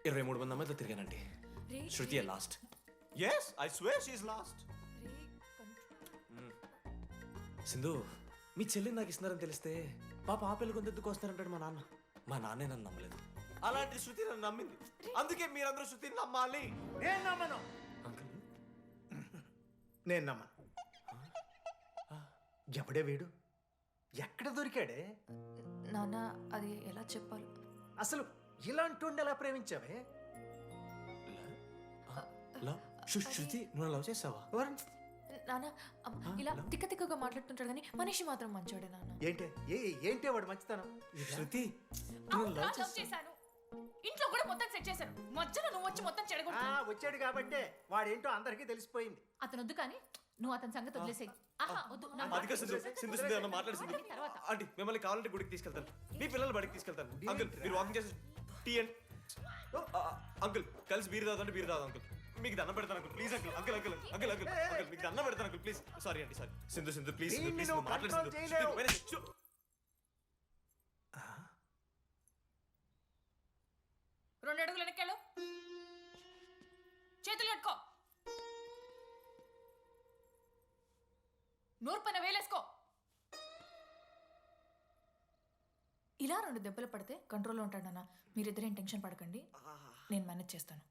23 మంది అమ్మాయితో తిరిగానండి. Shruti last. Yes I swear she is last. Sindhu మీ చెల్లిని నాకు ఇస్తున్నారని తెలిస్తే పాప ఆ పెళ్లి కొందెందుకు వస్తారంటాడు మా నాన్న. మా నాన్నే నన్ను నమ్మలేదు, అలాంటి శృతి నన్ను నమ్మింది. అందుకే మీరందరూ శృతిని నమ్మాలి. నేను నమ్మను. నేను నమ్మను. ఎవడే వీడు? ఎక్కడ దొరికాడే? నాన్న అది ఎలా చెప్పాలి? అసలు ఇలాంటి ఎలా ప్రేమించావే? శృతి నువ్వు లవ్ చేసావా? నాన్న ఇలా తిక్క తిక్కగా మాట్లాడుతుంటాడు కానీ మనిషి మాత్రం మంచోడే నాన్న. ఏంటి వాడు మంచితనం? శృతి లవ్ చేశాను, ఇంట్లో కూడా మొత్తం సెట్ చేశాను, మధ్యలో నువ్వు వచ్చి మొత్తం చెడగొట్టావు. వచ్చాడు కాబట్టే వాడేంటో అందరికీ తెలిసిపోయింది. అతను వద్దు కానీ నువ్వు అతని సంగతి వదిలేసేయి. ఆహా వద్దు, నా మాట అదిగా సింధు సింధు సింధు అన్న మాట్లాడుతుంది. ఆంటీ మిమ్మల్ని కావాలంటే గుడికి తీసుకెళ్తాను, మీ పిల్లల్ని బడికి తీసుకెళ్తాను. అంకుల్ మీరు వాకింగ్ చేసి టీ అండ్ అంకుల్ కలిసి బీరు తాగుతుంటే బీరు తాగు అంకుల్. మీకు దండం పెడతాను uncle please uncle. Uncle uncle uncle uncle uncle మీకు దండం పెడతాను అంకుల్ ప్లీజ్. సారీ అండి sorry. Sindhu Sindhu please please మాట్లాడుతుంది. 2 అడుగులు వెనక్కెళ్ళు, చేతులు కట్టుకో, నూరు పైన వేలేసుకో. ఇలా 2 దెబ్బలు పడితే కంట్రోల్లో ఉంటాడు నాన్న. మీరిద్దరేం టెన్షన్ పడకండి, నేను మేనేజ్ చేస్తాను.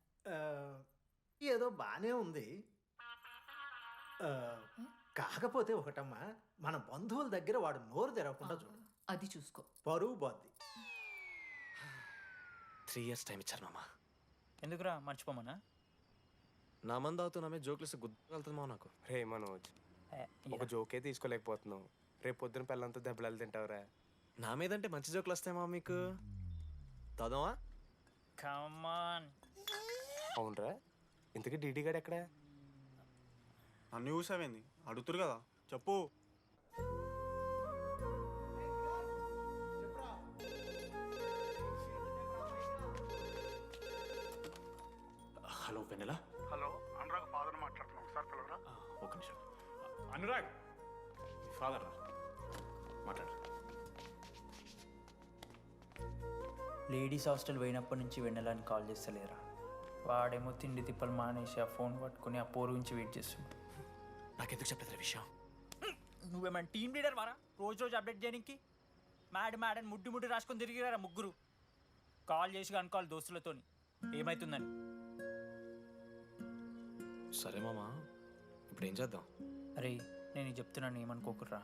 ఏదో బానే ఉంది. కాకపోతే ఒకటమ్మా, మన బంధువుల దగ్గర వాడు నోరు తెరవకుండా చూడు. అది చూసుకో, పరువు బాద్ది. 3 years టైం ఇచ్చారు మామ. ఎందుకురా మర్చిపోమన్నా? నా మంది అవుతూ నా మీద జోక్లు గుర్తుకెళ్తుంది మామ నాకు. రే మనోజ్, ఒక జోకే తీసుకోలేకపోతున్నావు. రేపు పొద్దున పిల్లలతో దెబ్బలు తింటావురా. నా మీదంటే మంచి జోకులు వస్తాయి మామ మీకు. తాదామా? కమాన్. అవునరా, ఇంతకీ డీడీ గారు ఎక్కడ? నన్ను చూసావేంది? అడుగుతురు కదా, చెప్పు. హలో వెన్నెలా. హలో, అనురాగ్ ఫాదర్ మాట్లాడుతున్నాం, ఒకసారి పిలవరా? ఒక నిమిషం. అనురాగ్ ఫాదర్ మాట్లాడు. లేడీస్ హాస్టల్ పోయినప్పటి నుంచి వెన్నెలని కాల్ చేస్తలేరా? వాడేమో తిండి తిప్పలు మానేసి ఆ ఫోన్ పట్టుకుని ఆ పోరు గురించి వెయిట్ చేస్తుండు. నాకెందుకు చెప్పలేదు విషయం? నువ్వేమైనా టీం లీడర్ వారా రోజు రోజు అప్డేట్ చేయడానికి? మ్యాడ్ అని ముడ్డి రాసుకొని తిరిగిరారా ముగ్గురు. కాల్ చేసి కనుకోవాలి దోస్తులతోని ఏమైతుందని. సరే మామా, ఇప్పుడు ఏం చేద్దాం? అరే నేను ఇది చెప్తున్నాను ఏమనుకోకుర్రా.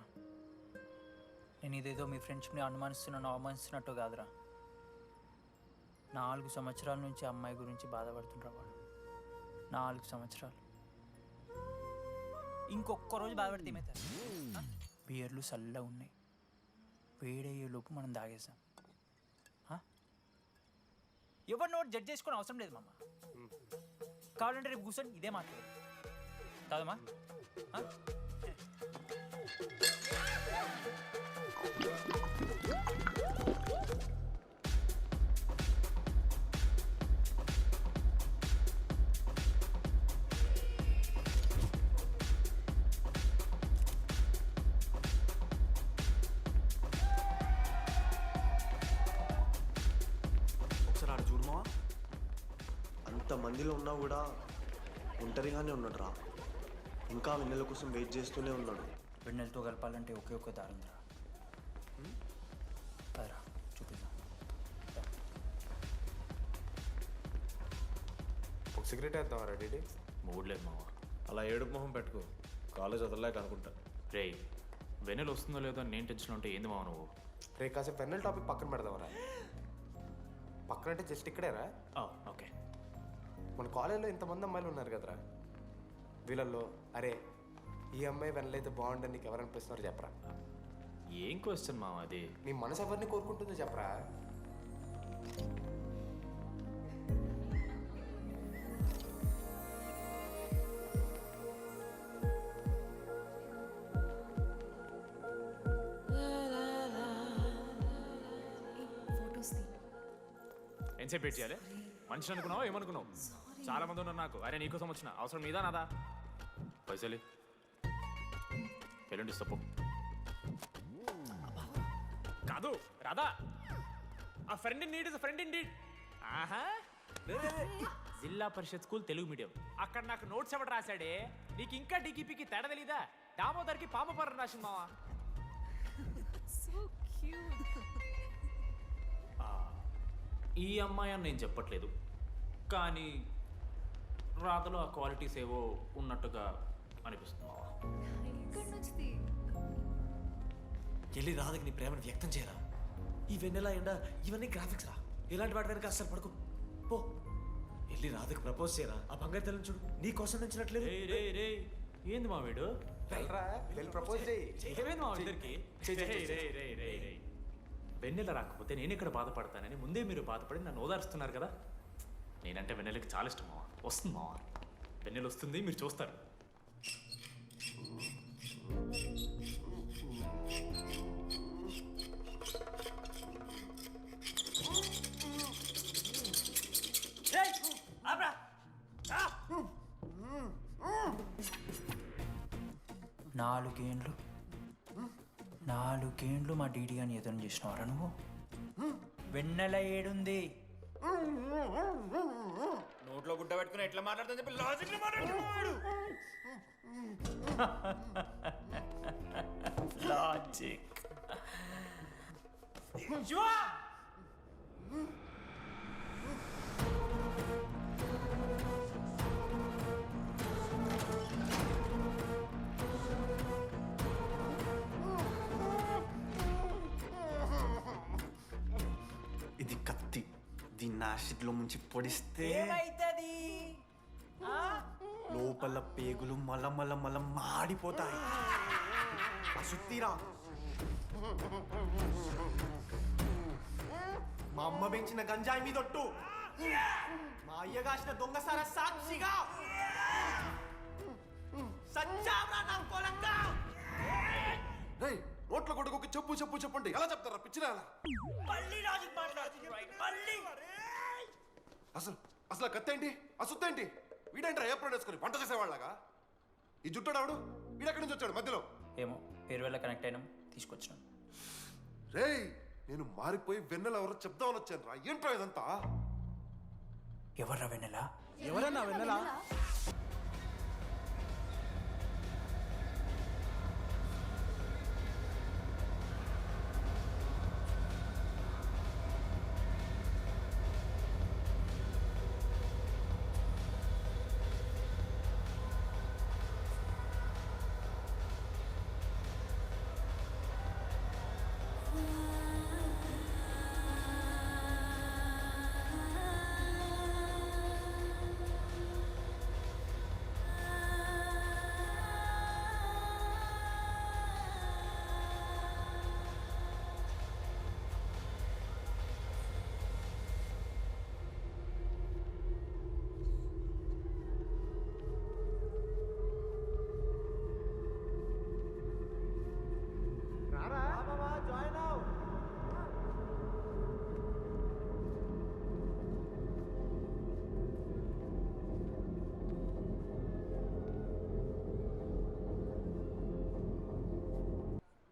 నేను ఇదేదో మీ ఫ్రెండ్షిప్ని అవమానిస్తున్నట్టు కాదురా. 4 సంవత్సరాల నుంచి అమ్మాయి గురించి బాధపడుతుండ్రా వాడు. 4 సంవత్సరాలు. ఇంకొక్క రోజు బాధపడితే ఏమవుతారు? బియర్లు చల్లగా ఉన్నాయి, వేడయ్యే లోపు మనం తాగేసాం. ఎవరు నోట్ జడ్జ్ చేసుకుని అవసరం లేదు మామ. కావాలంటే రేపు కూర్చొని ఇదే మాట్లాడు కాదమ్మా. ఒకసారి ఆడ చూడమా, అంతమందిలో ఉన్నా కూడా ఒంటరిగానే ఉన్నాడు రా. ఇంకా వెన్నెల కోసం వెయిట్ చేస్తూనే ఉన్నాడు. వెన్నెలతో కలపాలంటే ఒకే ఒక్క దారుందిరా. అదరా చూపిద్దాం. ఒక సిగరెట్ వేద్దాం రెడీ? మూడ్ లేదు మావా. అలా ఏడుపు మొహం పెట్టుకో, కాలేజ్ వదలలేక అనుకుంటా. రే వెన్నెల వస్తుందో లేదో అని నేను టెన్షన్ ఉంటే ఏంది మావ నువ్వు? రే కాసేపు వెన్నెల టాపిక్ పక్కన పెడదాంరా. పక్కన అంటే జస్ట్ ఇక్కడేరా. ఓకే. మన కాలేజ్లో ఇంతమంది అమ్మాయిలు ఉన్నారు కదరా, వీళ్ళల్లో అరే ఈ అమ్మాయి వెనలైతే బాగుండని నీకు ఎవరు అనిపిస్తున్నారు చెప్పరా? ఏం క్వశ్చన్ మావా అది? నీ మనసు ఎవరిని కోరుకుంటుందో చెప్పరా? ఎంతసేపు వెయిట్ చేయాలి? మనిషిని అనుకున్నావు ఏమనుకున్నావు? చాలా మంది ఉన్నారు నాకు. అరే నీకోసం వచ్చిన అవసరం మీదా నాదా? పైసలు ఎల్లుండి ఇస్తా పో. కాదు రాదా, ఆ friend in need is friend in need. ఆహా, జిల్లా పరిషత్ స్కూల్ తెలుగు మీడియం. అక్కడ నాకు నోట్స్ ఎవడు రాశాడే? నీకు ఇంకా డికిపికి తేడా తెలీదా? దామోదర్కి పామపర్రం రాసింది మావా. ఈ అమ్మాయి అని నేను చెప్పట్లేదు, కానీ రాధలో ఆ క్వాలిటీస్ ఏవో ఉన్నట్టుగా అనిపిస్తుంది. వెళ్ళి రాధకి నీ ప్రేమను వ్యక్తం చేయరా. ఈ వెన్నెల ఎండ ఇవన్నీ గ్రాఫిక్స్ రా. ఇలాంటి వాటి వెనక అస్సలు పడుకో. పో వెళ్ళి రాధకి ప్రపోజ్ చేయరా. ఆ బంగారు తెల్లని చూడు నీ కోసం నచ్చినట్లేదు. ఏంది మా వీడు? ప్రపోజ్ ఏమైంది మా ఇద్దరికి? వెన్నెల రాకపోతే నేను ఇక్కడ బాధపడతానని ముందే మీరు బాధపడి నన్ను ఓదారుస్తున్నారు కదా. నేనంటే వెన్నెలకి చాలా ఇష్టం మావా. వస్తుంది మావా, వెన్నెల వస్తుంది, మీరు చూస్తారు. నాలుగేండ్లు మా డీడీ అని ఎదురు చేసినవారా నువ్వు? వెన్నెల ఏడుంది? నోట్లో గుడ్డ పెట్టుకుని ఎట్లా మాట్లాడుతుందని చెప్పి లాజిక్ మాట్లాడుతున్నాడు. లాజిక్ ఇది కత్తి, దీన్ని యాసిడ్లో ముంచి పొడిస్తే ఏమైతది? లోపల పేగులు మల మాడిపోతాయి. అసుత్తిరా. మా అమ్మ పెంచిన గంజాయి మీదొట్టు, మా అయ్య కాసిన దొంగసార సాక్షిగా సచ్చావరా నా కొలంగా. నోట్ల కొడుకు చెప్పు చెప్పు చెప్పండి ఎలా చెప్తారా పిచ్చిరా? అసలు కత్తేంటి అసుత్తేంటి? వీడేంట్రా ఏప్రిల్ వేసుకుని వంట చేసేవాళ్ళగా? ఈ జుట్టాడు వీడెక్కడి నుంచి వచ్చాడు మధ్యలో? ఏమో పేరు వల్ల కనెక్ట్ అయినాం, తీసుకొచ్చినాం. రేయ్ నేను మారిపోయి వెన్నెల ఎవరో చెప్దామని వచ్చాను రా. ఏంట్రా ఇదంతా? ఎవర్రా వెన్నెల? ఎవరన్నా వెన్నెల?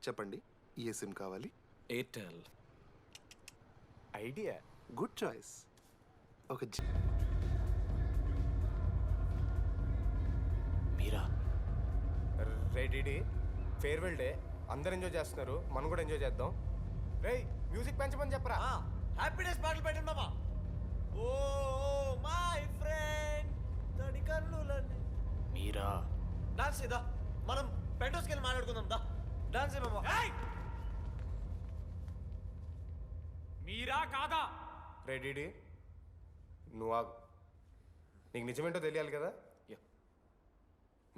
చెప్పండి ఏ సిమ్ కావాలి? ఎయిర్టెల్. ఐడియా. Good choice. ఒక మీరా? రే డిడి, ఫేర్వెల్ డే, అందరు ఎంజాయ్ చేస్తున్నారు, మనం కూడా ఎంజాయ్ చేద్దాం. రేయ్ మ్యూజిక్ పెంచమని చెప్పరా. హ్యాపీ డేస్ పాటలు పెట్టండి మామా. ఓ మై ఫ్రెండ్ తడి కన్నులన్నీ. మీరా? డాన్స్ ఇదా, మనం పెంటోస్కి వెళ్ళి మాట్లాడుకుందాం దా. డాన్స్ మామా. మీరా కాదా? రే డిడి, నువ్వు ఆగు. నీకు నిజమేంటో తెలియాలి కదా.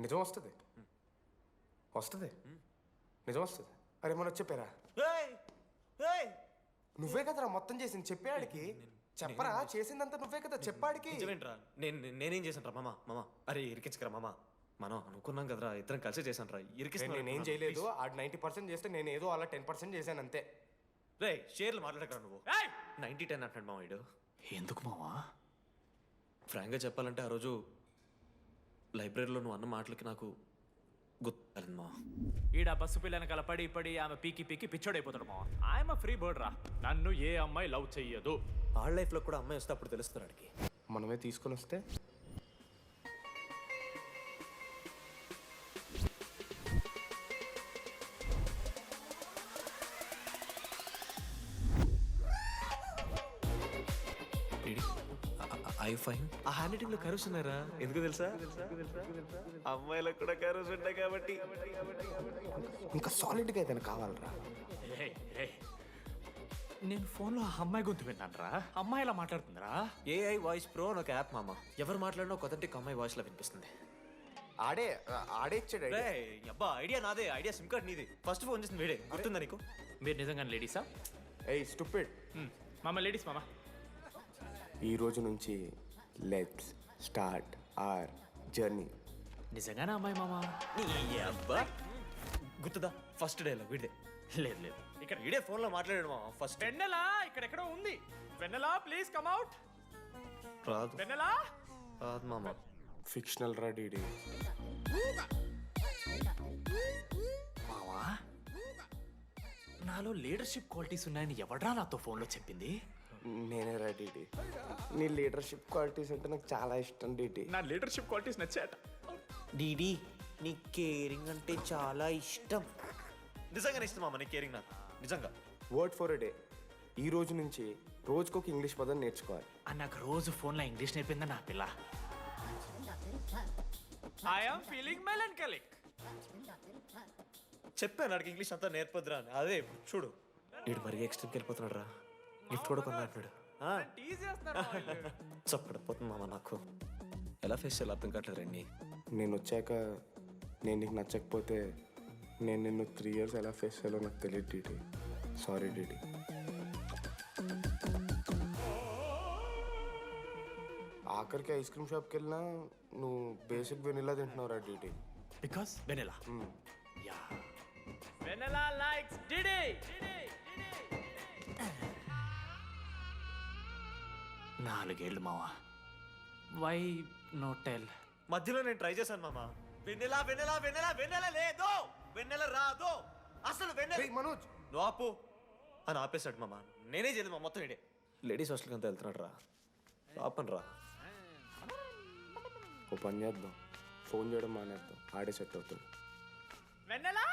నిజం వస్తుంది, వస్తుంది, నిజం వస్తుంది. అరే మనం చెప్పారా? నువ్వే కదరా మొత్తం చేసింది, చెప్పాడికి చెప్పరా. చేసిందంతా నువ్వే కదా, చెప్పాడికి. నిజమేంట్రా? నేనేం చేశాను రా మామ? మామ అరే ఇరికించకరా మామ. మనం అనుకున్నాం కదరా, ఇద్దరం కలిసి చేశాను రా. నేనేం చేయలేదు. ఆడు 90% చేస్తే నేను ఏదో అలా 10% చేశాను అంతే. రే షేర్లు మాట్లాడకరా నువ్వు. 90-10 అంటాడు మామ వీడు. ఎందుకు మావా? ఫ్రాంక్గా చెప్పాలంటే ఆ రోజు లైబ్రరీలో నువ్వు అన్న మాటలకి నాకు గుర్తు మా. ఈడ బస్సు పిల్లని కలపడి పడి ఆమె పీకి పీకి పిచ్చోడైపోతాడు మావా. ఆయమ ఫ్రీ బర్డ్ రా. నన్ను ఏ అమ్మాయి లవ్ చెయ్యదు. ఆళ్ళ లైఫ్లో కూడా అమ్మాయి వస్తే అప్పుడు తెలుస్తుంది వాడికి. మనమే తీసుకొని వస్తే ఐ ఫైన్. ఆ హ్యాండ్ రైటింగ్ లో కర్వ్స్ ఉన్నారా? ఎందుకు తెలుసా? అమ్మాయిలకు కూడా కర్వ్స్ ఉంటాయి కాబట్టి. ఇంకా సాలిడ్గా అయితే కావాలరా. నేను ఫోన్లో ఆ అమ్మాయి గొంతు విన్నాను రా. అమ్మాయి ఇలా మాట్లాడుతుందిరా. ఏఐ వాయిస్ ప్రో అని ఒక యాప్ మామ. ఎవరు మాట్లాడినా ఒక అథెంటిక్ అమ్మాయి వాయిస్ లో వినిపిస్తుంది. ఆడే ఇచ్చాడు. అబ్బా ఐడియా నాదే. ఐడియా సిమ్ కార్డ్ నీది. ఫస్ట్ ఫోన్ చేసింది వీడే. గుర్తుందా నీకు? మీరు నిజంగానే లేడీసా? ఏయ్ స్టూపిడ్. మామ లేడీస్ మామ. ఈ రోజు నుంచి లెట్స్ స్టార్ట్ అవర్ జర్నీ. నిజంగానే అమ్మాయి మామ? అబ్బా గుర్తుదా? ఫస్ట్ డేలో వీడే. లేదు లేదు, ఇక్కడ వీడే ఫోన్ లో మాట్లాడాడు మామ. ఫస్ట్ వెన్నెలా ఇక్కడెక్కడో ఉంది. వెన్నెలా ప్లీజ్ కమ్ అవుట్. రాదు. వెన్నెలా రాదు మామ. ఫిక్షనల్ రా డీడీ. మావా నాలో లీడర్షిప్ క్వాలిటీస్ ఉన్నాయని ఎవడ్రా నాతో ఫోన్లో చెప్పింది? నేనే రా డీడీ. నీ లీడర్షిప్ క్వాలిటీస్ అంటే నాకు చాలా ఇష్టం డీడీ. నా లీడర్షిప్ క్వాలిటీస్ నచ్చాట. డీడీ నీ కేరింగ్ అంటే చాలా ఇష్టం. నిజంగానే ఇష్టం మామ నీ కేరింగ్ నాకు. నిజంగా. Word for a day. ఈ రోజు నుంచి రోజుకొక ఇంగ్లీష్ పదం నేర్చుకోవాలి. నాకు రోజు ఫోన్లో ఇంగ్లీష్ నేర్పిందా నా పిల్ల. I am feeling melancholic. చెప్పాను నాకు ఇంగ్లీష్ అంతా నేర్పొద్దురా అని. అదే చూడు వీడు మరీ ఎక్స్ట్రీమ్కి వెళ్ళిపోతున్నాడు రా. గిఫ్ట్ కూడా కొన్నాడు. చప్పడిపోతుంది మామ నాకు. ఎలా ఫేస్ చేయాలి అర్థం కావట్లేదు రండి. నేను వచ్చాక నేను నీకు నచ్చకపోతే నేను నిన్ను 3 years ఎలా ఫేస్ చేయాలో నాకు తెలియదు డీడీ. Sorry DD. ఆఖరికి ఐస్ క్రీమ్ షాప్కి వెళ్ళినా నువ్వు బేసిక్ వెనిలా తింటున్నావు రా DD. Because vanilla. Ya vanilla likes DD. 4 ఏళ్ళు మావా. Why no tell? మధ్యలో నేను ట్రై చేశాను మామ. వెన్నెలా వెన్నెలా వెన్నెలా వెన్నెల లేదు, వెన్నెల రాదు అసలు. వెన్నెల మనోజ్ నువ్వు ఆపు అని ఆపేశాడు మామ. నేనే చేయలేదు మా మొత్తం ఇడే. లేడీస్ హాస్టల్కి అంతా వెళ్తున్నాడు రా. ఆపను రా. ఓ పని చేద్దాం, ఫోన్ చేయడం మానేద్దాం. ఆడే సెట్ అవుతాడు. వెన్నెలా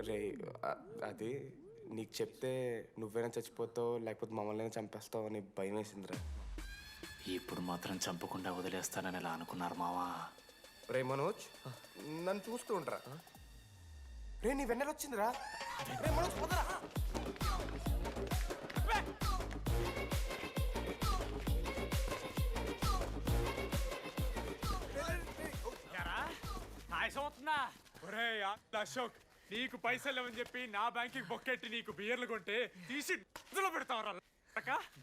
రే అది నీకు చెప్తే నువ్వైనా చచ్చిపోతావు లేకపోతే మమ్మల్ని చంపేస్తావు అని భయం వేసిందిరా. ఇప్పుడు మాత్రం చంపకుండా వదిలేస్తానని ఎలా అనుకున్నారు మావా? రే మనోజ్ నన్ను చూస్తూ ఉంటారా? రే నీ వెన్నెల వచ్చిందిరా. రే మనోజ్ పోదరా. ఒరే అశోక్, నీకు పైసలు లేవని చెప్పి నా బ్యాంకింగ్ బొక్కెట్టి నీకు బియర్లు కొంటే తీసి పెడతావరా?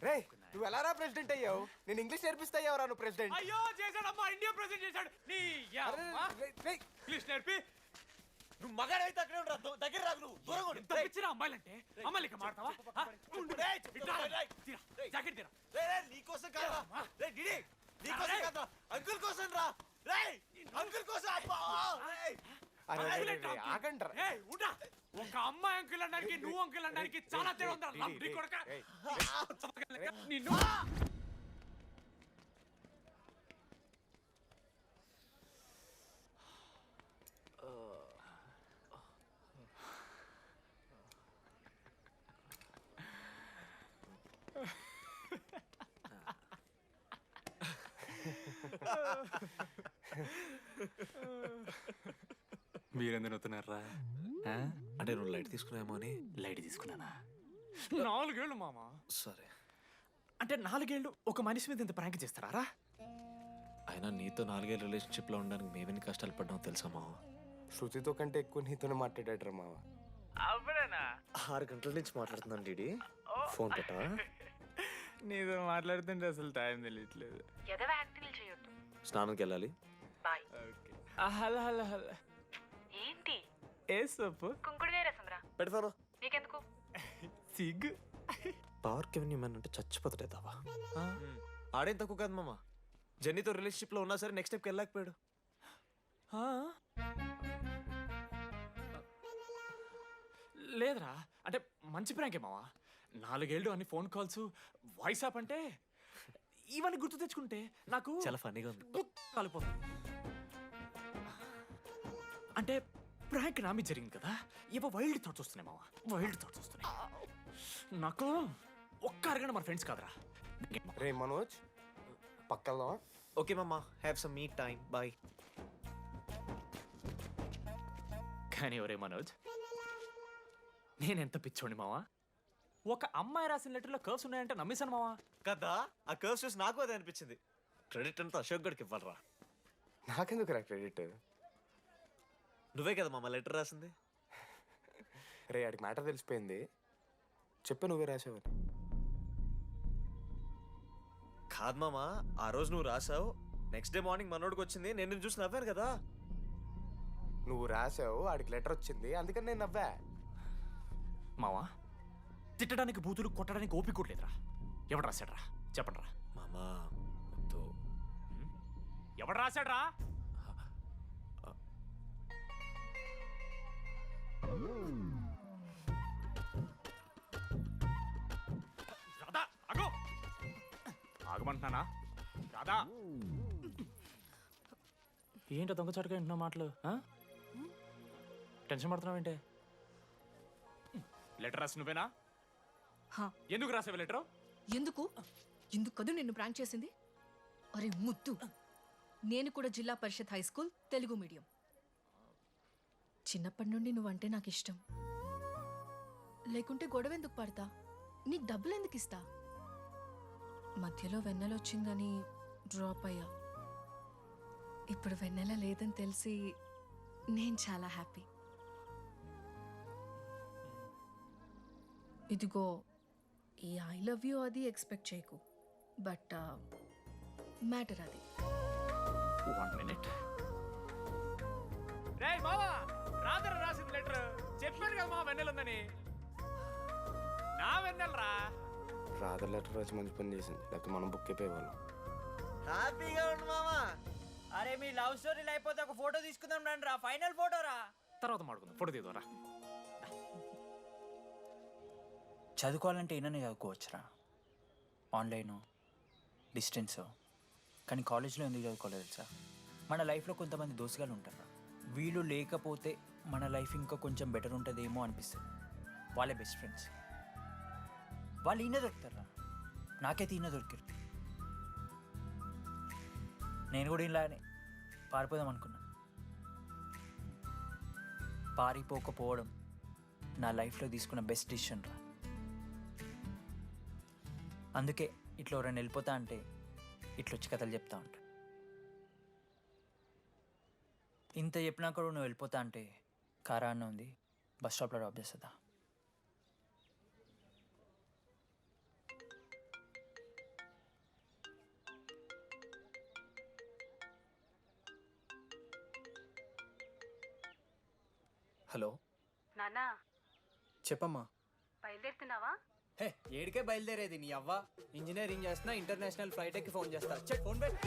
రే నువ్వు ఎలా రా ప్రెసిడెంట్ అయ్యావు? నేను ఇంగ్లీష్ నేర్పిస్తా అయ్యావురా నువ్వు ప్రెసిడెంట్. అయ్యో చేశాడమ్మా, ఇండియా ప్రెసిడెంట్ చేశాడు. నీ ఇంగ్లీష్ నేర్పి నువ్వు మగాడైతే అక్కడే ఉండరా. దగ్గర రాదు నువ్వు. దూరంగా ఉండు. తప్పించిన అమ్మాయిలంటే అమ్మాయిలకి మాడతావా? జాకెట్ తీరా. నీకోసం కాదురా. రే డిడి నీకోసం కాదురా. అంకుల్ కోసం రా. రే అంకుల్ కోసం. అరే, అరే, అరే, అరే, ఆగండ్రా. ఒక అమ్మాయి అంకుల్ అనడానికి నువ్వు అంకుల్ అనడానికి చాలా తేడా ఉందా లంబడి కొడక నిన్ను మీరెందుకు నవ్వుతున్నారా? అంటే నువ్వు లైట్ తీసుకున్నామో అని. లైట్ తీసుకున్నానా? 4 ఏళ్ళు మామ. సరే, అంటే 4 ఏళ్ళు ఒక మనిషి మీద ఇంత ప్రాంక్ చేస్తారా? అయినా నీతో 4 ఏళ్ళ రిలేషన్షిప్లో ఉండడానికి మేమెన్ని కష్టాలు పడ్డామో తెలుసా మావ. శృతితో కంటే ఎక్కువ నీతోనే మాట్లాడాడు మావ. అవునా? 6 గంటల నుంచి మాట్లాడుతున్నాను డీడీ. ఫోన్ పెట్టా. నీతో మాట్లాడుతుంటే అసలు టైం తెలియట్లేదు. ఎదవ యాక్టింగ్ చేయొద్దు. స్నానంకి వెళ్ళాలి. బాయ్. Hello hello hello. ఏంటి? ఏ సొప్పు? కుంకుడుగాయ రసంరా. పెడతాను. నీకెందుకు? సిగ్గు. పవర్కి ఎవరిని అంటే చచ్చిపోతాడే తవా. ఆడేం తక్కువ కాదు మామ. జెన్నీతో రిలేషన్షిప్లో ఉన్నా సరే నెక్స్ట్ స్టెప్కి వెళ్ళలేకపోయాడు. లేదురా, అంటే మంచి ప్రాంకే మావా. 4 ఏళ్ళు అన్ని ఫోన్ కాల్స్, వాయిస్ యాప్ అంటే ఇవన్నీ గుర్తు తెచ్చుకుంటే నాకు చాలా ఫన్నీగా ఉంది. కాలిపోతుంది. అంటే ప్రాంక్ నా మీద జరిగింది కదా, ఇవ వైల్డ్ థాట్స్ వస్తున్నాయి మావా, వైల్డ్ థాట్స్ వస్తున్నాయి. నాకు ఒక్క అరగంట మన ఫ్రెండ్స్ కాదురా. రే మనోజ్, పక్కలో. ఓకే మామ, have some me time. Bye. కానీ ఒరే మనోజ్, నేనెంత పిచ్చోండి మావా. ఒక అమ్మాయి రాసిన లెటర్లో కర్వ్స్ ఉన్నాయంటే నమ్మేశాను మావా. కదా, ఆ కర్వ్స్ చూసి నాకు అదే అనిపించింది. క్రెడిట్ అంతా అశోక్ గడికి ఇవ్వాలరా. నాకెందుకు రా క్రెడిట్? నువ్వే కదా మామ లెటర్ రాసింది. రే ఆడికి మ్యాటర్ తెలిసిపోయింది. చెప్పు, నువ్వే రాసావని. కాదు మామ, ఆ రోజు నువ్వు రాసావు, నెక్స్ట్ డే మార్నింగ్ మనోడికి వచ్చింది, నేను నిన్ను చూసి నవ్వాను కదా. నువ్వు రాసావు, ఆడికి లెటర్ వచ్చింది, అందుకని నేను నవ్వా. మావా, తిట్టడానికి బూతులు కొట్టడానికి ఓపిక కూడా లేదురా. ఎవడు రాశాడ్రా చెప్పండి రా. మామా ఎవడు రాశాడ్రా? రాధా ఆగు. ఆగమంటున్నానా? రాధా, ఏంటో దొంగచాటుగా వింటున్నావు మాటలు? టెన్షన్ పడుతున్నావు ఏంటే? లెటర్ రాసి నువ్వేనా? ఎందుకు రాసావు లెటర్? ఎందుకు కదూ నిన్ను ప్రాంక్ చేసింది? అరే ముద్దు, నేను కూడా జిల్లా Parishad high school Telugu medium. చిన్నప్పటి నుండి నువ్వంటే నాకు ఇష్టం. లేకుంటే గొడవ ఎందుకు పడతా? నీకు డబ్బులు ఎందుకు ఇస్తా? మధ్యలో వెన్నెల వచ్చిందని డ్రాప్ అయ్యా. ఇప్పుడు వెన్నెల లేదని తెలిసి నేను చాలా హ్యాపీ. ఇదిగో ఈ ఐ లవ్ యూ అది ఎక్స్పెక్ట్ చేయకు, బట్ మ్యాటర్ అది. 1 minute. రేయ్ మావా, రాధర రాసిన లెటర్ చెప్పాను కదా మా వెన్నెల ఉందని. నా వెన్నెలరా. రాధ లెటర్ రాసి మంచి పని చేసింది, లేకపోతే మనం బుక్ అయిపోయేవాళ్ళం. హ్యాపీగా ఉండు మామా. అరే మీ లవ్ స్టోరీలు అయిపోతే ఒక ఫోటో తీసుకుందాం రండి రా, ఫైనల్ ఫోటో రా. తర్వాత మాడుకుందాం, ఫోటో తీద్దాం. చదువుకోవాలంటే ఏమైనా చదువుకోవచ్చురా, ఆన్లైను డిస్టెన్సో. కానీ కాలేజ్లో ఎందుకు చదువుకోలేదు తెలుసా? మన లైఫ్లో కొంతమంది దోస్తుగాలు ఉంటారు, వీళ్ళు లేకపోతే మన లైఫ్ ఇంకా కొంచెం బెటర్ ఉంటుందేమో అనిపిస్తుంది. వాళ్ళే బెస్ట్ ఫ్రెండ్స్. వాళ్ళు ఈయన దొరుకుతారా, నాకైతే ఈయన దొరికారు. నేను కూడా ఇలానే పారిపోదాం అనుకున్నా. పారిపోకపోవడం నా లైఫ్లో తీసుకున్న బెస్ట్ డిసిషన్ రా. అందుకే ఇట్లా ఎవరైనా వెళ్ళిపోతా అంటే ఇట్లా వచ్చి కథలు చెప్తా ఉంటా. ఇంత చెప్పినా కూడా నువ్వు వెళ్ళిపోతా అంటే కారా అన్న ఉంది, బస్ స్టాప్లో డ్రాప్ చేస్తుందా? హలో నాన్నా, చెప్పమ్మా. బయలుదేరుతున్నావా? హే ఏడికే బయలుదేరేది నీ అవ్వ. ఇంజనీరింగ్ చేస్తున్నా, ఇంటర్నేషనల్ ఫ్లైట్ ఎక్కి ఫోన్ చేస్తా. చెక్ ఫోన్ పెట్.